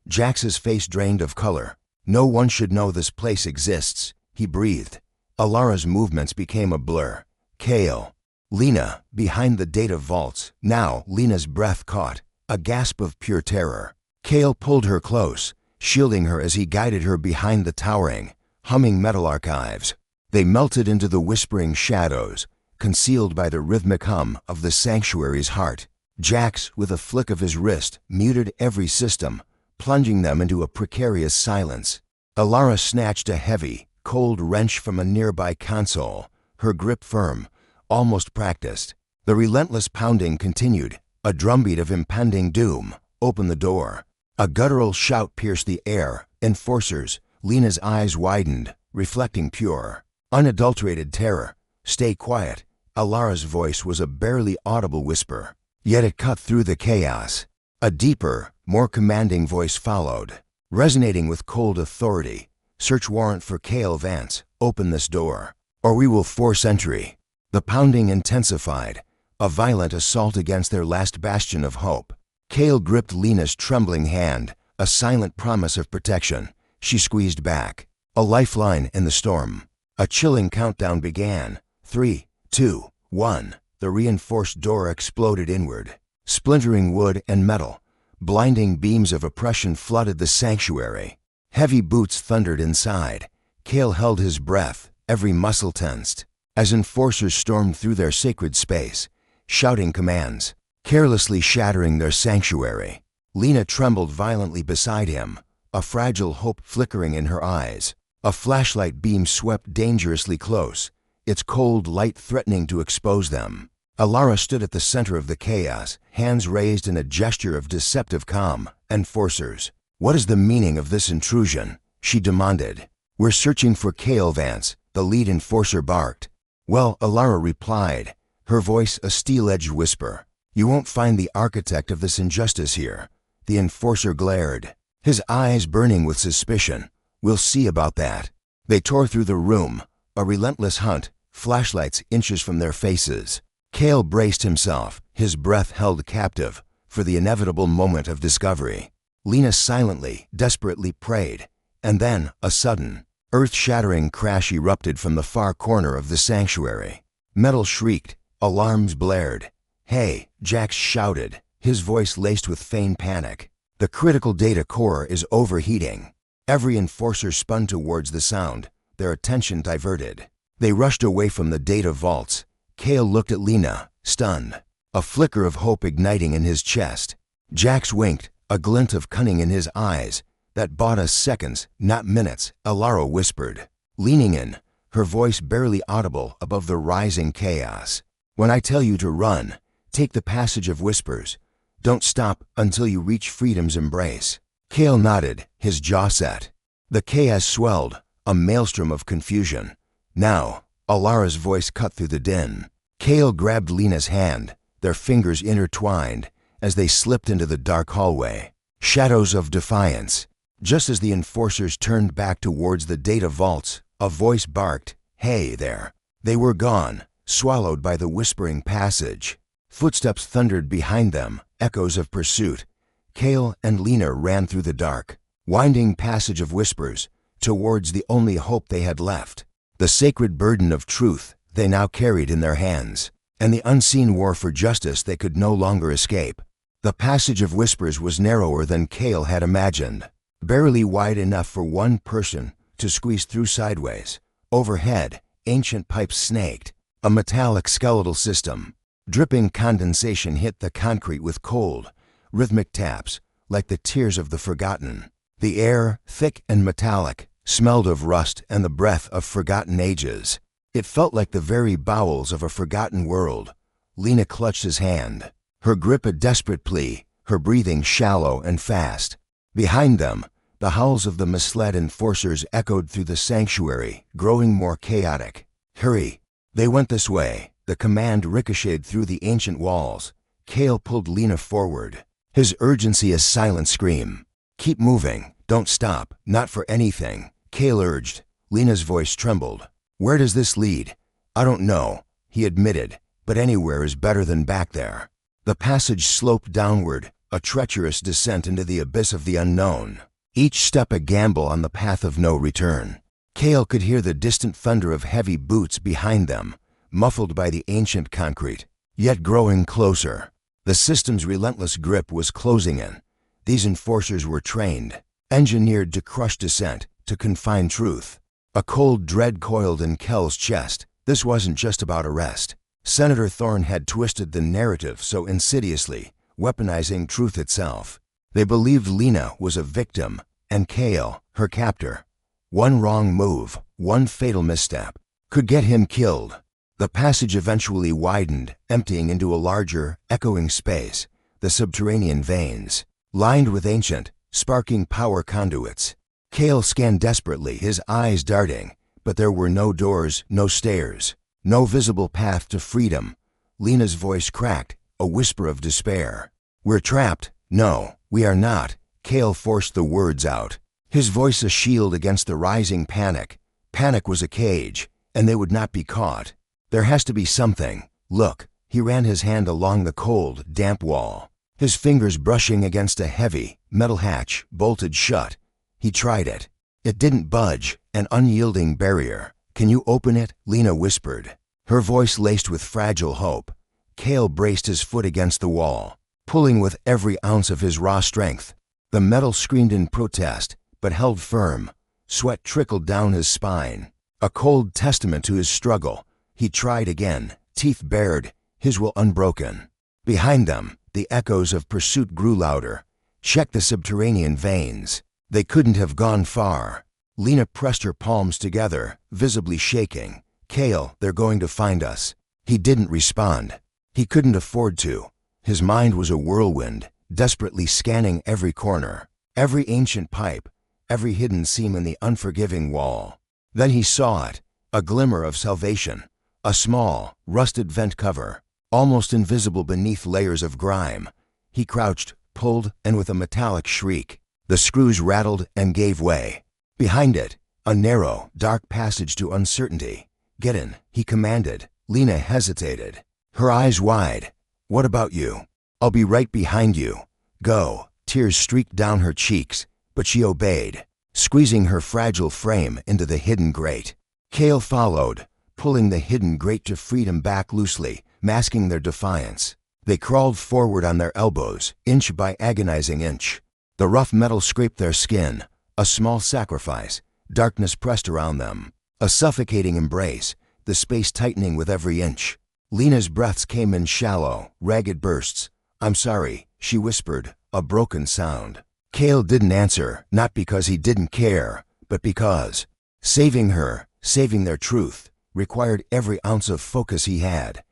Jax's face drained of color. No one should know this place exists, he breathed. Alara's movements became a blur. Kale. Lena, behind the data vaults. Now, Lena's breath caught, a gasp of pure terror. Kale pulled her close, shielding her as he guided her behind the towering, humming metal archives. They melted into the whispering shadows, concealed by the rhythmic hum of the sanctuary's heart. Jax, with a flick of his wrist, muted every system, plunging them into a precarious silence. Alara snatched a heavy, cold wrench from a nearby console, her grip firm, almost practiced. The relentless pounding continued, a drumbeat of impending doom. Open the door. A guttural shout pierced the air. Enforcers. Lena's eyes widened, reflecting pure, unadulterated terror. Stay quiet. Alara's voice was a barely audible whisper, yet it cut through the chaos. A deeper, more commanding voice followed, resonating with cold authority. Search warrant for Kale Vance. Open this door, or we will force entry. The pounding intensified, a violent assault against their last bastion of hope. Kale gripped Lena's trembling hand, a silent promise of protection. She squeezed back, a lifeline in the storm. A chilling countdown began. 3, 2, 1. The reinforced door exploded inward. Splintering wood and metal, blinding beams of oppression flooded the sanctuary. Heavy boots thundered inside. Kale held his breath, every muscle tensed, as enforcers stormed through their sacred space, shouting commands, carelessly shattering their sanctuary. Lena trembled violently beside him, a fragile hope flickering in her eyes. A flashlight beam swept dangerously close, its cold light threatening to expose them. Alara stood at the center of the chaos, hands raised in a gesture of deceptive calm. Enforcers. What is the meaning of this intrusion? She demanded. We're searching for Kale Vance, the lead enforcer barked. Well, Alara replied, her voice a steel-edged whisper. You won't find the architect of this injustice here. The enforcer glared, his eyes burning with suspicion. We'll see about that. They tore through the room, a relentless hunt, flashlights inches from their faces. Kale braced himself, his breath held captive, for the inevitable moment of discovery. Lena silently, desperately prayed, and then a sudden, earth-shattering crash erupted from the far corner of the sanctuary. Metal shrieked, alarms blared. Hey, Jax shouted, his voice laced with feigned panic. The critical data core is overheating. Every enforcer spun towards the sound, their attention diverted. They rushed away from the data vaults. Kale looked at Lena, stunned, a flicker of hope igniting in his chest. Jax winked, a glint of cunning in his eyes. That bought us seconds, not minutes, Alara whispered, leaning in, her voice barely audible above the rising chaos. When I tell you to run, take the passage of whispers. Don't stop until you reach freedom's embrace. Kale nodded, his jaw set. The chaos swelled, a maelstrom of confusion. Now, Alara's voice cut through the din. Kale grabbed Lena's hand, their fingers intertwined, as they slipped into the dark hallway. Shadows of defiance. Just as the enforcers turned back towards the data vaults, a voice barked, "Hey there." They were gone, swallowed by the whispering passage. Footsteps thundered behind them, echoes of pursuit. Kale and Lena ran through the dark, winding passage of whispers, towards the only hope they had left. The sacred burden of truth they now carried in their hands, and the unseen war for justice they could no longer escape. The passage of whispers was narrower than Kale had imagined, barely wide enough for one person to squeeze through sideways. Overhead, ancient pipes snaked, a metallic skeletal system. Dripping condensation hit the concrete with cold, rhythmic taps, like the tears of the forgotten. The air, thick and metallic, smelled of rust and the breath of forgotten ages. It felt like the very bowels of a forgotten world. Lena clutched his hand, her grip a desperate plea, her breathing shallow and fast. Behind them, the howls of the misled enforcers echoed through the sanctuary, growing more chaotic. Hurry! They went this way. The command ricocheted through the ancient walls. Cale pulled Lena forward, his urgency a silent scream. Keep moving, don't stop, not for anything, Cale urged. Lena's voice trembled. Where does this lead? I don't know, he admitted, but anywhere is better than back there. The passage sloped downward, a treacherous descent into the abyss of the unknown. Each step a gamble on the path of no return. Cale could hear the distant thunder of heavy boots behind them, muffled by the ancient concrete, yet growing closer. The system's relentless grip was closing in. These enforcers were trained, engineered to crush dissent, to confine truth. A cold dread coiled in Kel's chest. This wasn't just about arrest. Senator Thorne had twisted the narrative so insidiously, weaponizing truth itself. They believed Lena was a victim, and Cale, her captor. One wrong move, one fatal misstep, could get him killed. The passage eventually widened, emptying into a larger, echoing space, the subterranean veins, lined with ancient, sparking power conduits. Cale scanned desperately, his eyes darting, but there were no doors, no stairs, no visible path to freedom. Lena's voice cracked, a whisper of despair. We're trapped. No, we are not. Cale forced the words out, his voice a shield against the rising panic. Panic was a cage, and they would not be caught. There has to be something. Look, he ran his hand along the cold, damp wall, his fingers brushing against a heavy, metal hatch, bolted shut. He tried it. It didn't budge, an unyielding barrier. Can you open it? Lena whispered, her voice laced with fragile hope. Cale braced his foot against the wall, pulling with every ounce of his raw strength. The metal screamed in protest, but held firm. Sweat trickled down his spine, a cold testament to his struggle. He tried again, teeth bared, his will unbroken. Behind them, the echoes of pursuit grew louder. Check the subterranean veins. They couldn't have gone far. Lena pressed her palms together, visibly shaking. Cale, they're going to find us. He didn't respond. He couldn't afford to. His mind was a whirlwind, desperately scanning every corner, every ancient pipe, every hidden seam in the unforgiving wall. Then he saw it, a glimmer of salvation, a small, rusted vent cover, almost invisible beneath layers of grime. He crouched, pulled, and with a metallic shriek, the screws rattled and gave way. Behind it, a narrow, dark passage to uncertainty. Get in, he commanded. Lena hesitated, her eyes wide. What about you? I'll be right behind you. Go. Tears streaked down her cheeks, but she obeyed, squeezing her fragile frame into the hidden grate. Cale followed, pulling the hidden grate to freedom back loosely, masking their defiance. They crawled forward on their elbows, inch by agonizing inch. The rough metal scraped their skin, a small sacrifice. Darkness pressed around them, a suffocating embrace, the space tightening with every inch. Lena's breaths came in shallow, ragged bursts. I'm sorry, she whispered, a broken sound. Cale didn't answer, not because he didn't care, but because saving her, saving their truth, required every ounce of focus he had.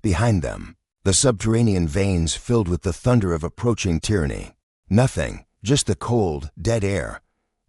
Behind them, the subterranean veins filled with the thunder of approaching tyranny. Nothing, just the cold, dead air.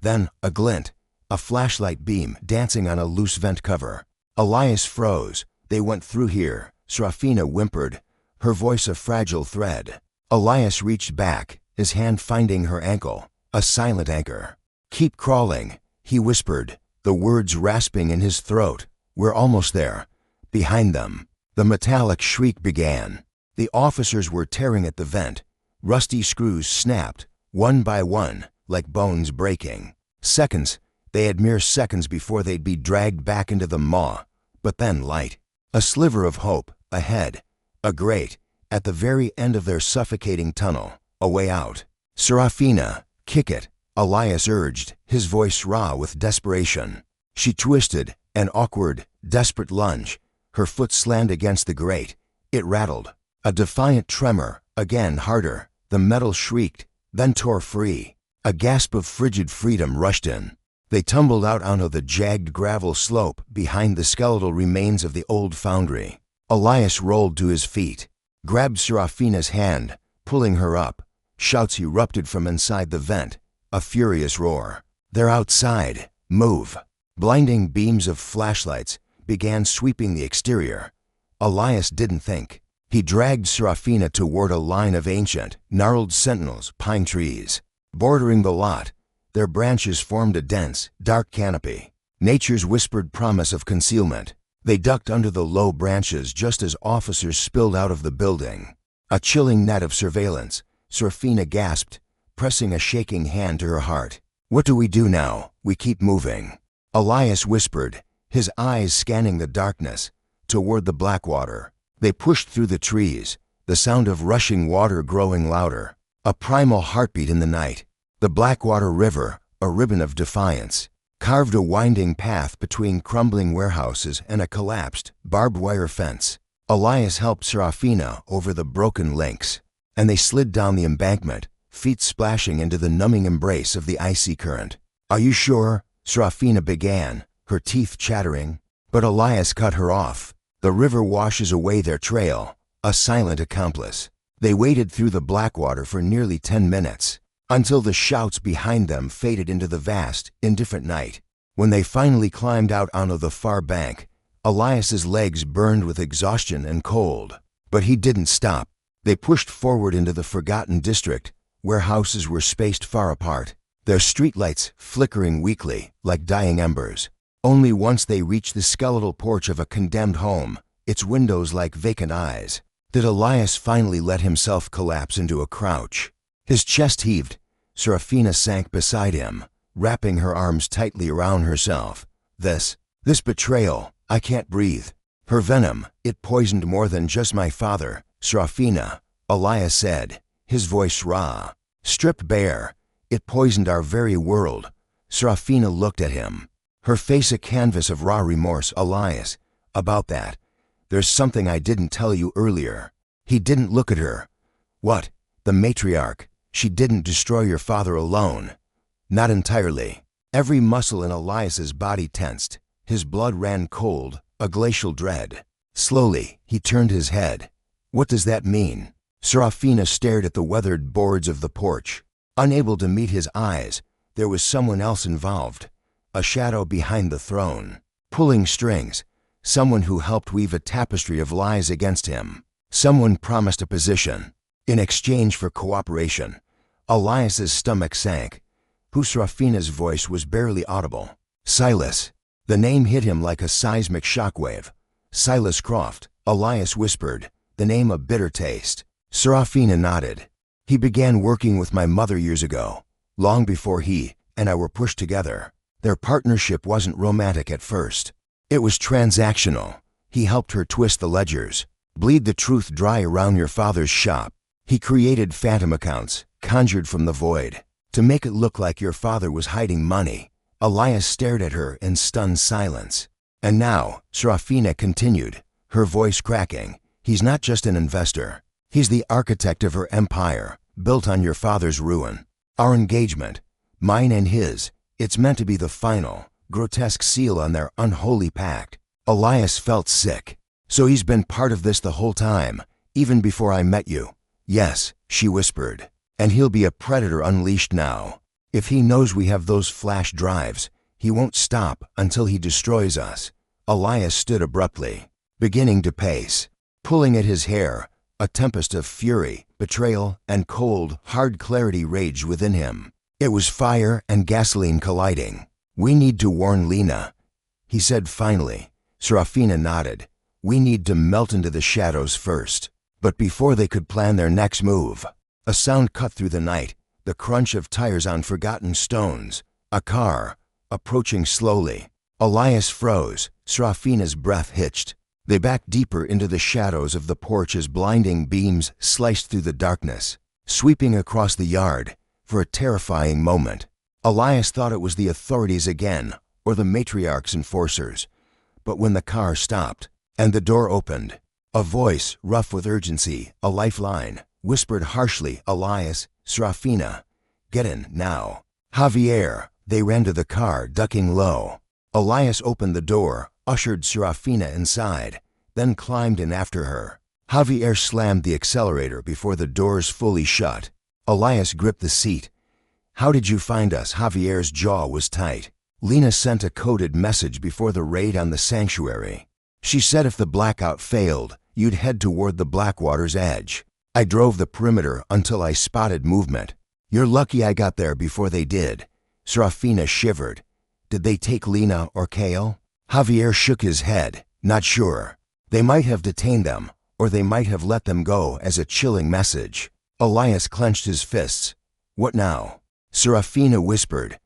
Then a glint, a flashlight beam dancing on a loose vent cover. Elias froze. They went through here. Serafina whimpered, her voice a fragile thread. Elias reached back, his hand finding her ankle, a silent anchor. Keep crawling, he whispered, the words rasping in his throat. We're almost there. Behind them, the metallic shriek began. The officers were tearing at the vent. Rusty screws snapped, one by one, like bones breaking. Seconds, they had mere seconds before they'd be dragged back into the maw. But then light. A sliver of hope, ahead. A grate, at the very end of their suffocating tunnel. A way out. Serafina, kick it, Elias urged, his voice raw with desperation. She twisted, An awkward, desperate lunge. Her foot slammed against the grate. It rattled. A defiant tremor, again harder. The metal shrieked, then tore free. A gasp of frigid freedom rushed in. They tumbled out onto the jagged gravel slope behind the skeletal remains of the old foundry. Elias rolled to his feet, grabbed Serafina's hand, pulling her up. Shouts erupted from inside the vent, a furious roar. "They're outside! Move!" Blinding beams of flashlights began sweeping the exterior. Elias didn't think. He dragged Serafina toward a line of ancient, gnarled sentinels, pine trees. Bordering the lot, their branches formed a dense, dark canopy, nature's whispered promise of concealment. They ducked under the low branches just as officers spilled out of the building. A chilling net of surveillance. Serafina gasped, pressing a shaking hand to her heart. "What do we do now? We keep moving." Elias whispered, his eyes scanning the darkness, toward the Blackwater. They pushed through the trees, the sound of rushing water growing louder. A primal heartbeat in the night. The Blackwater River, a ribbon of defiance, carved a winding path between crumbling warehouses and a collapsed, barbed wire fence. Elias helped Serafina over the broken links, and they slid down the embankment, feet splashing into the numbing embrace of the icy current. "Are you sure?" Serafina began, her teeth chattering, but Elias cut her off. "The river washes away their trail, a silent accomplice." They waded through the Blackwater for nearly 10 minutes, until the shouts behind them faded into the vast, indifferent night. When they finally climbed out onto the far bank, Elias's legs burned with exhaustion and cold. But he didn't stop. They pushed forward into the forgotten district, where houses were spaced far apart, their streetlights flickering weakly like dying embers. Only once they reached the skeletal porch of a condemned home, its windows like vacant eyes, did Elias finally let himself collapse into a crouch. His chest heaved. Serafina sank beside him, wrapping her arms tightly around herself. This betrayal, I can't breathe. Her venom, it poisoned more than just my father, Serafina, Elias said, his voice raw. Stripped bare, it poisoned our very world. Serafina looked at him, her face a canvas of raw remorse. "Elias, about that, there's something I didn't tell you earlier." He didn't look at her. "What?" "The matriarch. She didn't destroy your father alone." "Not entirely." Every muscle in Elias's body tensed. His blood ran cold, a glacial dread. Slowly, he turned his head. "What does that mean?" Serafina stared at the weathered boards of the porch. Unable to meet his eyes, there was someone else involved. A shadow behind the throne, pulling strings. Someone who helped weave a tapestry of lies against him. Someone promised a position in exchange for cooperation. Elias's stomach sank. Serafina's voice was barely audible. "Silas." The name hit him like a seismic shockwave. "Silas Croft," Elias whispered, the name a bitter taste. Serafina nodded. "He began working with my mother years ago, long before he and I were pushed together. Their partnership wasn't romantic at first. It was transactional. He helped her twist the ledgers, bleed the truth dry around your father's shop. He created phantom accounts, conjured from the void, to make it look like your father was hiding money." Elias stared at her in stunned silence. "And now," Serafina continued, her voice cracking, "he's not just an investor. He's the architect of her empire, built on your father's ruin. Our engagement, mine and his, it's meant to be the final, grotesque seal on their unholy pact." Elias felt sick. "So he's been part of this the whole time, even before I met you?" "Yes," she whispered. "And he'll be a predator unleashed now. If he knows we have those flash drives, he won't stop until he destroys us." Elias stood abruptly, beginning to pace, pulling at his hair. A tempest of fury, betrayal, and cold, hard clarity raged within him. It was fire and gasoline colliding. "We need to warn Lena," he said finally. Serafina nodded. "We need to melt into the shadows first." But before they could plan their next move, a sound cut through the night, the crunch of tires on forgotten stones. A car, approaching slowly. Elias froze. Serafina's breath hitched. They backed deeper into the shadows of the porch as blinding beams sliced through the darkness, sweeping across the yard. For a terrifying moment, Elias thought it was the authorities again, or the matriarch's enforcers. But when the car stopped, and the door opened, a voice, rough with urgency, a lifeline, whispered harshly, "Elias, Serafina, get in, now." "Javier." They ran to the car, ducking low. Elias opened the door, ushered Serafina inside, then climbed in after her. Javier slammed the accelerator before the doors fully shut. Elias gripped the seat. "How did you find us?" Javier's jaw was tight. "Lena sent a coded message before the raid on the sanctuary. She said if the blackout failed, you'd head toward the Blackwater's edge. I drove the perimeter until I spotted movement. You're lucky I got there before they did." Serafina shivered. "Did they take Lena or Kale?" Javier shook his head. "Not sure. They might have detained them, or they might have let them go as a chilling message." Elias clenched his fists. "What now?" Serafina whispered.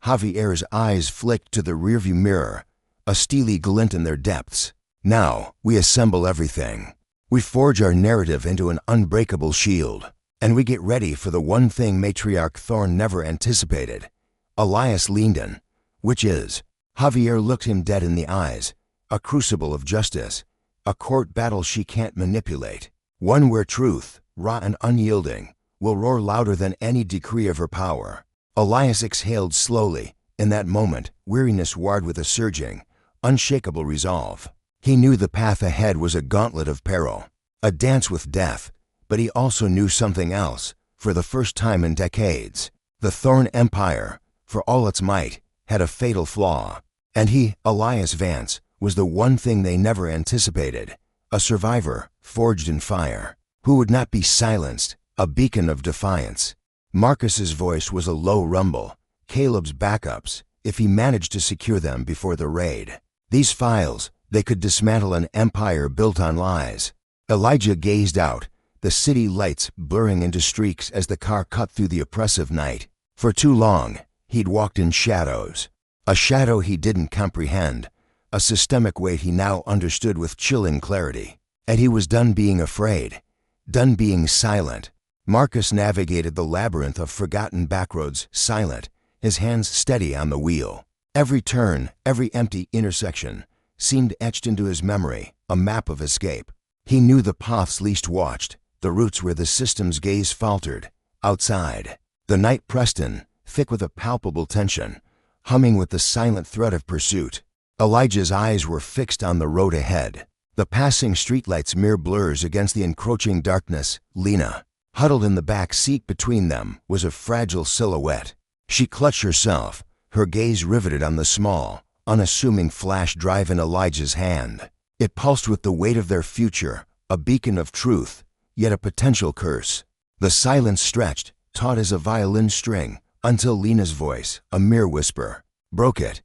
Javier's eyes flicked to the rearview mirror, a steely glint in their depths. "Now, we assemble everything. We forge our narrative into an unbreakable shield, and we get ready for the one thing Matriarch Thorn never anticipated." Elias leaned in. "Which is?" Javier looked him dead in the eyes. "A crucible of justice. A court battle she can't manipulate. One where truth, raw and unyielding, will roar louder than any decree of her power." Elias exhaled slowly. In that moment, weariness warred with a surging, unshakable resolve. He knew the path ahead was a gauntlet of peril, a dance with death, but he also knew something else, for the first time in decades. The Thorn Empire, for all its might, had a fatal flaw. And he, Elias Vance, was the one thing they never anticipated, a survivor forged in fire, who would not be silenced, a beacon of defiance. Marcus's voice was a low rumble, Caleb's backups, if he managed to secure them before the raid. These files, they could dismantle an empire built on lies. Elijah gazed out, the city lights blurring into streaks as the car cut through the oppressive night. For too long, he'd walked in shadows. A shadow he didn't comprehend, a systemic weight he now understood with chilling clarity. And he was done being afraid, done being silent. Marcus navigated the labyrinth of forgotten backroads, silent, his hands steady on the wheel. Every turn, every empty intersection, seemed etched into his memory, a map of escape. He knew the paths least watched, the routes where the system's gaze faltered. Outside, the night pressed in, thick with a palpable tension, humming with the silent threat of pursuit. Elijah's eyes were fixed on the road ahead, the passing streetlights mere blurs against the encroaching darkness. Lena, huddled in the back seat between them, was a fragile silhouette. She clutched herself, her gaze riveted on the small, unassuming flash drive in Elijah's hand. It pulsed with the weight of their future, a beacon of truth, yet a potential curse. The silence stretched, taut as a violin string, until Lena's voice, a mere whisper, broke it.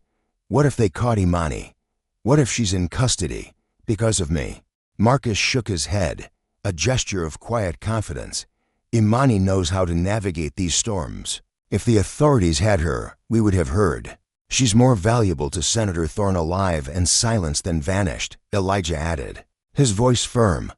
"What if they caught Imani? What if she's in custody? Because of me?" Marcus shook his head, a gesture of quiet confidence. "Imani knows how to navigate these storms. If the authorities had her, we would have heard. She's more valuable to Senator Thorn alive and silenced than vanished," Elijah added, his voice firm.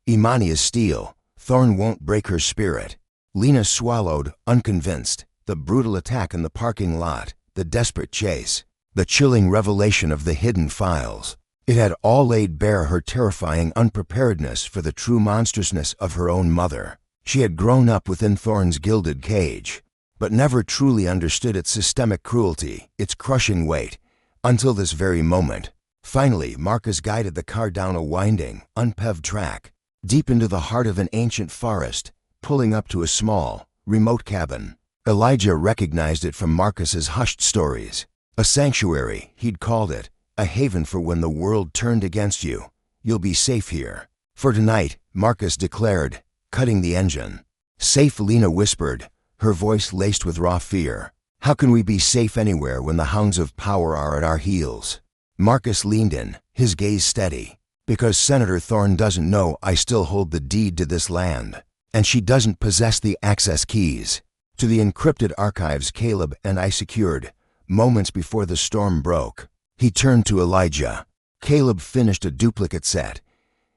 "Imani is steel. Thorn won't break her spirit." Lena swallowed, unconvinced. The brutal attack in the parking lot, the desperate chase, the chilling revelation of the hidden files. It had all laid bare her terrifying unpreparedness for the true monstrousness of her own mother. She had grown up within Thorn's gilded cage, but never truly understood its systemic cruelty, its crushing weight, until this very moment. Finally, Marcus guided the car down a winding, unpaved track, deep into the heart of an ancient forest, pulling up to a small, remote cabin. Elijah recognized it from Marcus's hushed stories. A sanctuary, he'd called it, a haven for when the world turned against you. "You'll be safe here." "For tonight," Marcus declared, cutting the engine. "Safe," Lena whispered, her voice laced with raw fear. "How can we be safe anywhere when the hounds of power are at our heels?" Marcus leaned in, his gaze steady. "Because Senator Thorn doesn't know I still hold the deed to this land, and she doesn't possess the access keys to the encrypted archives Caleb and I secured moments before the storm broke." He turned to Elijah. "Caleb finished a duplicate set.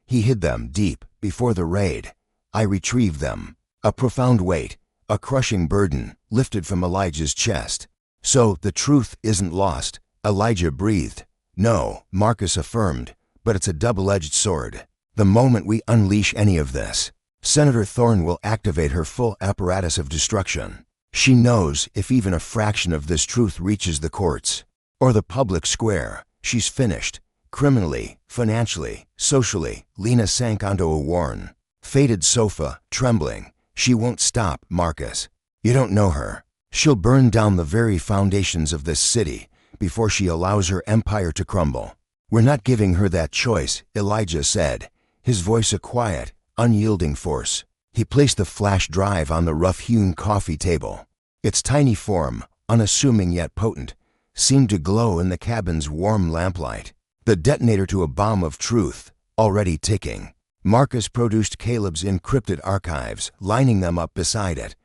He hid them deep before the raid. I retrieved them." A profound weight, a crushing burden, lifted from Elijah's chest. "So the truth isn't lost," Elijah breathed. No, Marcus affirmed, but it's a double-edged sword. The moment we unleash any of this, Senator Thorne will activate her full apparatus of destruction. She knows if even a fraction of this truth reaches the courts or the public square, she's finished. Criminally, financially, socially, Lena sank onto a worn, faded sofa, trembling. She won't stop, Marcus. You don't know her. She'll burn down the very foundations of this city before she allows her empire to crumble. We're not giving her that choice, Elijah said, his voice a quiet, unyielding force. He placed the flash drive on the rough-hewn coffee table. Its tiny form, unassuming yet potent, seemed to glow in the cabin's warm lamplight. The detonator to a bomb of truth, already ticking. Marcus produced Caleb's encrypted archives, lining them up beside it.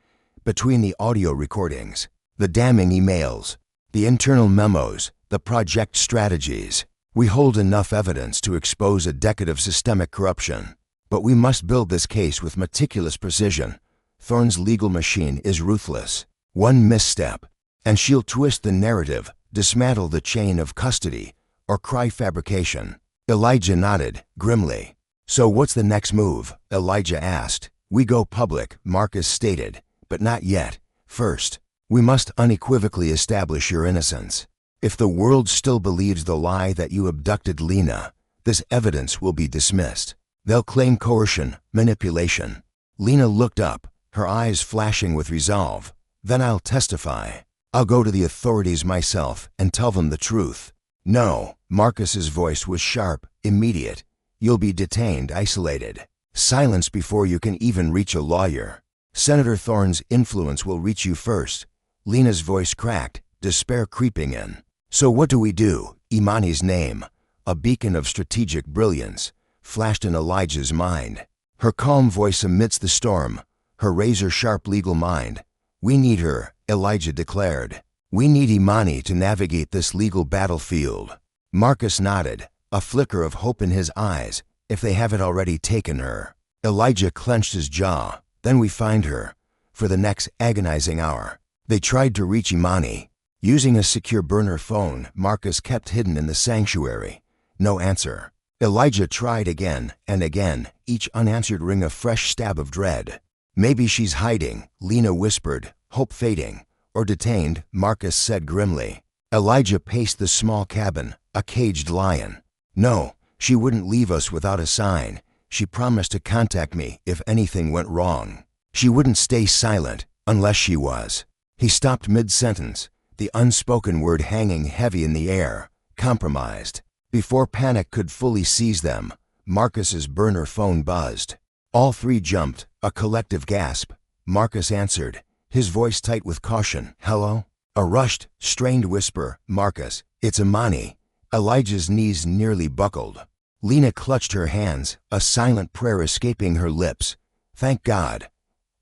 Between the audio recordings, the damning emails, the internal memos, the project strategies, we hold enough evidence to expose a decade of systemic corruption. But we must build this case with meticulous precision. Thorne's legal machine is ruthless. One misstep, and she'll twist the narrative, dismantle the chain of custody, or cry fabrication. Elijah nodded, grimly. So what's the next move? Elijah asked. We go public, Marcus stated, but not yet. First, we must unequivocally establish your innocence. If the world still believes the lie that you abducted Lena, this evidence will be dismissed. They'll claim coercion, manipulation. Lena looked up, her eyes flashing with resolve. Then I'll testify. I'll go to the authorities myself and tell them the truth. No, Marcus's voice was sharp, immediate. You'll be detained, isolated. Silence before you can even reach a lawyer. Senator Thorne's influence will reach you first. Lena's voice cracked, despair creeping in. So what do we do? Imani's name, a beacon of strategic brilliance, flashed in Elijah's mind. Her calm voice amidst the storm, her razor-sharp legal mind. We need her, Elijah declared. We need Imani to navigate this legal battlefield. Marcus nodded, a flicker of hope in his eyes, if they haven't already taken her. Elijah clenched his jaw. Then we find her. For the next agonizing hour, they tried to reach Imani. Using a secure burner phone Marcus kept hidden in the sanctuary. No answer. Elijah tried again and again, each unanswered ring a fresh stab of dread. Maybe she's hiding, Lena whispered, hope fading. Or detained, Marcus said grimly. Elijah paced the small cabin, a caged lion. No, she wouldn't leave us without a sign. She promised to contact me if anything went wrong. She wouldn't stay silent unless she was. He stopped mid-sentence, the unspoken word hanging heavy in the air. Compromised. Before panic could fully seize them, Marcus's burner phone buzzed. All three jumped, a collective gasp. Marcus answered, his voice tight with caution. Hello? A rushed, strained whisper. Marcus, it's Imani. Elijah's knees nearly buckled. Lena clutched her hands, a silent prayer escaping her lips. Thank God.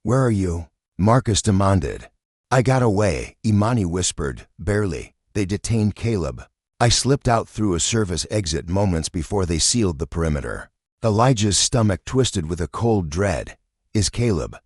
Where are you? Marcus demanded. I got away, Imani whispered, barely. They detained Caleb. I slipped out through a service exit moments before they sealed the perimeter. Elijah's stomach twisted with a cold dread. Is Caleb?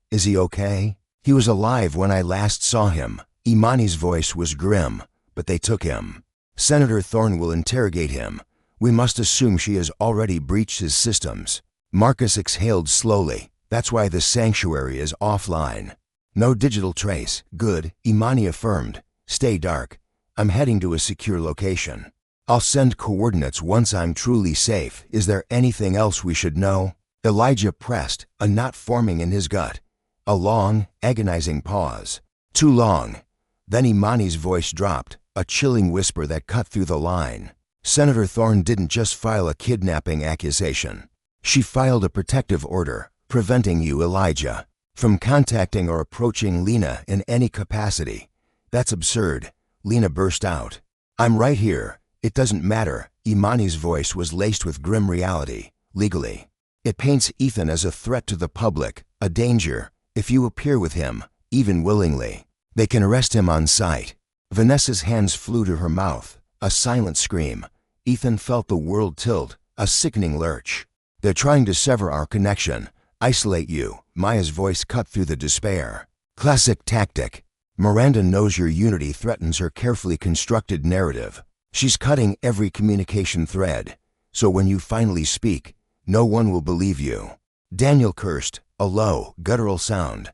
Is he okay? He was alive when I last saw him. Imani's voice was grim, but they took him. Senator Thorne will interrogate him. We must assume she has already breached his systems. Marcus exhaled slowly. That's why the sanctuary is offline. No digital trace. Good, Imani affirmed. Stay dark. I'm heading to a secure location. I'll send coordinates once I'm truly safe. Is there anything else we should know? Elijah pressed, a knot forming in his gut. A long, agonizing pause. Too long. Then Imani's voice dropped, a chilling whisper that cut through the line. Senator Thorne didn't just file a kidnapping accusation. She filed a protective order, preventing you, Elijah, from contacting or approaching Lena in any capacity. That's absurd. Lena burst out. I'm right here. It doesn't matter. Imani's voice was laced with grim reality. Legally, it paints Ethan as a threat to the public, a danger. If you appear with him, even willingly, they can arrest him on sight. Vanessa's hands flew to her mouth, a silent scream. Ethan felt the world tilt, a sickening lurch. They're trying to sever our connection, isolate you. Maya's voice cut through the despair. Classic tactic. Miranda knows your unity threatens her carefully constructed narrative. She's cutting every communication thread, so when you finally speak, no one will believe you. Daniel cursed, a low, guttural sound.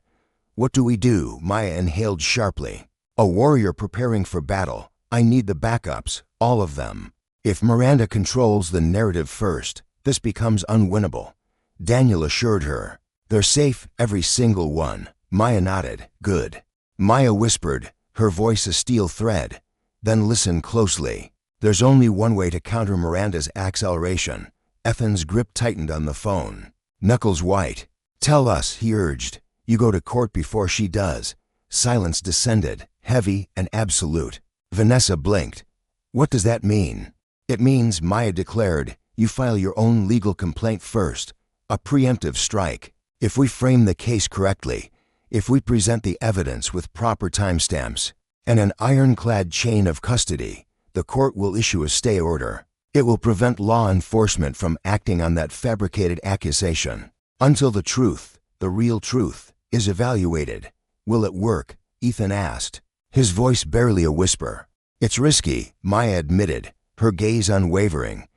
What do we do? Maya inhaled sharply. A warrior preparing for battle. I need the backups, all of them. If Miranda controls the narrative first, this becomes unwinnable. Daniel assured her. They're safe, every single one. Maya nodded. Good. Maya whispered, her voice a steel thread. Then listen closely. There's only one way to counter Miranda's acceleration. Ethan's grip tightened on the phone. Knuckles white. Tell us, he urged. You go to court before she does. Silence descended, heavy and absolute. Vanessa blinked. What does that mean? It means, Maya declared, you file your own legal complaint first. A preemptive strike. If we frame the case correctly, if we present the evidence with proper timestamps and an ironclad chain of custody, the court will issue a stay order. It will prevent law enforcement from acting on that fabricated accusation until the truth, the real truth, is evaluated. Will it work? Ethan asked, his voice barely a whisper. It's risky, Maya admitted, her gaze unwavering,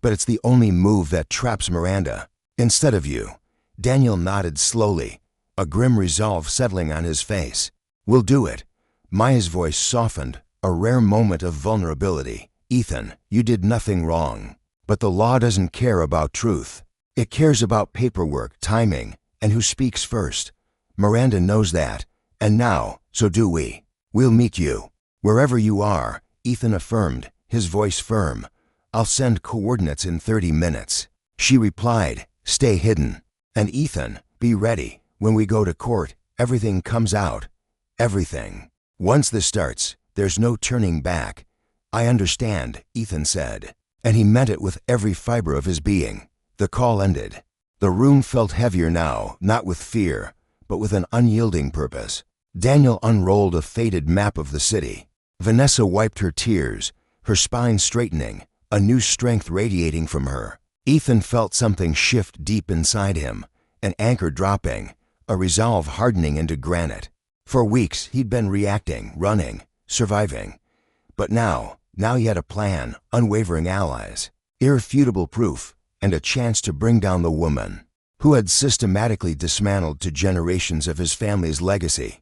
but it's the only move that traps Miranda. Instead of you. Daniel nodded slowly, a grim resolve settling on his face. We'll do it. Maya's voice softened, a rare moment of vulnerability. Ethan, you did nothing wrong. But the law doesn't care about truth. It cares about paperwork, timing, and who speaks first. Miranda knows that, and now, so do we. We'll meet you. Wherever you are, Ethan affirmed, his voice firm. I'll send coordinates in 30 minutes. She replied, stay hidden. And Ethan, be ready. When we go to court, everything comes out. Everything. Once this starts, there's no turning back. I understand, Ethan said. And he meant it with every fiber of his being. The call ended. The room felt heavier now, not with fear, but with an unyielding purpose. Daniel unrolled a faded map of the city. Vanessa wiped her tears, her spine straightening, a new strength radiating from her. Ethan felt something shift deep inside him, an anchor dropping, a resolve hardening into granite. For weeks he'd been reacting, running, surviving. But now he had a plan, unwavering allies, irrefutable proof, and a chance to bring down the woman who had systematically dismantled to generations of his family's legacy.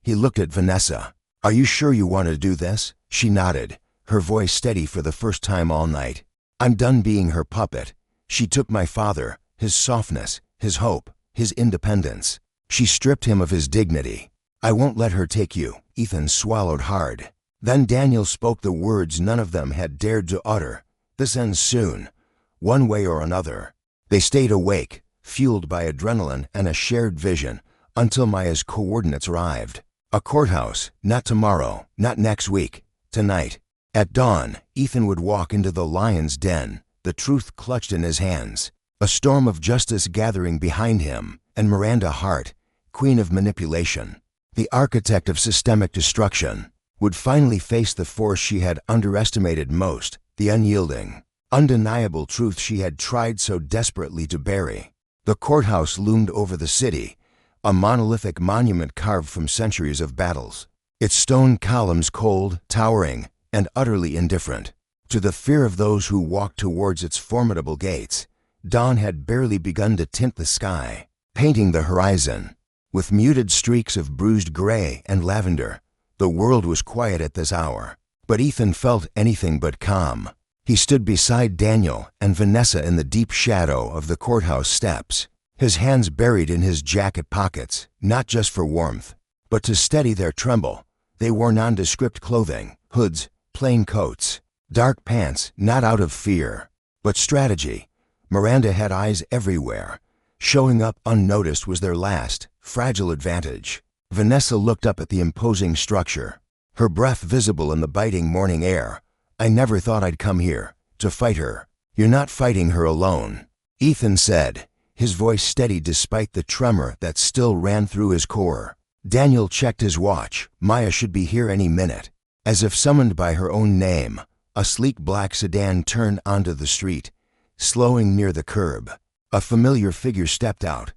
He looked at Vanessa. Are you sure you want to do this? She nodded, her voice steady for the first time all night. I'm done being her puppet. She took my father, his softness, his hope, his independence. She stripped him of his dignity. I won't let her take you. Ethan swallowed hard. Then Daniel spoke the words none of them had dared to utter. This ends soon, one way or another. They stayed awake, fueled by adrenaline and a shared vision, until Maya's coordinates arrived. A courthouse, not tomorrow, not next week, tonight. At dawn, Ethan would walk into the lion's den, the truth clutched in his hands, a storm of justice gathering behind him, and Miranda Hart, queen of manipulation, the architect of systemic destruction, would finally face the force she had underestimated most, the unyielding, undeniable truth she had tried so desperately to bury. The courthouse loomed over the city, a monolithic monument carved from centuries of battles, its stone columns cold, towering, and utterly indifferent to the fear of those who walked towards its formidable gates. Dawn had barely begun to tint the sky, painting the horizon with muted streaks of bruised gray and lavender. The world was quiet at this hour, but Ethan felt anything but calm. He stood beside Daniel and Vanessa in the deep shadow of the courthouse steps, his hands buried in his jacket pockets, not just for warmth, but to steady their tremble. They wore nondescript clothing, hoods, plain coats, dark pants, not out of fear, but strategy. Miranda had eyes everywhere. Showing up unnoticed was their last, fragile advantage. Vanessa looked up at the imposing structure, her breath visible in the biting morning air. I never thought I'd come here, to fight her. You're not fighting her alone, Ethan said, his voice steady despite the tremor that still ran through his core. Daniel checked his watch. Maya should be here any minute. As if summoned by her own name, a sleek black sedan turned onto the street, slowing near the curb. A familiar figure stepped out.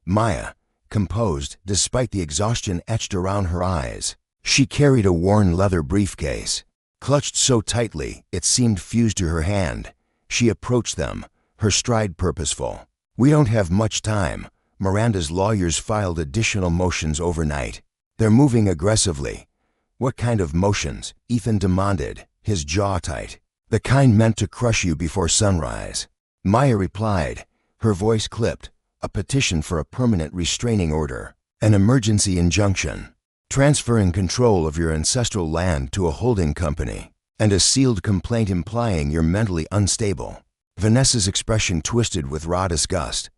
Maya, composed despite the exhaustion etched around her eyes. She carried a worn leather briefcase, Clutched so tightly, it seemed fused to her hand. She approached them, her stride purposeful. "We don't have much time." Miranda's lawyers filed additional motions overnight. "They're moving aggressively." "What kind of motions?" Ethan demanded, his jaw tight. "The kind meant to crush you before sunrise." Maya replied, her voice clipped. "A petition for a permanent restraining order. An emergency injunction. Transferring control of your ancestral land to a holding company. And a sealed complaint implying you're mentally unstable." Vanessa's expression twisted with raw disgust.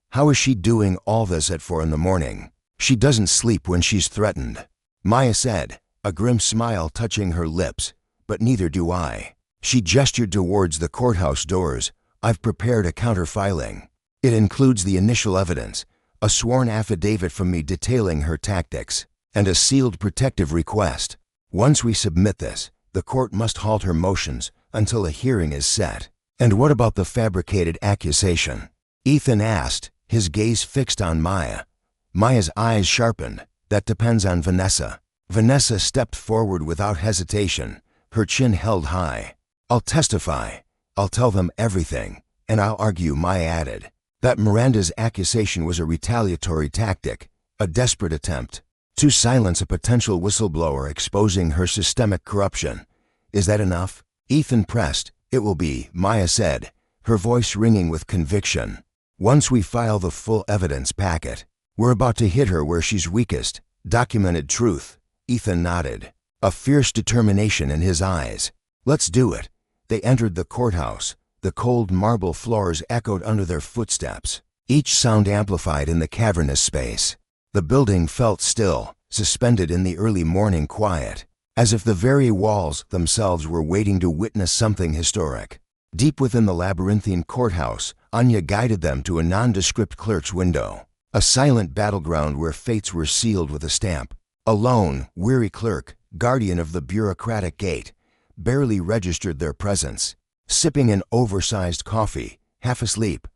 "How is she doing all this at 4 a.m? She doesn't sleep when she's threatened." Maya said, a grim smile touching her lips. "But neither do I." She gestured towards the courthouse doors. "I've prepared a counterfiling. It includes the initial evidence, a sworn affidavit from me detailing her tactics, and a sealed protective request. Once we submit this, the court must halt her motions until a hearing is set." "And what about the fabricated accusation?" Ethan asked, his gaze fixed on Maya. Maya's eyes sharpened. "That depends on Vanessa." Vanessa stepped forward without hesitation, her chin held high. "I'll testify. I'll tell them everything, and I'll argue," Maya added, "that Miranda's accusation was a retaliatory tactic, a desperate attempt to silence a potential whistleblower exposing her systemic corruption. Is that enough?" Ethan pressed. "It will be," Maya said, her voice ringing with conviction. "Once we file the full evidence packet, we're about to hit her where she's weakest. Documented truth." Ethan nodded, a fierce determination in his eyes. "Let's do it." They entered the courthouse. The cold marble floors echoed under their footsteps, each sound amplified in the cavernous space. The building felt still, suspended in the early morning quiet, as if the very walls themselves were waiting to witness something historic. Deep within the labyrinthine courthouse, Anya guided them to a nondescript clerk's window, a silent battleground where fates were sealed with a stamp. A lone, weary clerk, guardian of the bureaucratic gate, barely registered their presence. Sipping an oversized coffee, half asleep,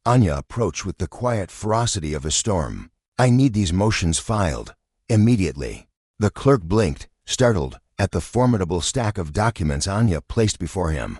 Anya approached with the quiet ferocity of a storm. "I need these motions filed. Immediately." The clerk blinked, startled, at the formidable stack of documents Anya placed before him.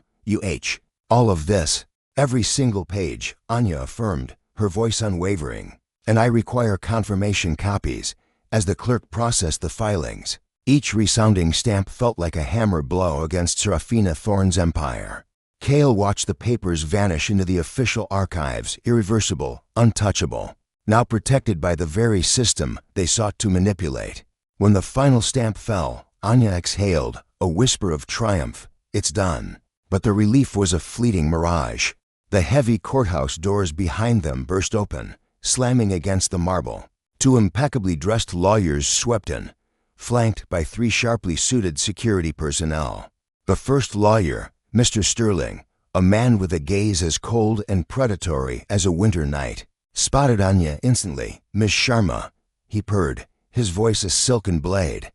All of this. Every single page," Anya affirmed, her voice unwavering. "And I require confirmation copies." As the clerk processed the filings, each resounding stamp felt like a hammer blow against Serafina Thorne's empire. Cale watched the papers vanish into the official archives, irreversible, untouchable, now protected by the very system they sought to manipulate. When the final stamp fell, Anya exhaled, a whisper of triumph. "It's done." But the relief was a fleeting mirage. The heavy courthouse doors behind them burst open, slamming against the marble. Two impeccably dressed lawyers swept in, flanked by 3 sharply suited security personnel. The first lawyer, Mr. Sterling, a man with a gaze as cold and predatory as a winter night, spotted Anya instantly. "Miss Sharma," he purred, his voice a silken blade.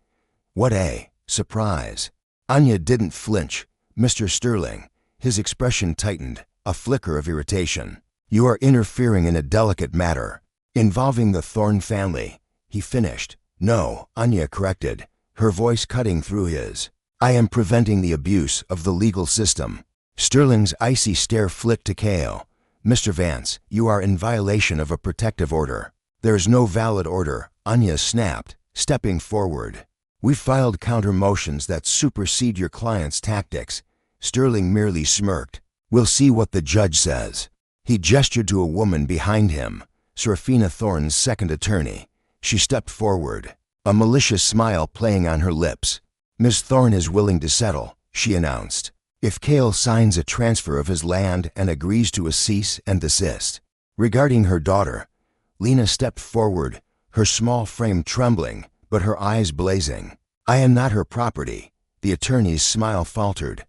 "What a surprise." Anya didn't flinch. "Mr. Sterling," his expression tightened, a flicker of irritation. "You are interfering in a delicate matter, involving the Thorne family," he finished. "No," Anya corrected, her voice cutting through his. "I am preventing the abuse of the legal system." Sterling's icy stare flicked to Cale. "Mr. Vance, you are in violation of a protective order." "There is no valid order," Anya snapped, stepping forward. "We filed counter motions that supersede your client's tactics." Sterling merely smirked. "We'll see what the judge says." He gestured to a woman behind him, Serafina Thorne's second attorney. She stepped forward, a malicious smile playing on her lips. "Miss Thorne is willing to settle," she announced, "if Cale signs a transfer of his land and agrees to a cease and desist." Regarding her daughter, Lena stepped forward, her small frame trembling, but her eyes blazing. "I am not her property." The attorney's smile faltered.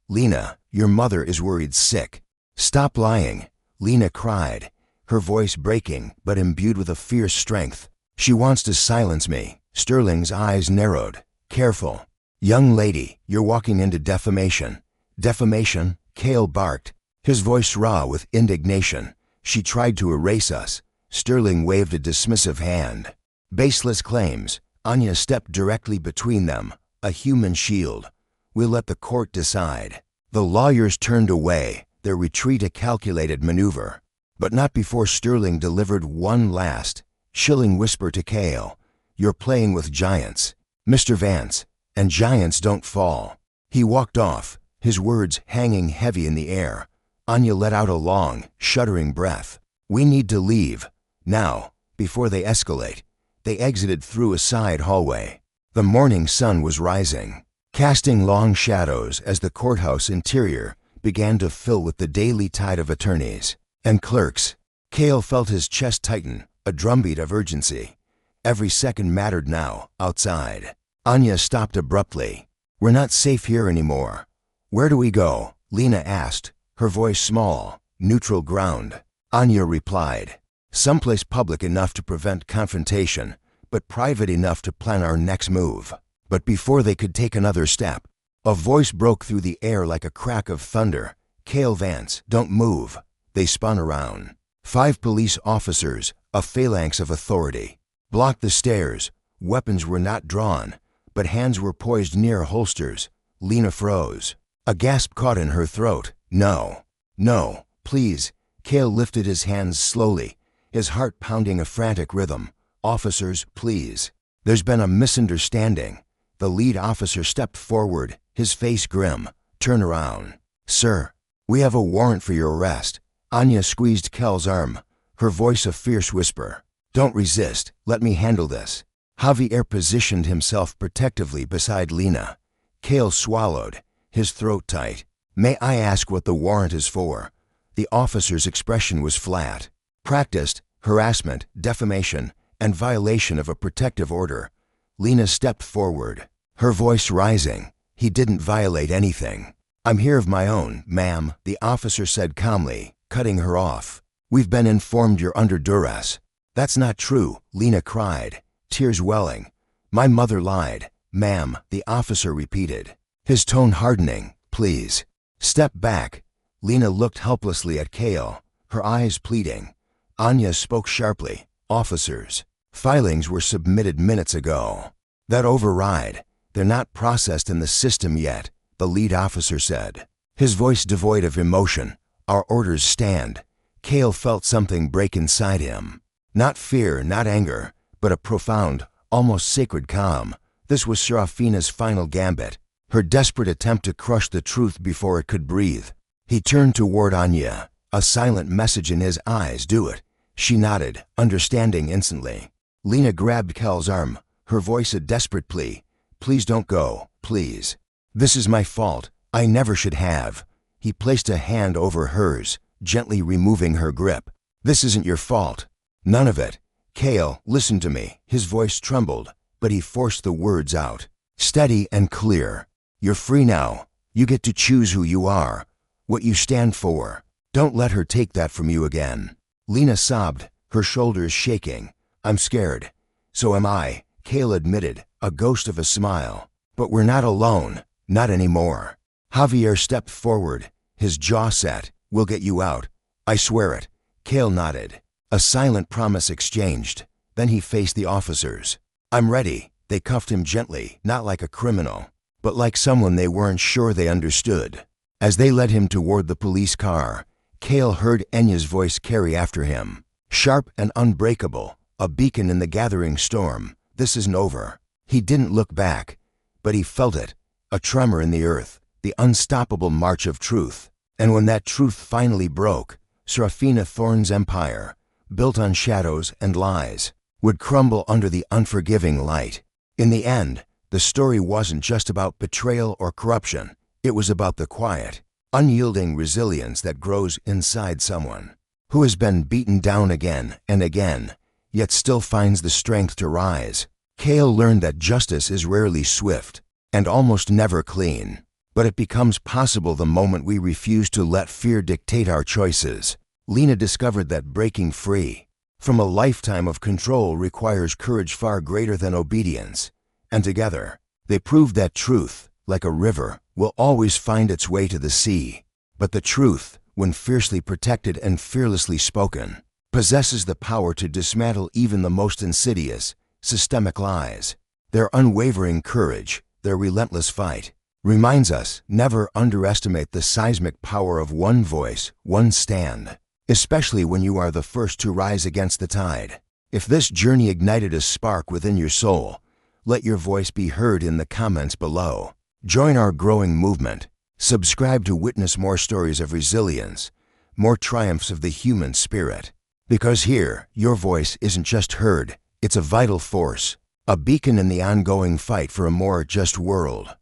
"Lena, your mother is worried sick." "Stop lying," Lena cried, her voice breaking but imbued with a fierce strength. "She wants to silence me." Sterling's eyes narrowed. "Careful. Young lady, you're walking into defamation." "Defamation?" Cale barked, his voice raw with indignation. "She tried to erase us." Sterling waved a dismissive hand. "Baseless claims." Anya stepped directly between them, a human shield. We'll let the court decide." The lawyers turned away, their retreat a calculated maneuver. But not before Sterling delivered one last, chilling whisper to Cale. "You're playing with giants, Mr. Vance, and giants don't fall." He walked off, his words hanging heavy in the air. Anya let out a long, shuddering breath. "We need to leave, now, before they escalate." They exited through a side hallway. The morning sun was rising, casting long shadows as the courthouse interior began to fill with the daily tide of attorneys and clerks. Cale felt his chest tighten, a drumbeat of urgency. Every second mattered now, outside. Anya stopped abruptly. "We're not safe here anymore." "Where do we go?" Lena asked, her voice small, neutral ground. Anya replied, "Someplace public enough to prevent confrontation, but private enough to plan our next move." But before they could take another step, a voice broke through the air like a crack of thunder. "Cale Vance, don't move." They spun around. 5 police officers, a phalanx of authority, blocked the stairs. Weapons were not drawn, but hands were poised near holsters. Lena froze. A gasp caught in her throat. "No, no, please." Cale lifted his hands slowly, his heart pounding a frantic rhythm. "Officers, please. There's been a misunderstanding." The lead officer stepped forward, his face grim. "Turn around." "Sir, we have a warrant for your arrest." Anya squeezed Cale's arm, her voice a fierce whisper. "Don't resist. Let me handle this." Javier positioned himself protectively beside Lena. Cale swallowed, his throat tight. "May I ask what the warrant is for?" The officer's expression was flat. "Practiced harassment, defamation, and violation of a protective order." Lena stepped forward, her voice rising. "He didn't violate anything." "I'm here of my own, ma'am," the officer said calmly, cutting her off. "We've been informed you're under duress." "That's not true," Lena cried, tears welling. "My mother lied, ma'am," the officer repeated, his tone hardening. "Please, step back." Lena looked helplessly at Cale, her eyes pleading. Anya spoke sharply. "Officers, filings were submitted minutes ago." "That override. They're not processed in the system yet," the lead officer said, his voice devoid of emotion. "Our orders stand." Cale felt something break inside him. Not fear, not anger, but a profound, almost sacred calm. This was Serafina's final gambit, her desperate attempt to crush the truth before it could breathe. He turned toward Anya, a silent message in his eyes. "Do it." She nodded, understanding instantly. Lena grabbed Cale's arm, her voice a desperate plea. "Please don't go, please. This is my fault. I never should have." He placed a hand over hers, gently removing her grip. "This isn't your fault. None of it." "Cale, listen to me." His voice trembled, but he forced the words out, steady and clear. "You're free now. You get to choose who you are, what you stand for. Don't let her take that from you again." Lena sobbed, her shoulders shaking. "I'm scared." "So am I," Cale admitted, a ghost of a smile. "But we're not alone, not anymore." Javier stepped forward, his jaw set. "We'll get you out. I swear it." Cale nodded. A silent promise exchanged. Then he faced the officers. "I'm ready." They cuffed him gently, not like a criminal, but like someone they weren't sure they understood. As they led him toward the police car, Cale heard Enya's voice carry after him, sharp and unbreakable, a beacon in the gathering storm. "This isn't over." He didn't look back, but he felt it, a tremor in the earth, the unstoppable march of truth. And when that truth finally broke, Serafina Thorne's empire, built on shadows and lies, would crumble under the unforgiving light. In the end, the story wasn't just about betrayal or corruption. It was about the quiet, unyielding resilience that grows inside someone who has been beaten down again and again, yet still finds the strength to rise. Cale learned that justice is rarely swift and almost never clean, but it becomes possible the moment we refuse to let fear dictate our choices. Lena discovered that breaking free from a lifetime of control requires courage far greater than obedience, and together, they proved that truth, like a river, will always find its way to the sea. But the truth, when fiercely protected and fearlessly spoken, possesses the power to dismantle even the most insidious, systemic lies. Their unwavering courage, their relentless fight, reminds us never underestimate the seismic power of one voice, one stand, especially when you are the first to rise against the tide. If this journey ignited a spark within your soul, let your voice be heard in the comments below. Join our growing movement. Subscribe to witness more stories of resilience, more triumphs of the human spirit. Because here, your voice isn't just heard, it's a vital force, a beacon in the ongoing fight for a more just world.